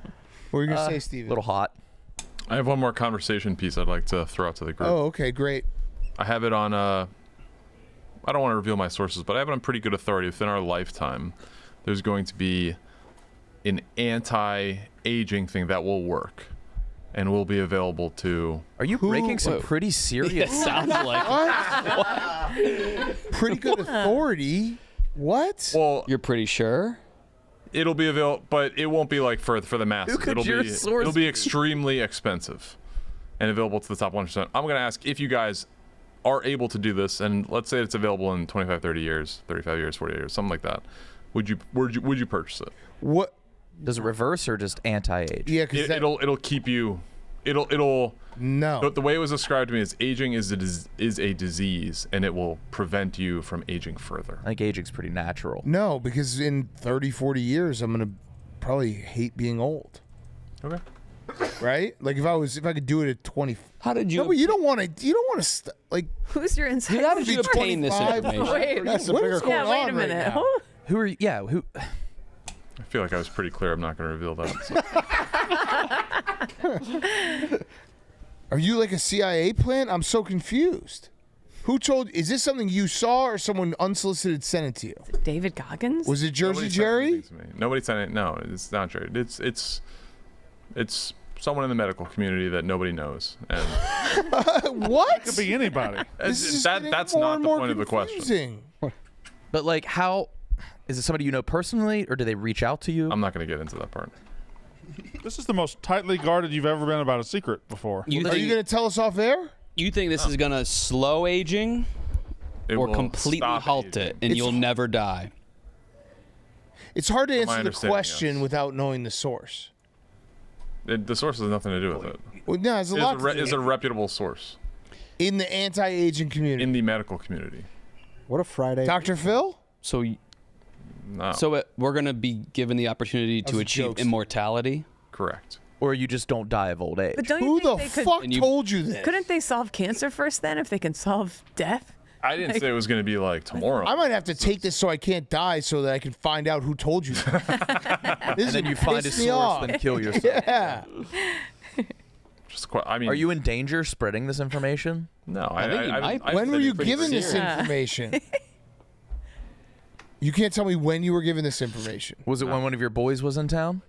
were you gonna say, Steven? a little hot. I have one more conversation piece I'd like to throw out to the group. Oh, okay, great. I have it on I don't want to reveal my sources, but I have it on pretty good authority. Within our lifetime, there's going to be an anti-aging thing that will work and will be available to... Are you breaking some pretty serious... Sounds like Pretty good authority. What? Well, you're pretty sure. It'll be available, but it won't be like for the masses. Who could it'll your be source it'll be be? extremely expensive and available to the top 1%. I'm going to ask if you guys are able to do this, and let's say it's available in 25, 30 years, 35 years, 40 years, something like that. Would you purchase it? What? Does it reverse or just anti-age? Yeah, because It'll keep you. It'll no. The way it was described to me is aging is a disease, and it will prevent you from aging further. I think aging's pretty natural. No, because in 30, 40 years, I'm gonna probably hate being old. Okay. right? Like if I could do it at 20. How did you? No, but you don't want to. Like Who's your inside? How did you obtain this 25? information? Wait, That's what bigger is- going yeah, wait a on right minute. now. Who are you? Yeah, who? I feel like I was pretty clear. I'm not going to reveal that. So. Are you like a CIA plant? I'm so confused. Who told? Is this something you saw or someone unsolicited sent it to you? David Goggins? Was it Jersey Nobody sent Jerry? anything to me. Nobody sent it. No, it's not Jared. It's someone in the medical community that nobody knows. And What? It could be anybody. This that's more not and the more point of the question. confusing. But like, how is it somebody you know personally, or do they reach out to you? I'm not going to get into that part. This is the most tightly guarded you've ever been about a secret before. Are you going to tell us off air? You think this is gonna slow aging, It or will completely stop halt aging. it, and you'll never die? It's hard to my answer the understanding, question yes. without knowing the source. The source has nothing to do with it. Well, no, there's a lot. It's a reputable source In the anti-aging community. in the medical community. What a Friday. Dr. Phil? So, No, we're gonna be given the opportunity That to was a achieve joke. immortality. correct. Or you just don't die of old age? But don't you Who think the they could, fuck And you- told you this? couldn't they solve cancer first then if they can solve death? I didn't say it was going to be like tomorrow. I might have to take this so I can't die so that I can find out who told you that. And then you find a pissed me source, off. then kill yourself. Yeah. I mean, Are you in danger spreading this information? No, I think you might be. When were you pretty given this serious. information? You can't tell me when you were given this information. Was it when one of your boys was in town?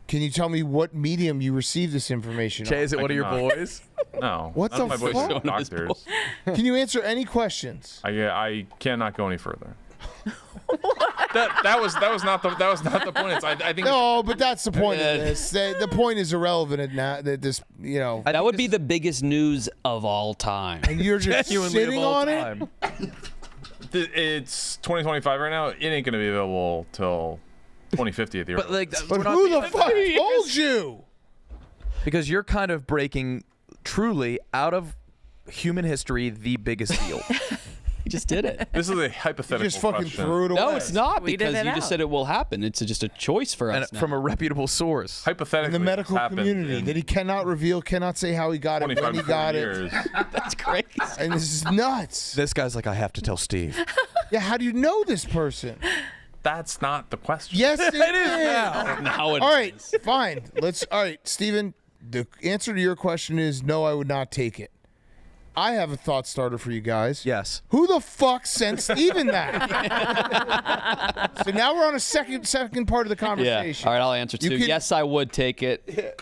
Can you tell me what medium you received this information Jay, on? is it I one of your cannot. boys? No. What none the of my boys fuck? are doctors. Can you answer any questions? I cannot go any further. that was not the point. I think No, but that's the point of this. The point is irrelevant at now. That this, That would be the biggest news of all time. and you're just Genuinely sitting of all on it. time. it's 2025 right now. It ain't going to be available till 2050 at the But earliest. like, But we're not who the being- fuck told you? Because you're kind of breaking, truly, out of human history, the biggest deal. You just did it. This is a You hypothetical just fucking question. threw it away. No, it's not, Tweeted because it you just out. said it will happen. It's just a choice for us And now. from a reputable source. In Hypothetically, the medical it's happened community in that he cannot reveal, cannot say how he got it, 25 when he to got 40 it, years. That's crazy. and this is nuts. This guy's like, I have to tell Steve. Yeah, how do you know this person? That's not the question. Yes, it is. Now it All right, is. fine. All right, Steven, the answer to your question is no, I would not take it. I have a thought starter for you guys. Yes. Who the fuck sent Steven that? So now we're on a second part of the Yeah. conversation. All right, I'll answer You too. can- Yes, I would take it.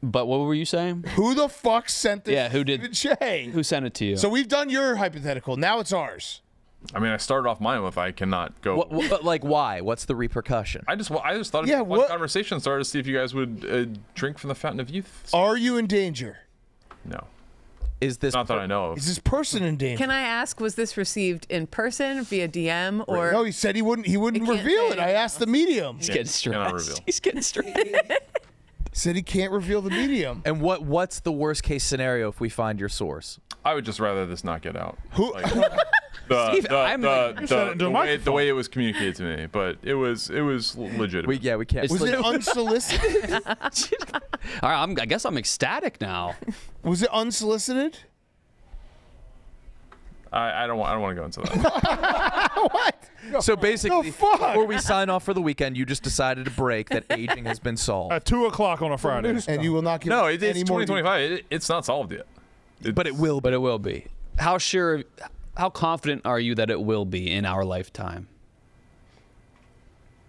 But what were you saying? Who the fuck sent this? Yeah, who did- Steven J? Who sent it to you? So we've done your hypothetical. Now it's ours. I mean, I started off mine with I cannot go. But like, why? What's the repercussion? I just thought it'd Yeah, be a fun what- conversation starter to see if you guys would drink from the fountain of youth. Are you in danger? No, Is this not that I know of. Is this person in danger? Can I ask, was this received in person, via DM, or No, he said he wouldn't He can't reveal say it. I asked the medium. He's getting Cannot stressed. reveal. He's getting stressed. Said he can't reveal the medium. And what's the worst case scenario if we find your source? I would just rather this not get out. Who? Steve, I'm like- The way it was communicated to me, but it was legitimate. We can't. It's Was like- it unsolicited? All right, I guess I'm ecstatic now. Was it unsolicited? I don't want to go into that. What? So basically, fuck? before we sign off for the weekend, you just decided to break that aging has been solved. At 2:00 on a Friday. And you will not give No, any it's more. 2025. It's not solved yet. But it will. But it will be. How confident are you that it will be in our lifetime?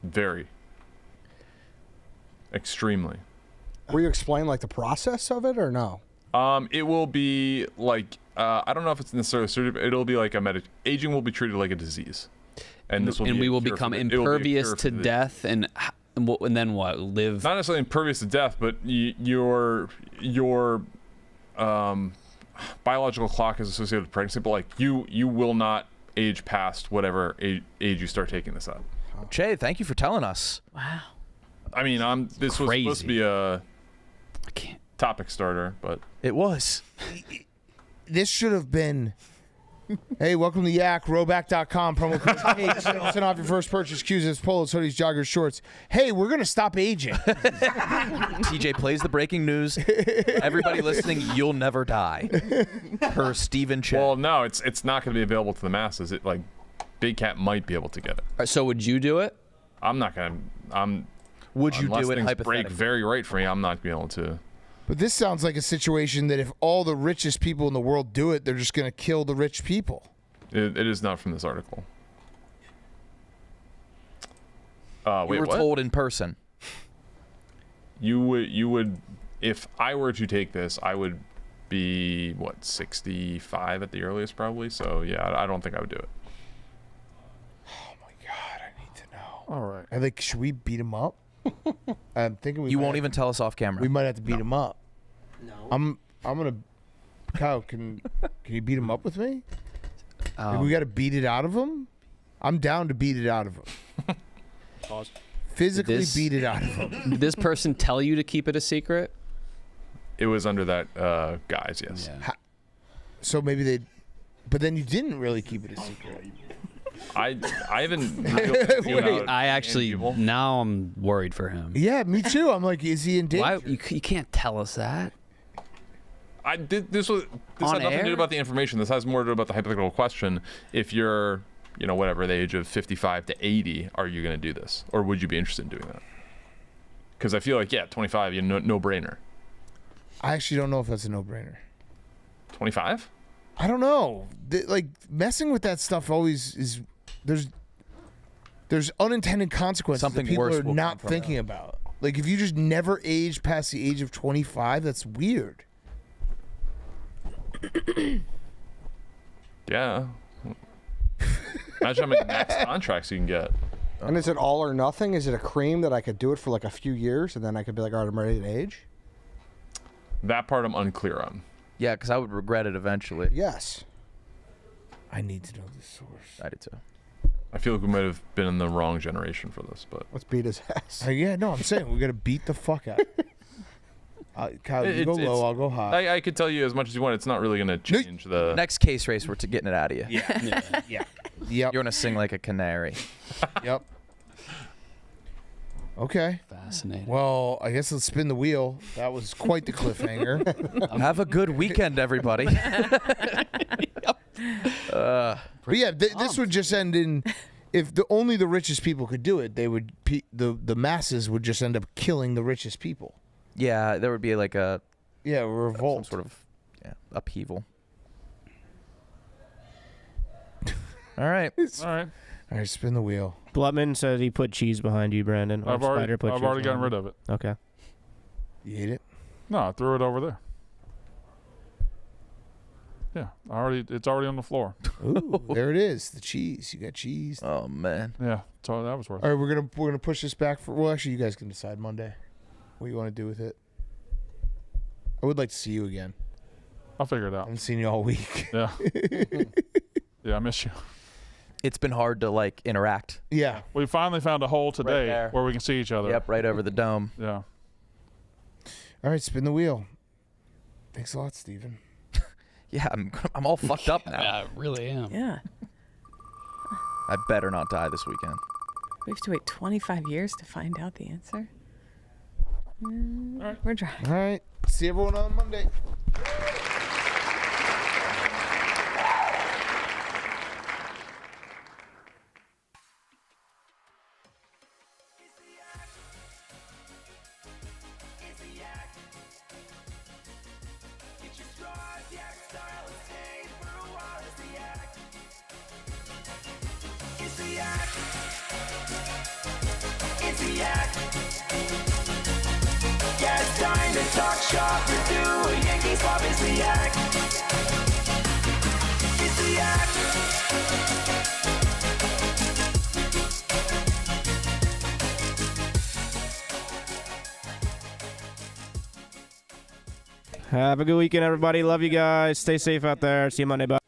Very. Extremely. Will you explain like the process of it or no? It will be like I don't know if it's necessarily certain. It'll be like aging will be treated like a disease, and this will And be we a will cure become for the- it will be a impervious cure to for the- death, and then what? Live. Not necessarily impervious to death, but your biological clock is associated with pregnancy. But like you will not age past whatever age you start taking this up. Jay, thank you for telling us. wow? I mean, this was supposed to be a topic starter, but It was. This should have been Hey, welcome to Yak, Rowback.com, promo code H. Send off your first purchase, Q's, polos, hoodies, joggers, shorts. Hey, we're going to stop aging. TJ plays the breaking news. Everybody listening, you'll never die. Per Stephen Chen. Well, no, it's not going to be available to the masses. Big Cat might be able to get it. So would you do it? I'm not going to. Would you unless do it things hypothetically? break very right for me, I'm not going to be able to. But this sounds like a situation that if all the richest people in the world do it, they're just going to kill the rich people. It is not from this article. You wait, were what? told in person. You would, if I were to take this, I would be 65 at the earliest, probably. So yeah, I don't think I would do it. Oh my God, I need to know. All right. I think, should we beat him up? I'm thinking You won't even tell us off camera. We might have to beat him up. No. I'm gonna. Kyle, can you beat him up with me? If we got to beat it out of him. I'm down to beat it out of him. Pause. Physically beat it out of him. Did this person tell you to keep it a secret? It was under that guise, yes. Yeah. So maybe they, but then you didn't really keep it a secret. I haven't. I actually now I'm worried for him. Yeah, me too. I'm like, is he in danger? Why you can't tell us that? This On had nothing to air? do about the information. This has more to do about the hypothetical question. If you're, whatever the age of 55 to 80, are you going to do this, or would you be interested in doing that? Because I feel like 25, no brainer. I actually don't know if that's a no-brainer. 25? I don't know. Like messing with that stuff always is. There's unintended consequences Something that people worse are will not come from thinking about. Like if you just never age past the age of 25, that's weird. Yeah. Imagine how many max contracts you can get. And is it all or nothing? Is it a cream that I could do it for like a few years and then I could be like, all right, I'm ready to age? That part I'm unclear on. Yeah, because I would regret it eventually. Yes. I need to know the source. I did too. I feel like we might have been in the wrong generation for this, but Let's beat his ass. Yeah, no, I'm saying we got to beat the fuck out. Kyle, you go low, I'll go high. I could tell you as much as you want. It's not really going to change the Next case race, we're getting it out of you. Yeah. Yep. You're going to sing like a canary. Yep. Okay. Fascinating. Well, I guess let's spin the wheel. That was quite the cliffhanger. Have a good weekend, everybody. But yeah, this would just end in if only the richest people could do it. They would the masses would just end up killing the richest people. Yeah, there would be like a revolt, some sort of upheaval. All right. All right, spin the wheel. Blutman said he put cheese behind you, Brandon. I've already gotten rid of it. Okay. You ate it? No, I threw it over there. Yeah, it's already on the floor. Ooh, there it is. The cheese. You got cheese. Oh man. Yeah, so that was worth All it. right, we're gonna push this back for. Well, actually, you guys can decide Monday what you want to do with it. I would like to see you again. I'll figure it out. I haven't seen you all week. Yeah. Yeah, I miss you. It's been hard to like interact. Yeah. We finally found a hole today there. where we can see each other. Yep, right over the dome. Yeah. All right, spin the wheel. Thanks a lot, Steven. Yeah, I'm all fucked up now. Yeah, I really am. Yeah. I better not die this weekend. We have to wait 25 years to find out the answer. We're trying. All right. See everyone on Monday. Talk shop, review a Yankees pop is the act. It's the act. Have a good weekend, everybody. Love you guys. Stay safe out there. See you Monday. Bye.